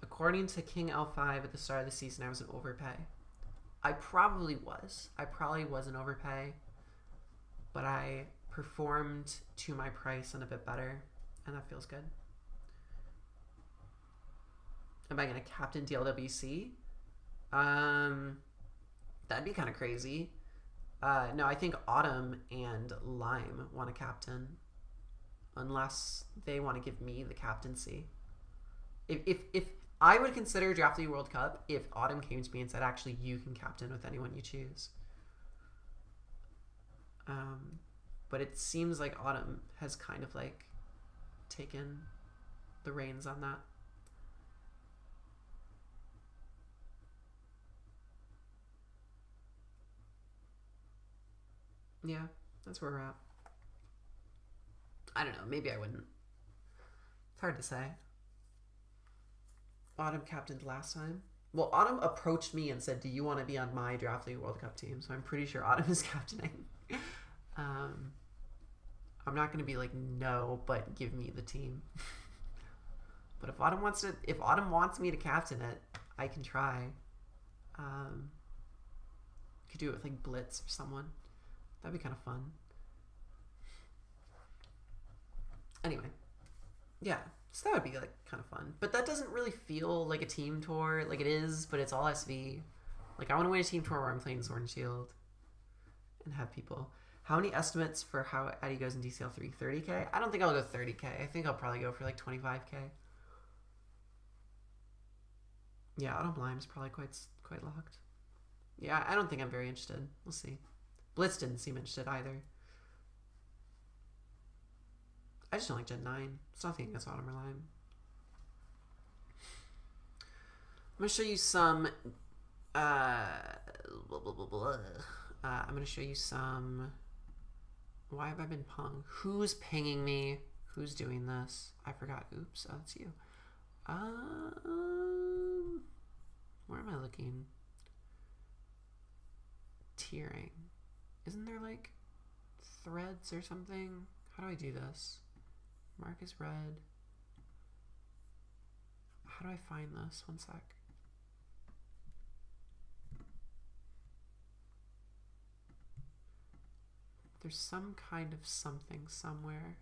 According to King L5 at the start of the season, I was an overpay. I probably was. I probably was an overpay. But I performed to my price and a bit better. And that feels good. Am I going to captain DLWC? That'd be kind of crazy. No, I think Autumn and Lime want a captain. Unless they want to give me the captaincy. If I would consider Draft League World Cup if Autumn came to me and said, actually, you can captain with anyone you choose. But it seems like Autumn has kind of like taken the reins on that. Yeah, that's where we're at. I don't know. Maybe I wouldn't. It's hard to say. Autumn captained last time. Well, Autumn approached me and said, do you want to be on my Draft League World Cup team? So I'm pretty sure Autumn is captaining. I'm not going to be like, no, but give me the team. But if Autumn wants me to captain it, I can try. Could do it with like Blitz or someone. That'd be kind of fun. Anyway, yeah, so that would be like kind of fun. But that doesn't really feel like a team tour. Like, it is, but it's all SV. Like, I want to win a team tour where I'm playing Sword and Shield and have people. How many estimates for how Eddie goes in DCL 3? 30k? I don't think I'll go 30k. I think I'll probably go for like 25k. Yeah, Autumn Lime's probably quite locked. Yeah, I don't think I'm very interested. We'll see. Blitz didn't seem interested either. I just don't like Gen 9. It's nothing against Autumn or Lime. I'm going to show you some... I'm going to show you some... Why have I been pung? Who's pinging me? Who's doing this? I forgot. Oops. Oh, that's you. Where am I looking? Tiering. Isn't there like threads or something? How do I do this? Mark is red. How do I find this? One sec. There's some kind of something somewhere.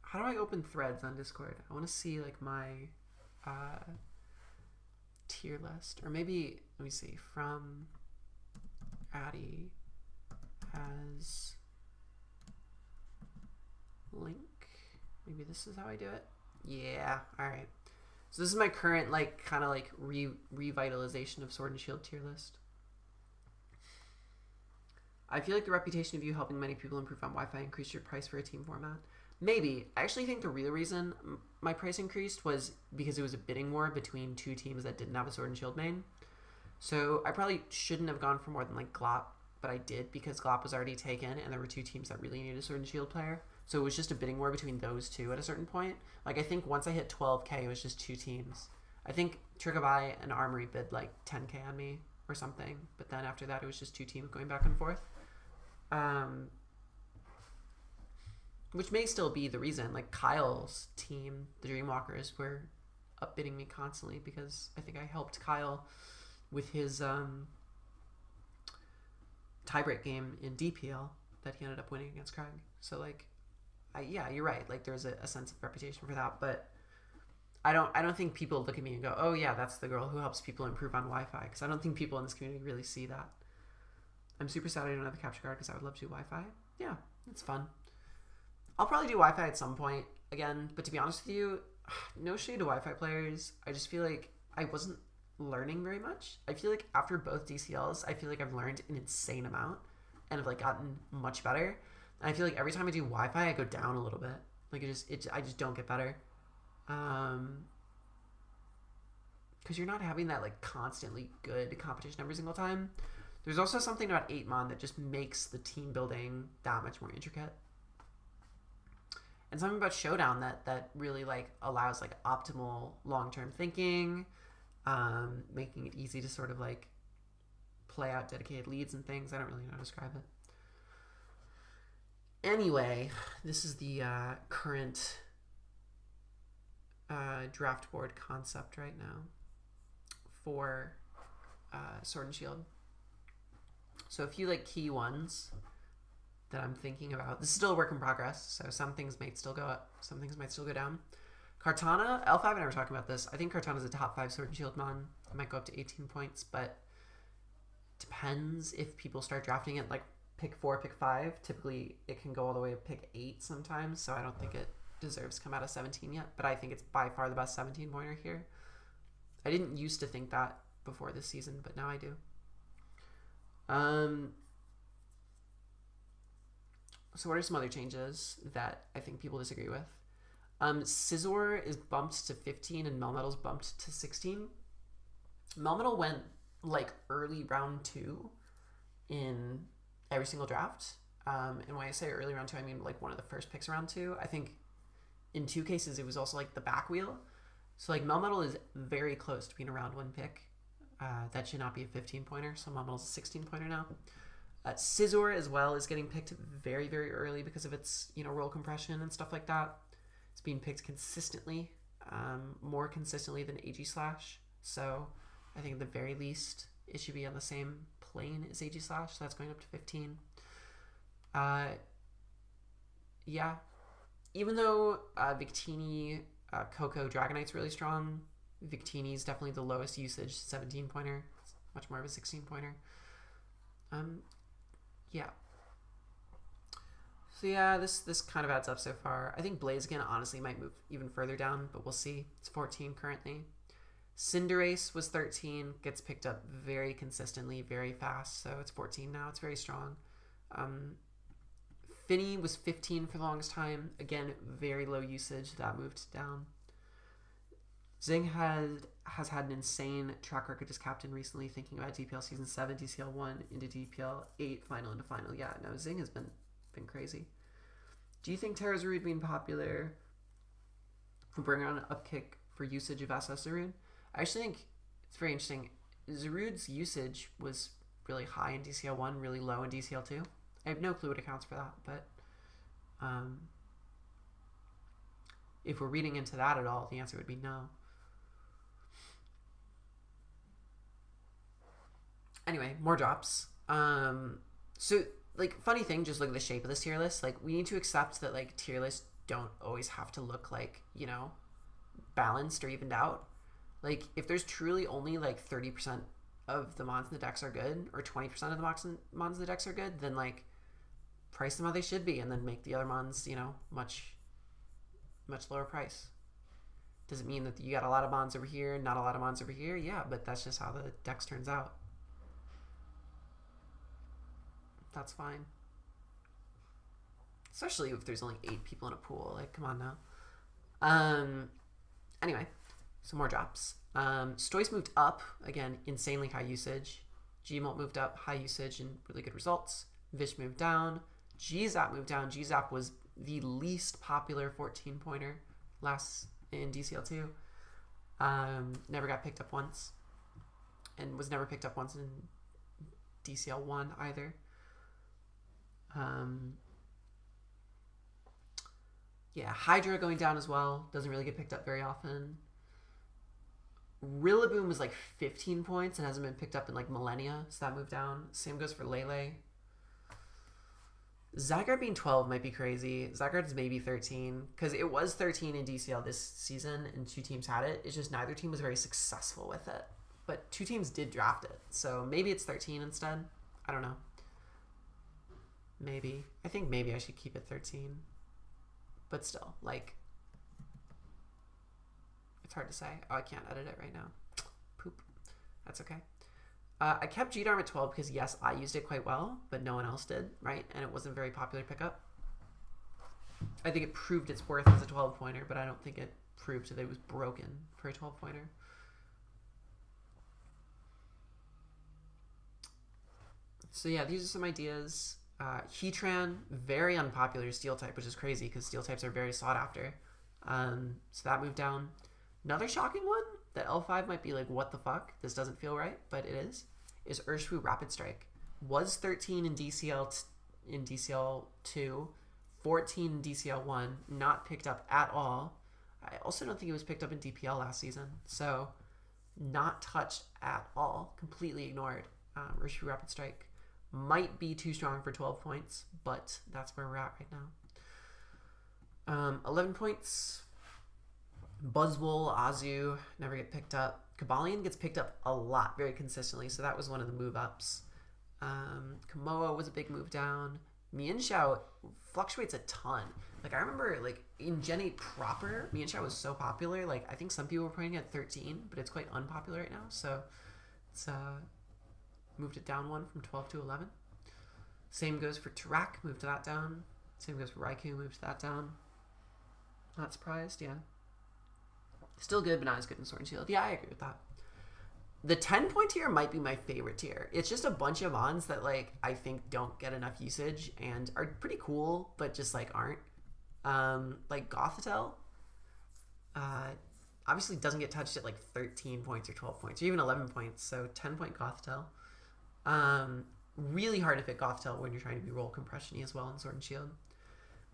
How do I open threads on Discord? I want to see like my tier list. Or maybe, let me see, from Addy has link. Maybe this is how I do it. Yeah, alright. So this is my current like kind of like revitalization of Sword and Shield tier list. I feel like the reputation of you helping many people improve on Wi-Fi increased your price for a team format. Maybe. I actually think the real reason my price increased was because it was a bidding war between two teams that didn't have a Sword and Shield main. So I probably shouldn't have gone for more than like Glop but I did because Glop was already taken, and there were two teams that really needed a Sword and Shield player. So it was just a bidding war between those two at a certain point. Like, I think once I hit 12k, it was just two teams. I think Trigabai and Armory bid like 10k on me or something, but then after that, it was just two teams going back and forth. Which may still be the reason. Like, Kyle's team, the Dreamwalkers, were upbidding me constantly because I think I helped Kyle with his tiebreak game in DPL that he ended up winning against Craig. So, like, yeah, you're right. Like, there's a sense of reputation for that, but I don't think people look at me and go, oh yeah, that's the girl who helps people improve on Wi-Fi, because I don't think people in this community really see that. I'm super sad I don't have the capture card because I would love to do Wi-Fi. Yeah, it's fun. I'll probably do Wi-Fi at some point again, but to be honest with you, no shade to Wi-Fi players. I just feel like I wasn't learning very much. I feel like after both DCLs, I feel like I've learned an insane amount and have like gotten much better. And I feel like every time I do Wi-Fi, I go down a little bit. Like I just don't get better. Because you're not having that like constantly good competition every single time. There's also something about 8mon that just makes the team building that much more intricate. And something about Showdown that really like allows like optimal long-term thinking, making it easy to sort of like play out dedicated leads and things. I don't really know how to describe it. Anyway, this is the current draft board concept right now for Sword and Shield. So a few like key ones that I'm thinking about. This is still a work in progress, so some things might still go up, some things might still go down. Kartana, L5 and I were talking about this. I think Kartana's a top 5 Sword and Shield mon. It might go up to 18 points, but depends if people start drafting it like pick 4, pick 5. Typically, it can go all the way to pick 8 sometimes, so I don't think it deserves to come out of 17 yet, but I think it's by far the best 17 pointer here. I didn't used to think that before this season, but now I do. So what are some other changes that I think people disagree with? Scizor is bumped to 15 and Melmetal's bumped to 16. Melmetal went like early round 2 in every single draft. And when I say early round 2, I mean like one of the first picks around 2. I think in 2 cases it was also like the back wheel. So like Melmetal is very close to being a round 1 pick. That should not be a 15 pointer, so Melmetal's a 16 pointer now. Scizor as well is getting picked very, very early because of its, role compression and stuff like that. It's being picked consistently, more consistently than AG Slash. So I think at the very least it should be on the same plane as AG Slash. So that's going up to 15. Yeah. Even though Victini, Coco, Dragonite's really strong, Victini's definitely the lowest usage 17 pointer. It's much more of a 16 pointer. Yeah. So yeah, this kind of adds up so far. I think Blaziken honestly might move even further down, but we'll see. It's 14 currently. Cinderace was 13, gets picked up very consistently, very fast, so it's 14 now. It's very strong. Finny was 15 for the longest time. Again, very low usage. That moved down. Zing has had an insane track record as captain recently, thinking about DPL Season 7, DCL 1, into DPL 8, final into final. Yeah, no, Zing has been crazy. Do you think Terrazarud being popular will bring on an upkick for usage of SS Zarude? I actually think it's very interesting. Zarude's usage was really high in DCL 1, really low in DCL 2. I have no clue what accounts for that, but if we're reading into that at all, the answer would be no. Anyway, more drops. So, like, funny thing, just look at the shape of this tier list. Like, we need to accept that, like, tier lists don't always have to look like, balanced or evened out. Like, if there's truly only, like, 30% of the mons in the decks are good, or 20% of the mons in the decks are good, then, like, price them how they should be, and then make the other mons, much, much lower price. Does it mean that you got a lot of mons over here, not a lot of mons over here? Yeah, but that's just how the decks turns out. That's fine. Especially if there's only 8 people in a pool. Like, come on now. Anyway, some more drops. Stoice moved up. Again, insanely high usage. Gmult moved up, high usage and really good results. Vish moved down. GZAP moved down. GZAP was the least popular 14-pointer last in DCL2. Never got picked up once. And was never picked up once in DCL1 either. Yeah, Hydra going down as well. Doesn't really get picked up very often. Rillaboom was like 15 points and hasn't been picked up in like millennia, so that moved down. Same goes for Lele. Zygarde being 12 might be crazy. Zygarde's maybe 13, because it was 13 in DCL this season and 2 teams had it. It's just neither team was very successful with it. But 2 teams did draft it, so maybe it's 13 instead. I don't know. Maybe. I think maybe I should keep it 13. But still, like, it's hard to say. Oh, I can't edit it right now. Poop. That's okay. I kept G-Darm at 12 because, yes, I used it quite well, but no one else did, right? And it wasn't a very popular pickup. I think it proved its worth as a 12-pointer, but I don't think it proved that it was broken for a 12-pointer. So, yeah, these are some ideas. Heatran, very unpopular steel type, which is crazy because steel types are very sought after. So that moved down. Another shocking one that L5 might be like, what the fuck? This doesn't feel right, but it is Urshifu Rapid Strike. Was 13 in DCL2, 14 in DCL1, not picked up at all. I also don't think it was picked up in DPL last season, so not touched at all, completely ignored. Urshifu Rapid Strike might be too strong for 12 points, but that's where we're at right now. 11 points. Buzzwole, Azu, never get picked up. Kabalion gets picked up a lot, very consistently, so that was one of the move-ups. Kamoa was a big move down. Mienshao fluctuates a ton. Like, I remember, like, in Gen 8 proper, Mienshao was so popular. Like, I think some people were putting it at 13, but it's quite unpopular right now, so it's moved it down one from 12 to 11. Same goes for Tarak, moved that down. Same goes for Raikou, moved that down. Not surprised, yeah. Still good, but not as good in Sword and Shield. Yeah, I agree with that. The 10-point tier might be my favorite tier. It's just a bunch of mons that, like, I think don't get enough usage and are pretty cool, but just, like, aren't. Like, Gothitelle, obviously doesn't get touched at, like, 13 points or 12 points, or even 11 points, so 10-point Gothitelle. Really hard to fit Gothitelle when you're trying to be roll compression-y as well in Sword and Shield.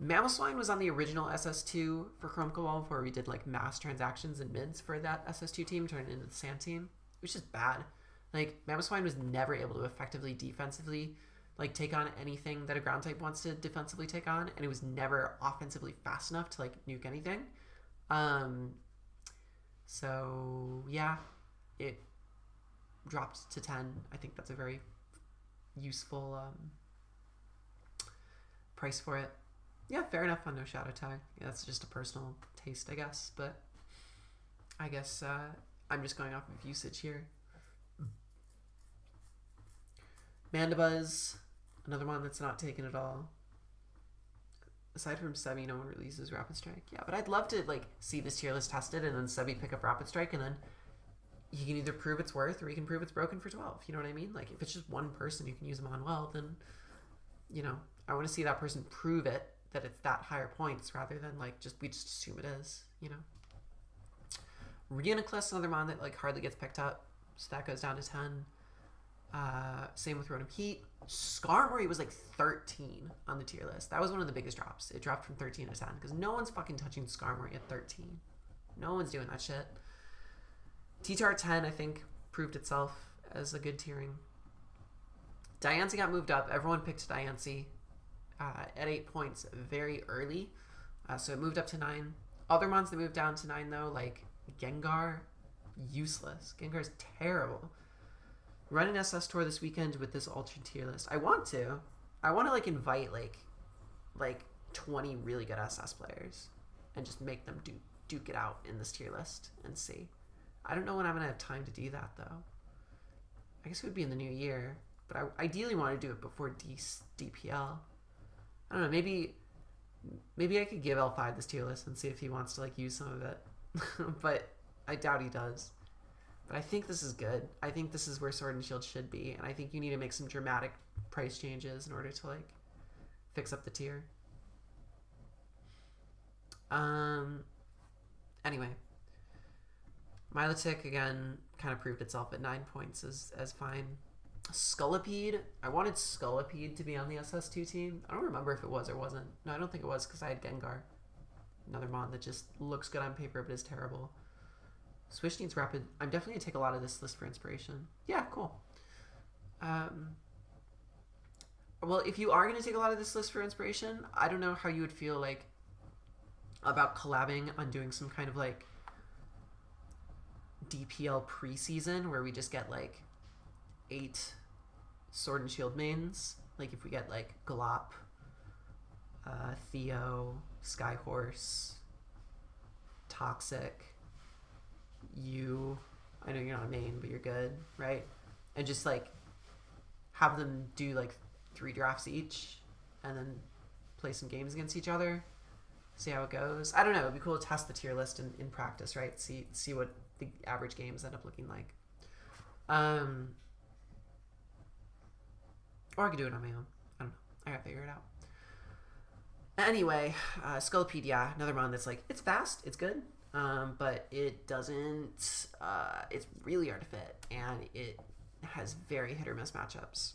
Mamoswine was on the original SS2 for Chrome Cobalt, where we did like mass transactions and mids for that SS2 team, turned it into the Sand team, which is bad. Like, Mamoswine was never able to effectively defensively like take on anything that a ground type wants to defensively take on, and it was never offensively fast enough to like nuke anything. So yeah, it dropped to 10. I think that's a very useful price for it. Yeah, fair enough on no Shadow Tag. Yeah, that's just a personal taste, I guess. But I guess I'm just going off of usage here. Mandibuzz, another one that's not taken at all. Aside from Sebi, no one releases Rapid Strike. Yeah, but I'd love to like see this tier list tested and then Sebi pick up Rapid Strike, and then he can either prove it's worth or he can prove it's broken for 12. You know what I mean? Like, if it's just one person who can use him on well, then, you know, I want to see that person prove it, that it's that higher points, rather than like we just assume it is, you know. Reuniclus, another mon that like hardly gets picked up, so that goes down to 10. Same with Rotom Heat. Skarmory was like 13 on the tier list. That was one of the biggest drops. It dropped from 13 to 10 because no one's fucking touching Skarmory at 13. No one's doing that shit. T-Tar 10, I think, proved itself as a good tiering. Diancie got moved up. Everyone picked Diancie at 8 points very early. So it moved up to 9. Other mons that moved down to 9, though, like Gengar, useless. Gengar's terrible. Run an SS tour this weekend with this alternate tier list. I want to like invite like 20 really good SS players and just make them duke it out in this tier list and see. I don't know when I'm gonna have time to do that though. I guess it would be in the new year, but I ideally want to do it before DPL. I don't know. Maybe I could give L5 this tier list and see if he wants to like use some of it, but I doubt he does. But I think this is good. I think this is where Sword and Shield should be, and I think you need to make some dramatic price changes in order to like fix up the tier. Anyway, Milotic again kind of proved itself at 9 points as fine. Scolipede, I wanted Scolipede to be on the SS2 team. I don't remember if it was or wasn't. No, I don't think it was because I had Gengar. Another mon that just looks good on paper but is terrible. Swish needs rapid. I'm definitely going to take a lot of this list for inspiration. Yeah, cool. Well, if you are going to take a lot of this list for inspiration, I don't know how you would feel like about collabing on doing some kind of like DPL preseason where we just get like 8 Sword and Shield mains. Like if we get like Glop, Theo, Skyhorse, Toxic, you, I know you're not a main, but you're good, right? And just like have them do like 3 drafts each and then play some games against each other, see how it goes. I don't know, it'd be cool to test the tier list in practice, right? See what the average games end up looking like. Or I could do it on my own. I don't know. I gotta figure it out. Anyway, Scolipede, yeah, another mon that's like, it's fast, it's good, but it doesn't, it's really hard to fit, and it has very hit or miss matchups.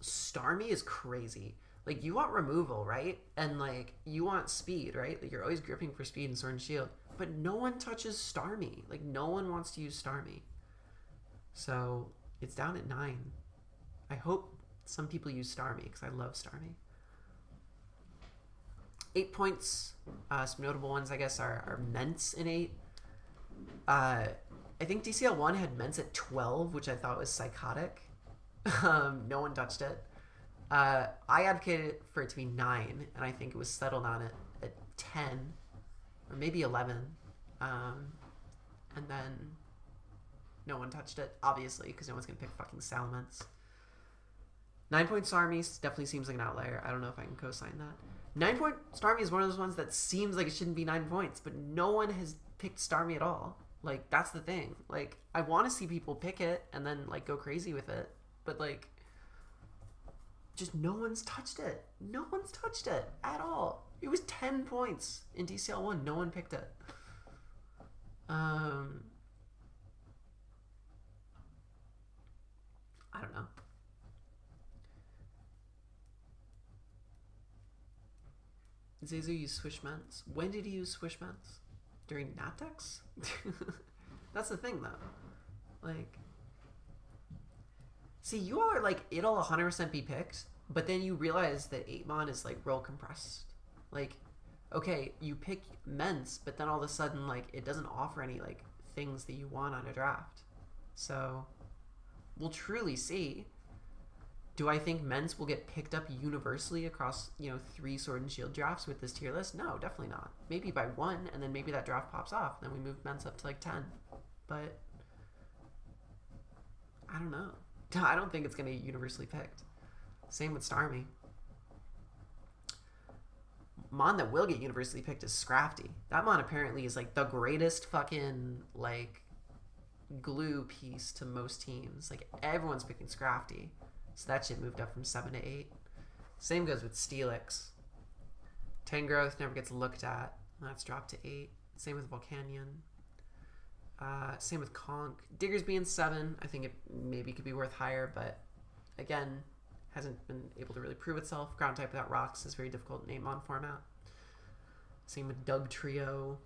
Starmie is crazy. Like, you want removal, right? And, like, you want speed, right? Like, you're always gripping for speed in Sword and Shield, but no one touches Starmie. Like, no one wants to use Starmie. So, it's down at 9. I hope some people use Starmie, because I love Starmie. 8 points. Some notable ones, I guess, are Ments in 8. I think DCL 1 had Ments at 12, which I thought was psychotic. No one touched it. I advocated for it to be 9, and I think it was settled on it at 10, or maybe 11. And then no one touched it, obviously, because no one's going to pick fucking Salamence. 9 point Starmie definitely seems like an outlier. I don't know if I can co-sign that. 9 point Starmie is one of those ones that seems like it shouldn't be 9 points, but no one has picked Starmie at all. Like, that's the thing. Like, I want to see people pick it and then, like, go crazy with it. But, like, just no one's touched it. No one's touched it at all. It was 10 points in DCL 1. No one picked it. I don't know. Zezu used Swish Ments. When did he use Swish Ments? During Naptex? That's the thing, though. Like, see, you all are like, it'll 100% be picked, but then you realize that 8mon is like role compressed. Like, okay, you pick Ments, but then all of a sudden, like, it doesn't offer any like things that you want on a draft. So, we'll truly see. Do I think Ments will get picked up universally across, 3 Sword and Shield drafts with this tier list? No, definitely not. Maybe by 1, and then maybe that draft pops off, and then we move Ments up to like 10. But I don't know. I don't think it's going to be universally picked. Same with Starmie. Mon that will get universally picked is Scrafty. That mon apparently is like the greatest fucking like glue piece to most teams. Like, everyone's picking Scrafty. So that shit moved up from 7 to 8. Same goes with Steelix. Tangrowth never gets looked at. That's dropped to 8. Same with Volcanion. Same with Conk. Diggersby in 7. I think it maybe could be worth higher, but again, hasn't been able to really prove itself. Ground type without rocks is very difficult in 8mon format. Same with Doug Trio.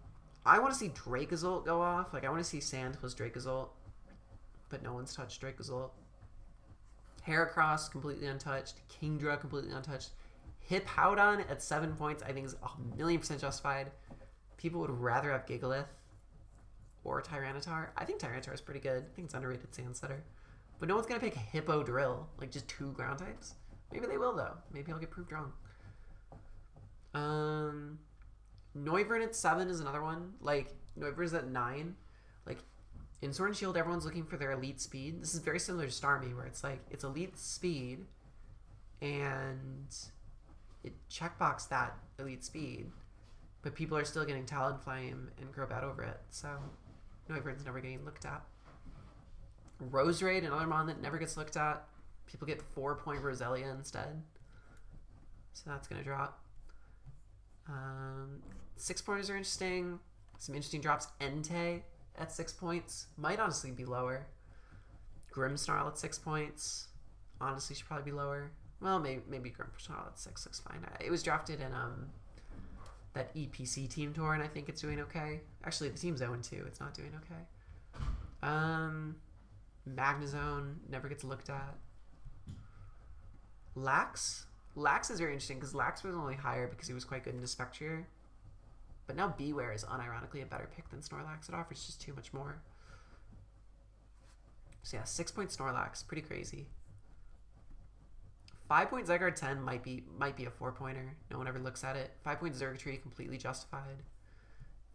I want to see Dracozolt go off. Like, I want to see Sand plus Dracozolt, but no one's touched Dracozolt. Heracross completely untouched. Kingdra completely untouched. Hippowdon at 7 points I think is 1,000,000% justified. People would rather have Gigalith or Tyranitar. I think Tyranitar is pretty good. I think it's underrated Sandsetter. But no one's going to pick Hippodrill, like just 2 ground types. Maybe they will, though. Maybe I'll get proved wrong. Noivern at 7 is another one. Like, Noivern's at 9. Like, in Sword and Shield, everyone's looking for their elite speed. This is very similar to Starmie, where it's like, it's elite speed, and it checkbox that elite speed, but people are still getting Talonflame and Crobat over it, so Noivern's never getting looked at. Rose Raid, another mon that never gets looked at. People get 4-point Roselia instead. So that's going to drop. 6-pointers are interesting. Some interesting drops. Entei at 6 points. Might honestly be lower. Grimmsnarl at 6 points. Honestly should probably be lower. Well, maybe Grimmsnarl at 6 looks fine. It was drafted in that EPC team tour, and I think it's doing okay. Actually, the team's 0-2. It's not doing okay. Magnezone never gets looked at. Lax is very interesting because Lax was only higher because he was quite good in Spectrier. But now Beware is unironically a better pick than Snorlax. It offers just too much more. So yeah, 6-point Snorlax, pretty crazy. 5-point Zygarde 10 might be a 4-pointer. No one ever looks at it. 5-point Xurkitree, completely justified.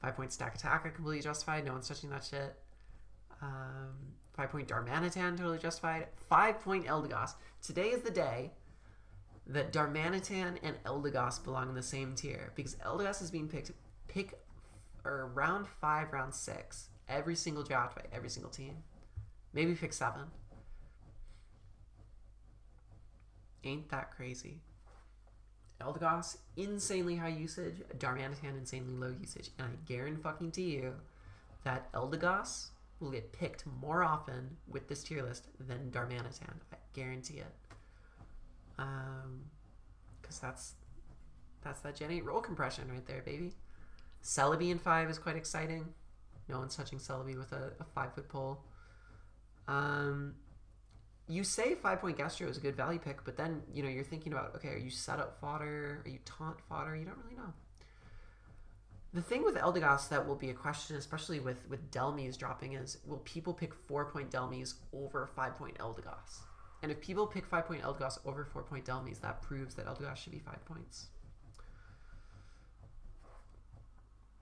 5-point Stakataka, completely justified. No one's touching that shit. 5-point Darmanitan, totally justified. 5-point Eldegoss. Today is the day that Darmanitan and Eldegoss belong in the same tier because Eldegoss is being picked round 5, round 6 every single draft by every single team. Maybe pick 7. Ain't that crazy? Eldegoss, insanely high usage. Darmanitan, insanely low usage. And I guarantee you that Eldegoss will get picked more often with this tier list than Darmanitan. I guarantee it. Because that's that Gen 8 roll compression right there, baby. Celebi in 5 is quite exciting. No one's touching Celebi with a 5-foot pole. You say 5-point Gastro is a good value pick, but then, you're thinking about, okay, are you setup fodder? Are you taunt fodder? You don't really know. The thing with Eldegoss that will be a question, especially with Delmies dropping, is will people pick 4-point Delmies over 5-point Eldegoss? And if people pick 5-point Eldegoss over 4-point Delmies, that proves that Eldegoss should be 5 points.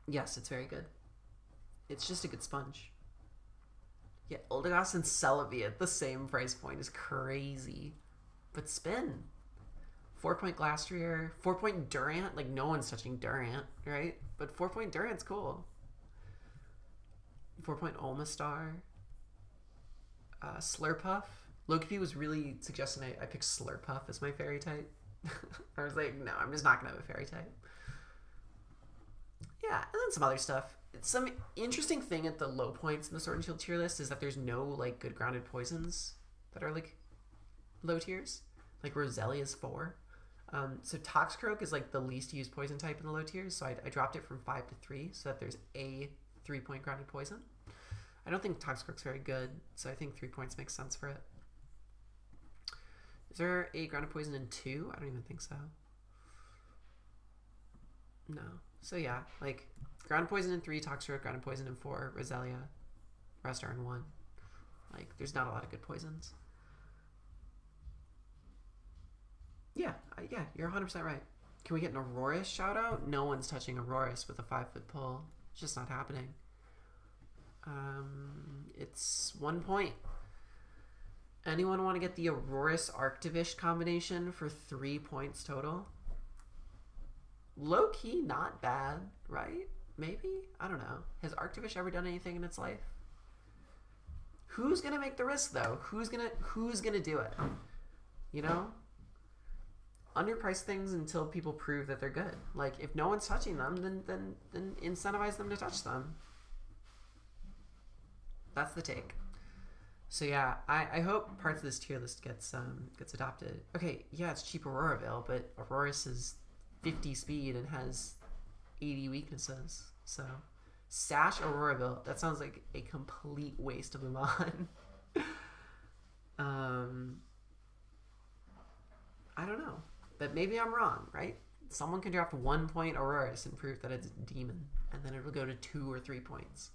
Yes, it's very good. It's just a good sponge. Yeah, Eldegoss and Celebi at the same price point is crazy. But spin. 4-point Glastrier, 4-point Durant. Like, no one's touching Durant, right? But 4-point Durant's cool. 4-point Omastar. Slurpuff. Loki was really suggesting I pick Slurpuff as my fairy type. I was like, no, I'm just not going to have a fairy type. Yeah, and then some other stuff. Some interesting thing at the low points in the Sword and Shield tier list is that there's no, good grounded poisons that are, low tiers. Like, Roselia is 4. So Toxicroak is, the least used poison type in the low tiers, so I dropped it from 5 to 3 so that there's a 3-point grounded poison. I don't think Toxicroak's very good, so I think 3 points makes sense for it. Is there a grounded poison in 2? I don't even think so. No. So yeah, grounded poison in 3, Toxicroak, grounded poison in 4, Roselia, rest are in 1. There's not a lot of good poisons. Yeah, you're 100% right. Can we get an Aurorus shout out? No one's touching Aurorus with a 5-foot pole. It's just not happening. It's 1 point. Anyone want to get the Aurorus Arctivish combination for 3 points total? Low key, not bad, right? Maybe? I don't know. Has Arctivish ever done anything in its life? Who's gonna make the risk though? Who's gonna do it? Underprice things until people prove that they're good. If no one's touching them, then incentivize them to touch them. That's the take. So yeah, I hope parts of this tier list gets adopted. Okay, yeah, it's cheap Auroraville, but Aurorus is 50 speed and has 80 weaknesses. So Sash Auroraville, that sounds like a complete waste of a mon. I don't know, but maybe I'm wrong, right? Someone can draft 1 point Aurorus and prove that it's a demon, and then it'll go to 2 or 3 points.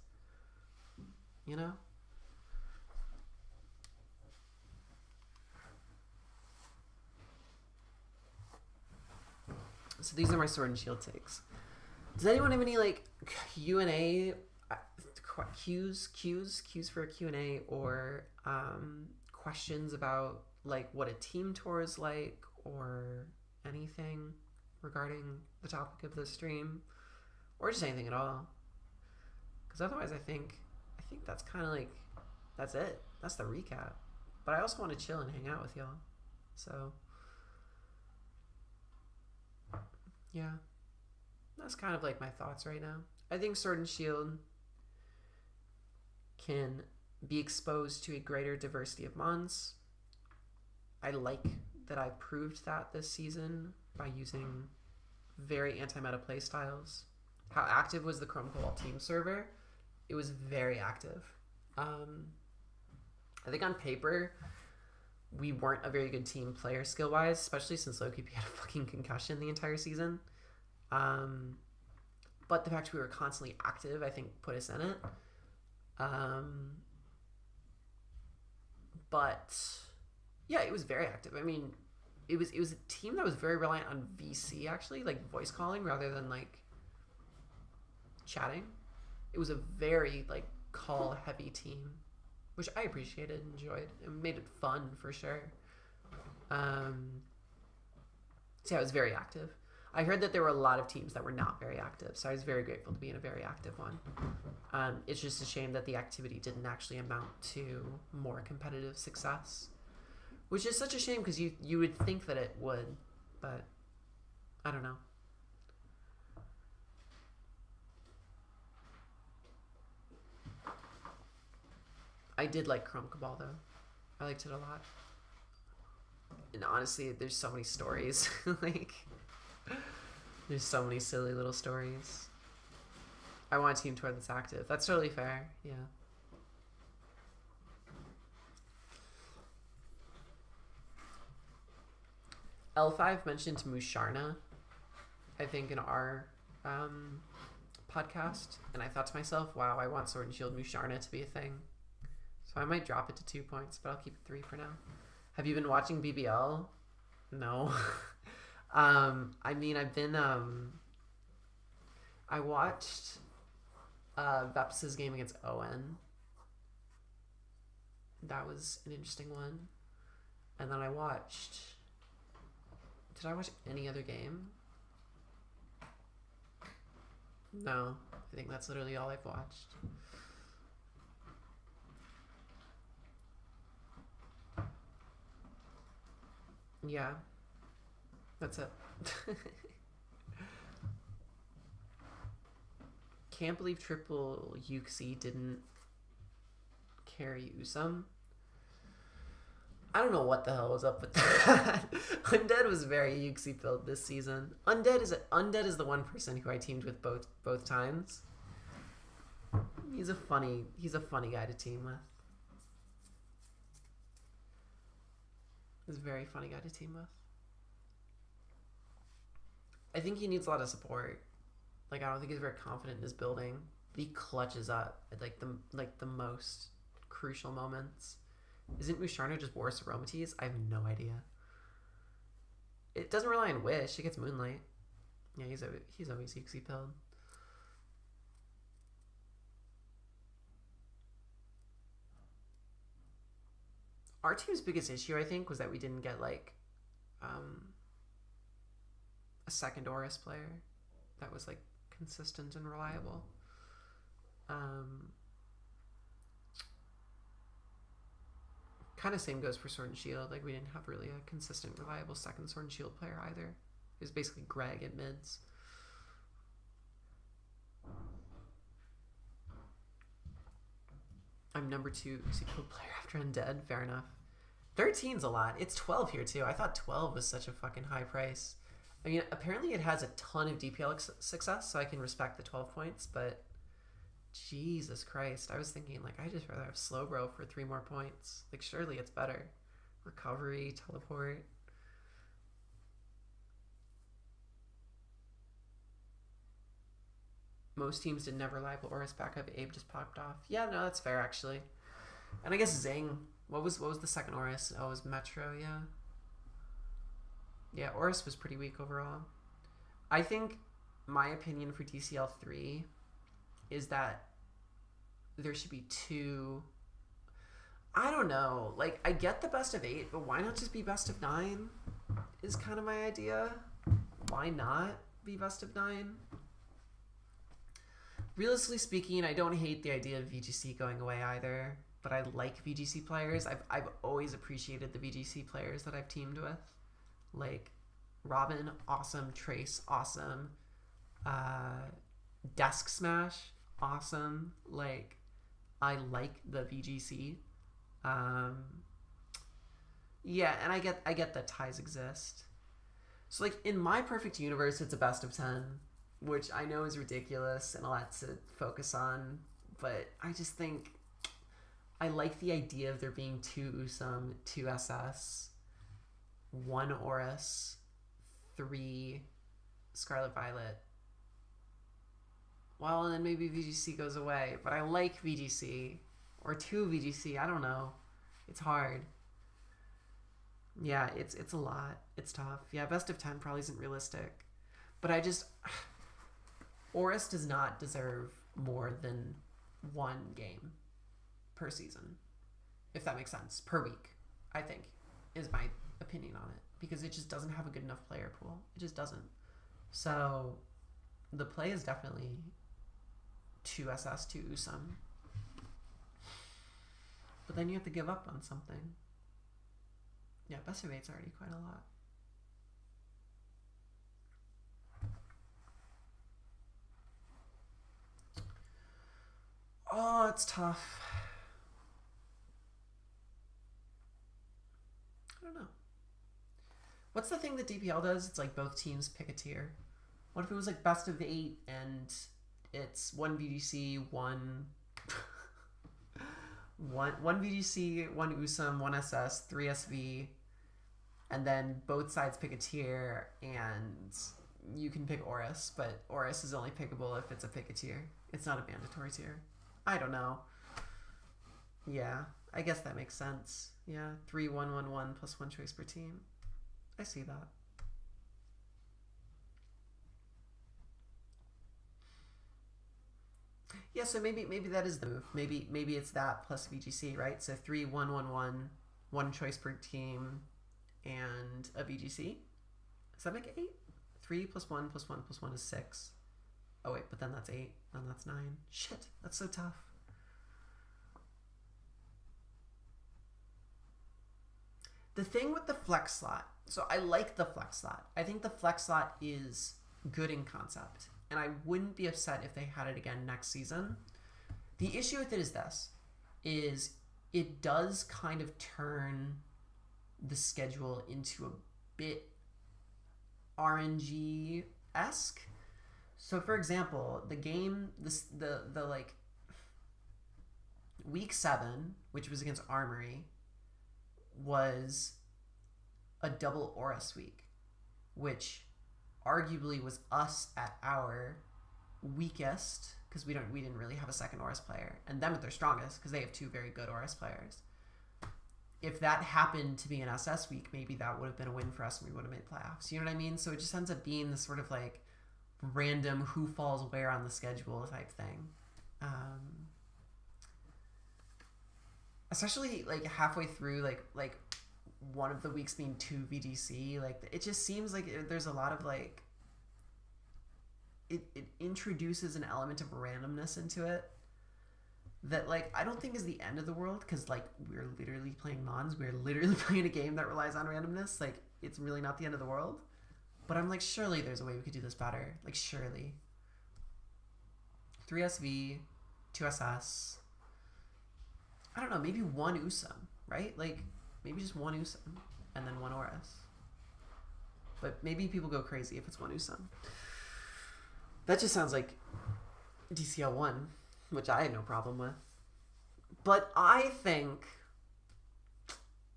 So these are my Sword and Shield takes. Does anyone have any Q&A cues for a Q&A or questions about what a team tour is like or anything regarding the topic of the stream or just anything at all? Because otherwise I think that's kind of that's it. that's the recap. But I also want to chill and hang out with y'all. So, yeah. That's kind of like my thoughts right now. I think Sword and Shield can be exposed to a greater diversity of mons. I like that I proved that this season by using very anti-meta playstyles. How active was the Chrome Cobalt team server? It was very active. I think on paper, we weren't a very good team player skill-wise, especially since Loki had a fucking concussion the entire season. But the fact we were constantly active, I think, put us in it. But yeah, it was very active. I mean, it was a team that was very reliant on VC, actually, like voice calling rather than like chatting. It was a very like call heavy team, which I appreciated and enjoyed. It made it fun for sure. So yeah, it was very active. I heard that there were a lot of teams that were not very active, so I was very grateful to be in a very active one. It's just a shame that the activity didn't actually amount to more competitive success, which is such a shame because you would think that it would, but I don't know. I did like Chrome Cabal though. I liked it a lot. And honestly, there's so many stories. Like, there's so many silly little stories. I want a team tour that's active. That's totally fair. Yeah. L5 mentioned Musharna, I think, in our podcast. And I thought to myself, wow, I want Sword and Shield Musharna to be a thing. So I might drop it to 2 points, but I'll keep it 3 for now. Have you been watching BBL? No. I mean, I've been, I watched Veps' game against Owen. That was an interesting one. And then I watched, did I watch any other game? No, I think that's literally all I've watched. Yeah, that's it. Can't believe Triple Yuxi didn't carry Usum. I don't know what the hell was up with that. Undead was very Yuxi build this season. Undead is the one person who I teamed with both times. He's a funny guy to team with. He's a very funny guy to team with. I think he needs a lot of support. Like, I don't think he's very confident in his building. But he clutches up at like the most crucial moments. Isn't Musharna just Boris Aromates? I have no idea. It doesn't rely on Wish. It gets Moonlight. Yeah, he's always Yuxi pilled. Our team's biggest issue, I think, was that we didn't get like a second Horus player that was like consistent and reliable. Kind of same goes for Sword and Shield. Like, we didn't have really a consistent, reliable second Sword and Shield player either. It was basically Greg at mids. I'm number 2 Super player after Undead. Fair enough. 13's a lot. It's 12 here too. I thought 12 was such a fucking high price. I mean, apparently it has a ton of DPL success, so I can respect the 12 points, but Jesus Christ. I was thinking, like, I'd just rather have Slowbro for 3 more points. Like, surely it's better. Recovery, teleport. Most teams didn't have reliable Horus backup. Abe just popped off. Yeah, no, that's fair, actually. And I guess Zing. What was the second Horus? Oh, it was Metro, yeah. Yeah, Horus was pretty weak overall. I think my opinion for DCL 3 is that there should be 2. I don't know. Like, I get the best of 8, but why not just be best of 9? Is kind of my idea. Why not be best of 9? Realistically speaking, I don't hate the idea of VGC going away either. but I like VGC players. I've always appreciated the VGC players that I've teamed with. Like Robin, awesome. Trace, awesome. Desk Smash, awesome. Like, I like the VGC. Yeah, and I get that ties exist. So like in my perfect universe, it's a best of 10, which I know is ridiculous and a lot to focus on, but I just think I like the idea of there being 2 Usum, 2 SS, 1 Oris, 3 Scarlet Violet. Well, and then maybe VGC goes away, but I like VGC. Or 2 VGC, I don't know. It's hard. Yeah, it's a lot. It's tough. Yeah, best of 10 probably isn't realistic. But I just... Oris does not deserve more than 1 game per season. If that makes sense. Per week, I think, is my opinion on it. Because it just doesn't have a good enough player pool. It just doesn't. So, the play is definitely 2 SS, 2 Usum. But then you have to give up on something. Yeah, best of 8's already quite a lot. Oh, it's tough. I don't know. What's the thing that DPL does? It's like both teams pick a tier. What if it was like best of 8 and it's 1 VGC, 1 VGC, 1 Usum, 1 SS, 3 SV, and then both sides pick a tier, and you can pick Oris, but Oris is only pickable if it's a pick a tier. It's not a mandatory tier. I don't know. Yeah, I guess that makes sense. Yeah, 3, 1, 1, 1 plus 1 choice per team. I see that. Yeah, so maybe that is the move. Maybe it's that plus VGC, right? So 3, 1, 1, 1, 1 choice per team, and a VGC. Does that make 8? 3 plus 1 plus 1 plus 1 is 6. Oh wait, but then that's 8, then that's 9. Shit, that's so tough. The thing with the flex slot, so I like the flex slot. I think the flex slot is good in concept, and I wouldn't be upset if they had it again next season. The issue with it is this, is it does kind of turn the schedule into a bit RNG-esque. So for example, the game, the like week 7, which was against Armory, was a double Oris week, which arguably was us at our weakest, because we didn't really have a second Oris player, and them at their strongest because they have 2 very good Oris players. If that happened to be an SS week, maybe that would have been a win for us and we would have made playoffs. You know what I mean? So it just ends up being this sort of like random who falls where on the schedule type thing. Especially like halfway through, like one of the weeks being 2 VGC, like it just seems like there's a lot of like it introduces an element of randomness into it that like I don't think is the end of the world, because like we're literally playing Mons, we're literally playing a game that relies on randomness. Like it's really not the end of the world, but I'm like, surely there's a way we could do this better. Like surely 3 SV, 2 SS, I don't know, maybe 1 Usum, right? Like maybe just 1 Usum and then 1 Oris. But maybe people go crazy if it's 1 Usum. That just sounds like DCL 1, which I had no problem with. But I think,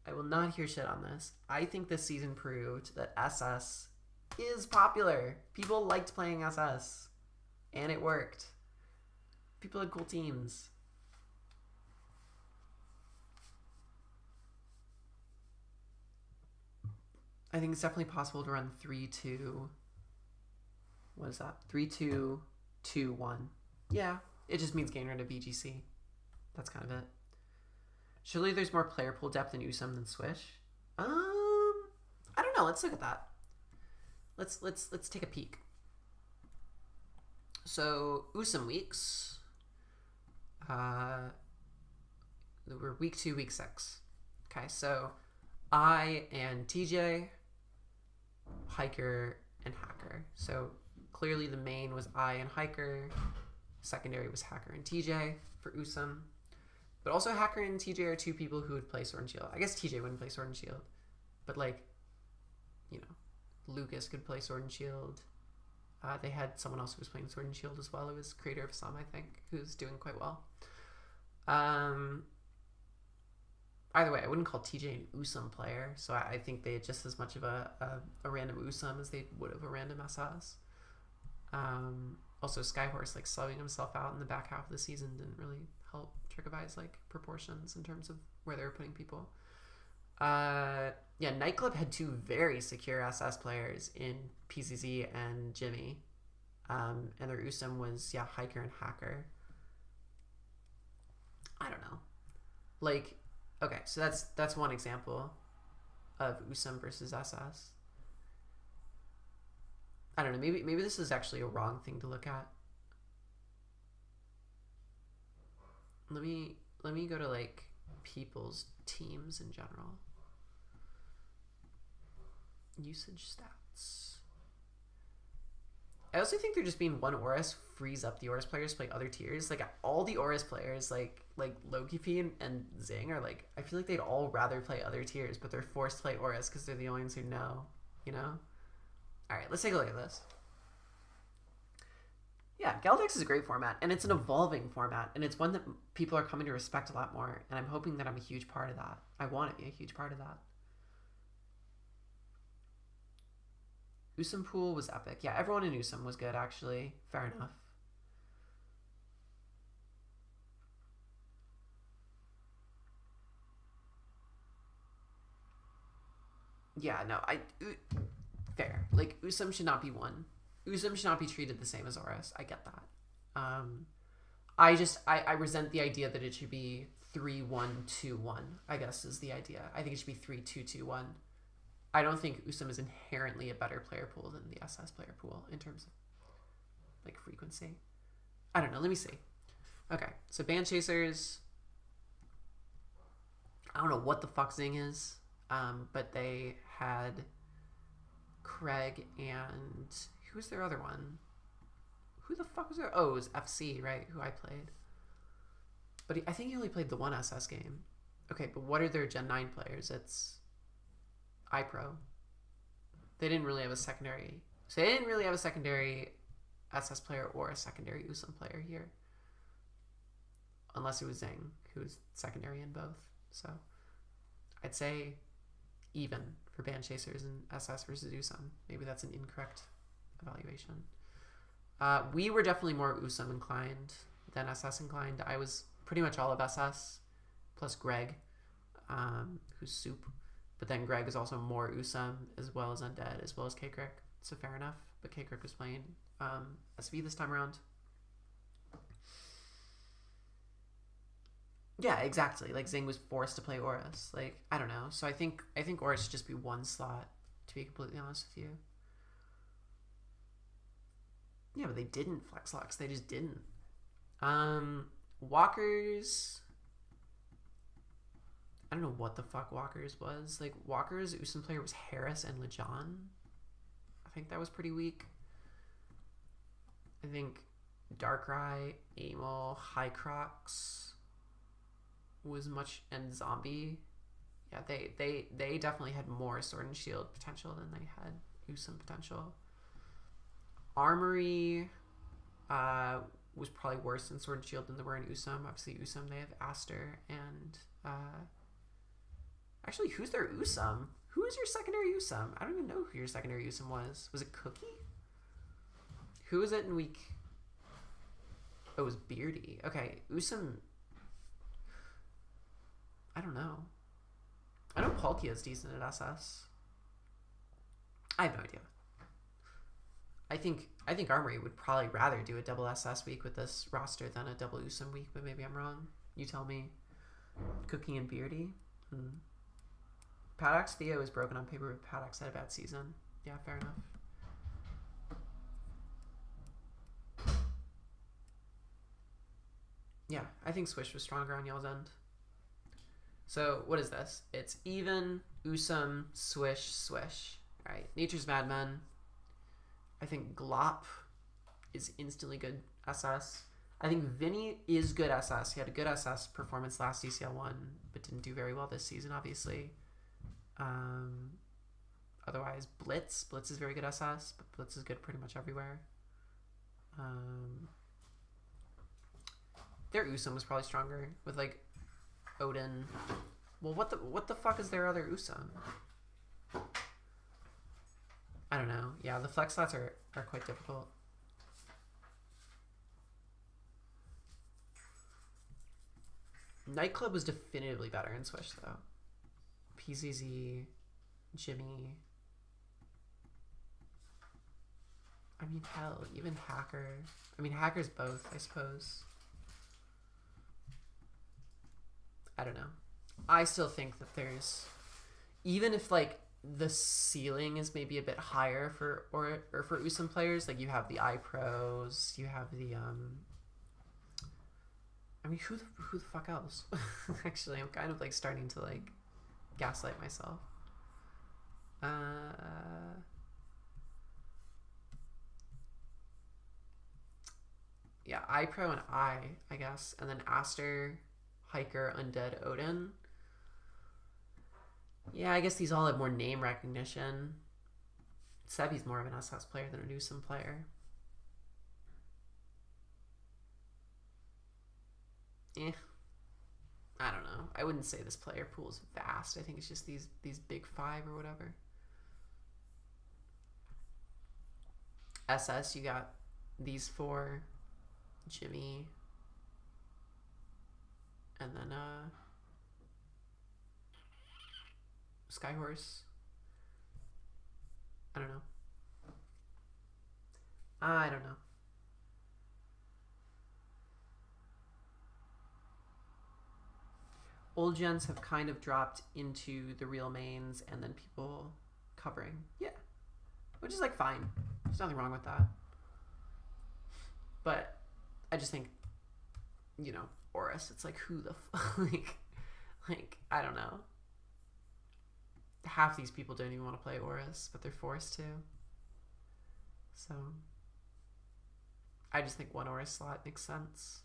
I will not hear shit on this, I think this season proved that SS is popular. People liked playing SS, and it worked. People had cool teams. I think it's definitely possible to run 3-2. What is that? 3-2-2-1. Yeah, it just means gain rid of VGC. That's kind of it. Surely there's more player pool depth in Usum than Swish. I don't know. Let's look at that. Let's take a peek. So Usum weeks. we're week 2, week 6. Okay, so I and TJ, Hiker, and Hacker. So clearly the main was I and Hiker. Secondary was Hacker and TJ for Usum. But also Hacker and TJ are 2 people who would play Sword and Shield. I guess TJ wouldn't play Sword and Shield. But like, you know, Lucas could play Sword and Shield. They had someone else who was playing Sword and Shield as well. It was creator of some, I think, who's doing quite well. Either way, I wouldn't call TJ an Usum player, so I think they had just as much of a random Usum as they would have a random SS. Also, Skyhorse like subbing himself out in the back half of the season didn't really help Triggerby's like proportions in terms of where they were putting people. Yeah, Nightclub had 2 very secure SS players in PCZ and Jimmy, and their Usum was Hiker and Hacker. I don't know, like, okay, so that's one example of Usum versus SS. I don't know, maybe this is actually a wrong thing to look at. Let me go to like people's teams in general. Usage stats. I also think they're just being one Oris frees up the Oris players to play other tiers. Like all the Oris players, like Loki P and Zing are like, I feel like they'd all rather play other tiers, but they're forced to play Oris because they're the only ones who know, you know? Alright, let's take a look at this. Yeah, Galdex is a great format, and it's an evolving format, and it's one that people are coming to respect a lot more, and I'm hoping that I'm a huge part of that. I want to be a huge part of that. Usum pool was epic. Yeah, everyone in Usum was good, actually. Fair enough. Yeah, no, fair. Like, Usum should not be one. Usum should not be treated the same as Oris. I get that. I resent the idea that it should be 3-1-2-1, I guess is the idea. I think it should be 3-2-2-1. I don't think Usum is inherently a better player pool than the SS player pool in terms of like frequency. I don't know. Let me see. Okay, so Band Chasers. I don't know what the fuck Zing is, but they had Craig and who was their other one? Who the fuck was there? Oh, it was FC, right? Who I played. But I think he only played the one SS game. Okay, but what are their Gen 9 players? It's iPro. They didn't really have a secondary. So they didn't really have a secondary SS player or a secondary Usum player here. Unless it was Zing, who was secondary in both. So I'd say even for Band Chasers and SS versus Usum. Maybe that's an incorrect evaluation. We were definitely more Usum inclined than SS inclined. I was pretty much all of SS, plus Greg, who's soup. But then Greg is also more Usum, as well as Undead, as well as K-Crick. So fair enough. But K-Crick was playing SV this time around. Yeah, exactly. Like Zing was forced to play Oris. Like, I don't know. So I think Oris should just be one slot, to be completely honest with you. Yeah, but they didn't flex locks. They just didn't. Walkers. I don't know what the fuck Walkers was. Like, Walkers' Usum player was Harris and Lejon. I think that was pretty weak. I think Darkrai, Amel, High Crocs was much, and Zombie. Yeah, they definitely had more Sword and Shield potential than they had Usum potential. Armory was probably worse in Sword and Shield than they were in Usum. Obviously, Usum, they have Aster and... Actually, who's their Usum? Who is your secondary Usum? I don't even know who your secondary Usum was. Was it Cookie? Who was it in week... Oh, it was Beardy. Okay, Usum... I don't know. I know Palkia is decent at SS. I have no idea. I think Armory would probably rather do a double SS week with this roster than a double Usum week, but maybe I'm wrong. You tell me. Cookie and Beardy? Paddock's Theo is broken on paper, but Paddock's had a bad season. Yeah, fair enough. Yeah, I think Swish was stronger on Yell's end. So what is this? It's even, Usum, Swish, Swish. All right, Nature's Madmen. I think Glop is instantly good SS. I think Vinny is good SS. He had a good SS performance last DCL 1, but didn't do very well this season, obviously. Otherwise, Blitz. Blitz is very good SS, but Blitz is good pretty much everywhere. Their Usum was probably stronger with like Odin. Well, what the fuck is their other Usum? I don't know. Yeah, the flex slots are quite difficult. Nightclub was definitively better in Swish though. PZZ, Jimmy. I mean, hell, even Hacker. I mean, Hacker's both, I suppose. I don't know. I still think that there's, even if like the ceiling is maybe a bit higher for for Usum players, like you have the iPros, you have the I mean, who the fuck else? Actually, I'm kind of like starting to like gaslight myself. Yeah, iPro and I guess, and then Aster, Hiker, Undead, Odin. Yeah, I guess these all have more name recognition. Sebi's more of an SS player than a Usum player. I don't know. I wouldn't say this player pool is vast. I think it's just these big five or whatever. SS, you got these four, Jimmy, and then Skyhorse. I don't know. I don't know. Old gens have kind of dropped into the real mains and then people covering. Yeah. Which is like fine. There's nothing wrong with that. But I just think, you know, Horus, it's like who the like I don't know. Half these people don't even want to play Horus, but they're forced to. So I just think one Horus slot makes sense.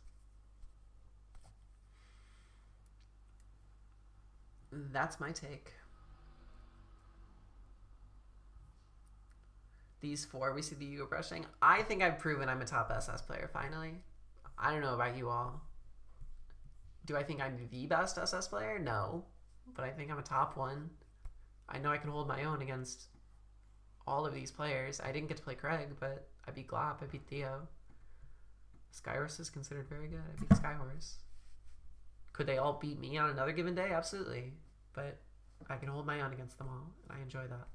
That's my take. These four, we see the Yugo brushing. I think I've proven I'm a top SS player, finally. I don't know about you all. Do I think I'm the best SS player? No. But I think I'm a top one. I know I can hold my own against all of these players. I didn't get to play Craig, but I beat Glop, I beat Theo. Skyhorse is considered very good. I beat Skyhorse. Could they all beat me on another given day? Absolutely. But I can hold my own against them all, and I enjoy that.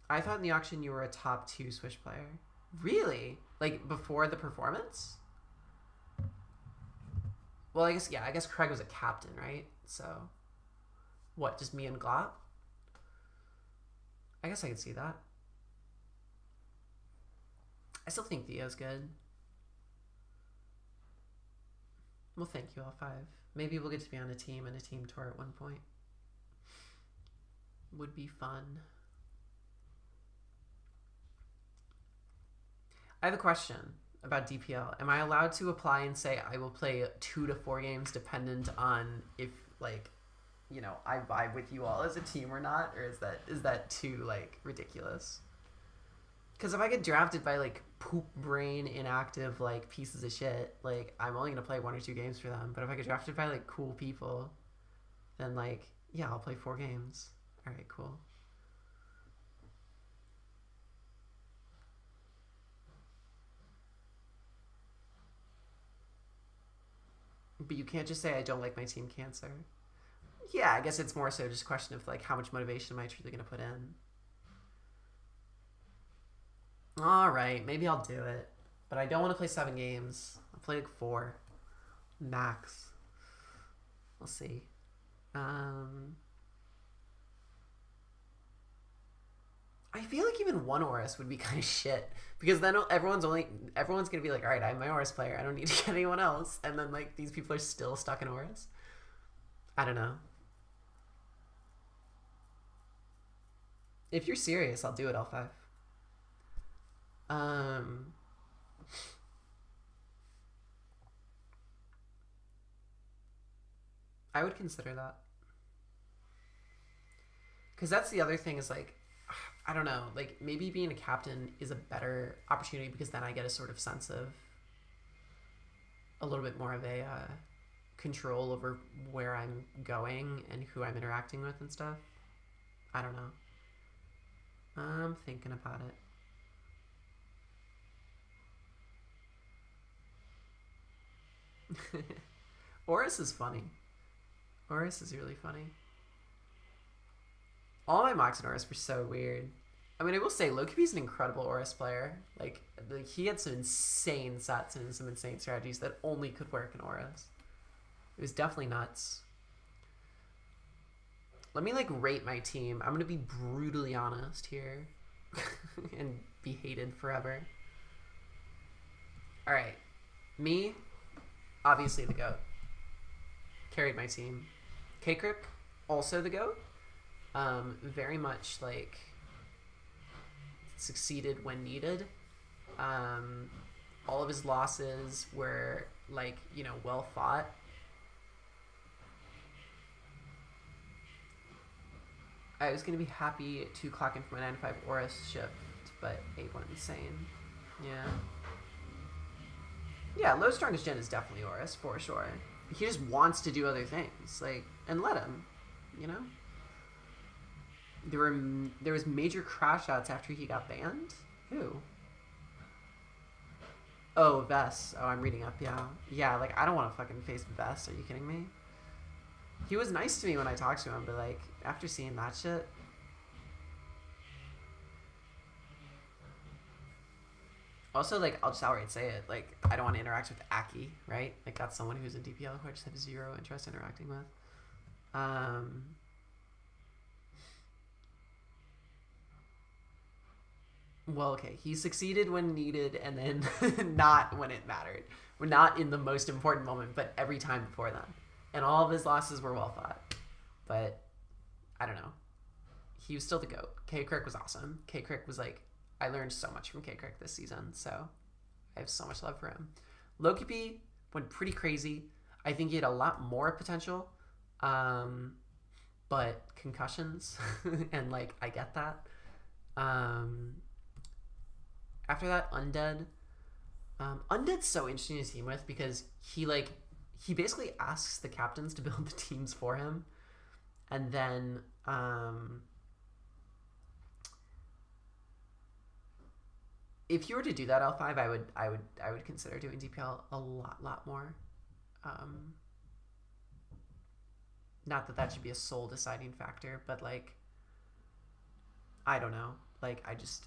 I thought in the auction you were a top 2 Swish player. Really? Like, before the performance? Well, I guess Craig was a captain, right? So, what, just me and Glop? I guess I could see that. I still think Theo's good. Well, thank you, all 5. Maybe we'll get to be on a team and a team tour at one point. Would be fun. I have a question about DPL. Am I allowed to apply and say I will play 2 to 4 games dependent on if, like, you know, I vibe with you all as a team or not? Or is that too, like, ridiculous? Because if I get drafted by, like, poop brain inactive, like, pieces of shit, like, I'm only going to play 1 or 2 games for them. But if I get drafted by, like, cool people, then, like, yeah, I'll play 4 games. All right, cool. But you can't just say I don't like my team cancer. Yeah, I guess it's more so just a question of, like, how much motivation am I truly going to put in? Alright, maybe I'll do it. But I don't want to play 7 games. I'll play like 4. Max. We'll see. I I feel like even one Oris would be kind of shit because then everyone's gonna be like, all right, I'm my Oris player. I don't need to get anyone else, and then like these people are still stuck in Oris. I don't know. If you're serious, I'll do it L5. I would consider that. Because that's the other thing is like, I don't know, like maybe being a captain is a better opportunity because then I get a sort of sense of a little bit more of a control over where I'm going and who I'm interacting with and stuff. I don't know. I'm thinking about it. Oris is funny. Oris is really funny. All my mocks in Oris were so weird. I mean, I will say, Loki's an incredible Oris player. Like, he had some insane sets and some insane strategies that only could work in Oris. It was definitely nuts. Let me, like, rate my team. I'm going to be brutally honest here and be hated forever. All right. Me, obviously the GOAT. Carried my team. K-Krip, also the GOAT. Very much like succeeded when needed. All of his losses were like, you know, well fought. I was gonna be happy to clock in for my 9-5 Oris shift, but 8 went insane. Yeah, low strongest gen is definitely Oris for sure. He just wants to do other things, like, and let him, you know. There was major crash outs after he got banned. Who? Oh, Vess. Oh, I'm reading up. Yeah. Like I don't want to fucking face Vess. Are you kidding me? He was nice to me when I talked to him, but like after seeing that shit. Also, like I'll just outright say it. Like I don't want to interact with Aki, right? Like that's someone who's in DPL who I just have zero interest in interacting with. Well, okay, he succeeded when needed and then not when it mattered. We're not in the most important moment, but every time before then. And all of his losses were well fought. But, I don't know. He was still the GOAT. K-Kirk was awesome. K-Kirk was like, I learned so much from K-Kirk this season, so I have so much love for him. Loki P went pretty crazy. I think he had a lot more potential, but concussions, and like, I get that. After that, Undead. Undead's so interesting to team with because he basically asks the captains to build the teams for him, and then if you were to do that L5, I would consider doing DPL a lot more. Not that should be a sole deciding factor, but like I don't know. Like I just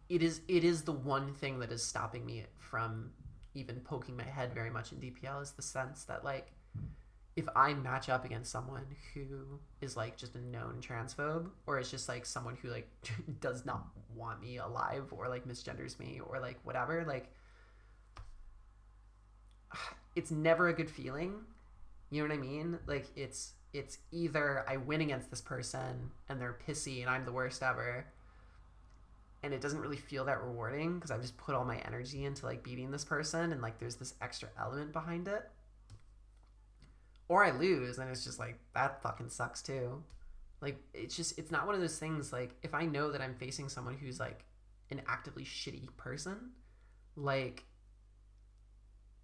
it is the one thing that is stopping me from even poking my head very much in DPL is the sense that like if I match up against someone who is like just a known transphobe or is just like someone who like does not want me alive or like misgenders me or like whatever, like it's never a good feeling. You know what I mean? Like it's either I win against this person and they're pissy and I'm the worst ever, and it doesn't really feel that rewarding because I've just put all my energy into like beating this person and like there's this extra element behind it, or I lose and it's just like that fucking sucks too. Like it's not one of those things like if I know that I'm facing someone who's like an actively shitty person, like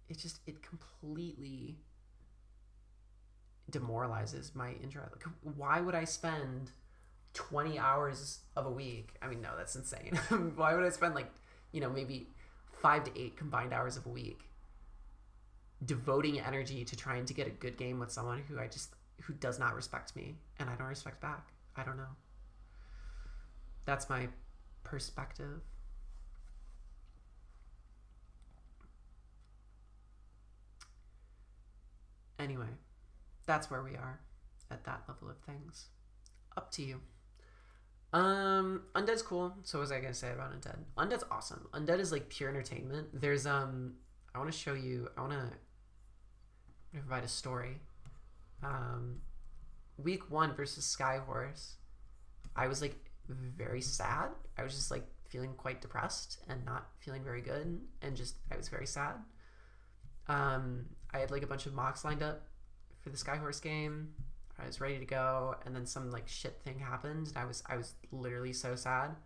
it completely demoralizes my intro. Like why would I spend 20 hours of a week? I mean, no, that's insane. Why would I spend like, you know, maybe 5 to 8 combined hours of a week devoting energy to trying to get a good game with someone who does not respect me and I don't respect back? I don't know. That's my perspective. Anyway, that's where we are at that level of things. Up to you. Undead's cool. So what was I gonna say about Undead? Undead's awesome. Undead is like pure entertainment. There's I want to show you. I want to provide a story. Week 1 versus Skyhorse, I was like very sad. I was just like feeling quite depressed and not feeling very good, and just I was very sad. I had like a bunch of mocks lined up for the Skyhorse game. I was ready to go, and then some like shit thing happened, and I was literally so sad.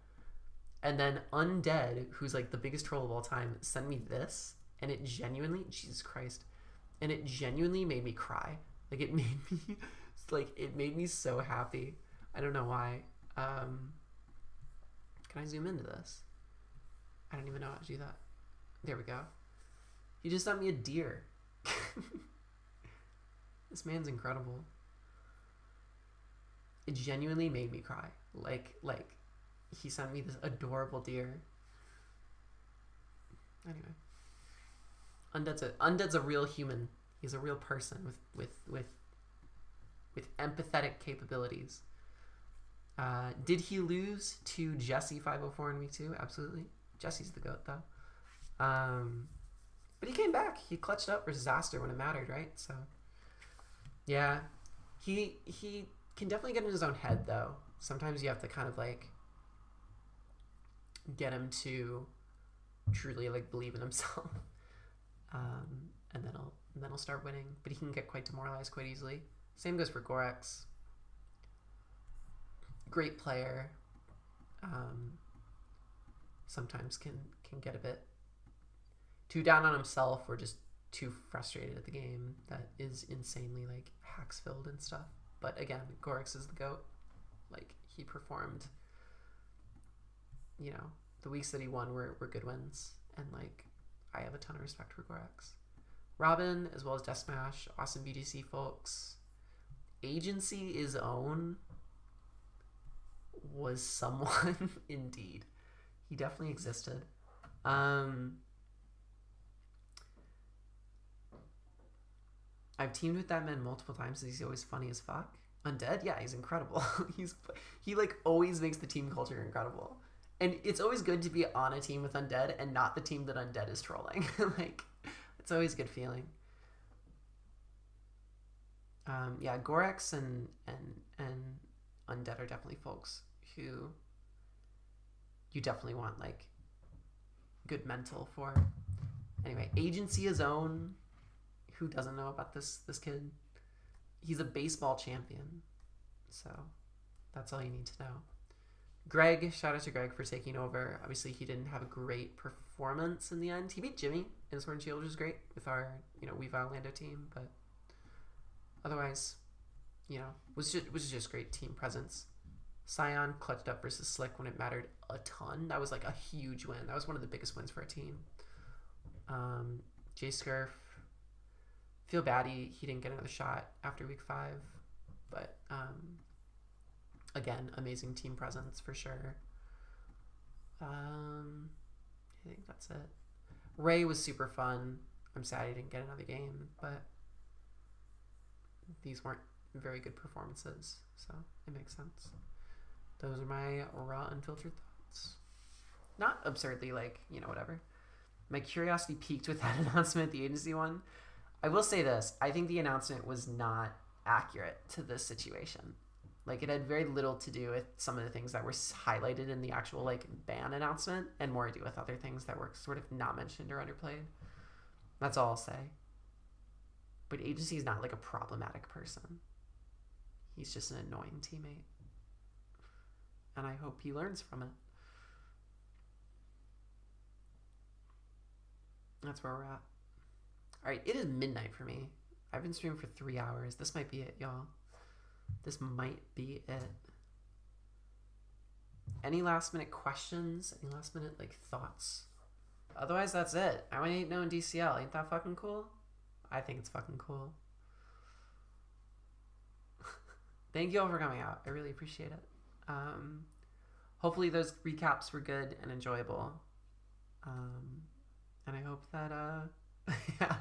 And then Undead, who's like the biggest troll of all time, sent me this, and it genuinely, Jesus Christ, and it genuinely made me cry. Like it made me, like it made me so happy. I don't know why. Can I zoom into this? I don't even know how to do that. There we go. He just sent me a deer. This man's incredible. It genuinely made me cry. Like he sent me this adorable deer. Anyway, Undead's a real human. He's a real person with empathetic capabilities. Did he lose to Jesse 504 in week 2? Absolutely. Jesse's the GOAT though. But he came back. He clutched up versus Aster when it mattered, right? So yeah, he can definitely get in his own head though. Sometimes you have to kind of like get him to truly like believe in himself, and then he'll start winning. But he can get quite demoralized quite easily. Same goes for Gorex. Great player. Sometimes can get a bit too down on himself or just too frustrated at the game that is insanely like hacks filled and stuff. But again, Gorex is the GOAT. Like he performed, you know, the weeks that he won were good wins, and like I have a ton of respect for Gorex. Robin, as well as Deathsmash, awesome BGC folks. Agency is own was someone indeed. He definitely existed. I've teamed with that man multiple times. He's always funny as fuck. Undead, yeah, he's incredible. He like always makes the team culture incredible, and it's always good to be on a team with Undead and not the team that Undead is trolling. Like, it's always a good feeling. Yeah, Gorex and Undead are definitely folks who you definitely want like good mental for. Anyway, Agency is own. Who doesn't know about this kid? He's a baseball champion, so that's all you need to know. Greg, shout out to Greg for taking over. Obviously, he didn't have a great performance in the end. He beat Jimmy in Sword and Shield, which is great with our, you know, Weave Orlando team, but otherwise, you know, was just great team presence. Scion clutched up versus Slick when it mattered a ton. That was like a huge win. That was one of the biggest wins for a team. J Scurf, feel bad he didn't get another shot after week 5, but again, amazing team presence for sure. I think that's it. Ray was super fun. I'm sad he didn't get another game, but these weren't very good performances, so it makes sense. Those are my raw, unfiltered thoughts. Not absurdly, like, you know, whatever. My curiosity peaked with that announcement, the Agency one. I will say this. I think the announcement was not accurate to this situation. Like, it had very little to do with some of the things that were highlighted in the actual, like, ban announcement, and more to do with other things that were sort of not mentioned or underplayed. That's all I'll say. But Agency is not, like, a problematic person. He's just an annoying teammate. And I hope he learns from it. That's where we're at. Alright, it is midnight for me. I've been streaming for 3 hours. This might be it, y'all. This might be it. Any last minute questions? Any last minute, like, thoughts? Otherwise, that's it. I want 8-0 in DCL. Ain't that fucking cool? I think it's fucking cool. Thank you all for coming out. I really appreciate it. Hopefully those recaps were good and enjoyable. And I hope that, yeah.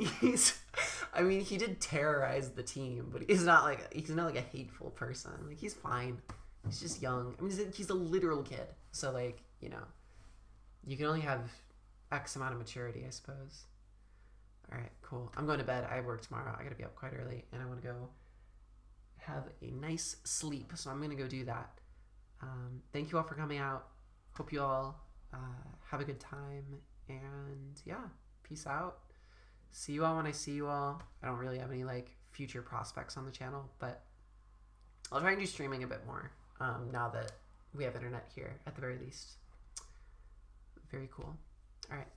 He did terrorize the team, but he's not like a hateful person. Like, he's fine. He's just young. I mean, he's a literal kid. So, like, you know, you can only have X amount of maturity, I suppose. All right, cool. I'm going to bed. I work tomorrow. I got to be up quite early, and I want to go have a nice sleep. So I'm going to go do that. Thank you all for coming out. Hope you all have a good time. And yeah, peace out. See you all when I see you all. I don't really have any like future prospects on the channel, but I'll try and do streaming a bit more now that we have internet here at the very least. Very cool. All right.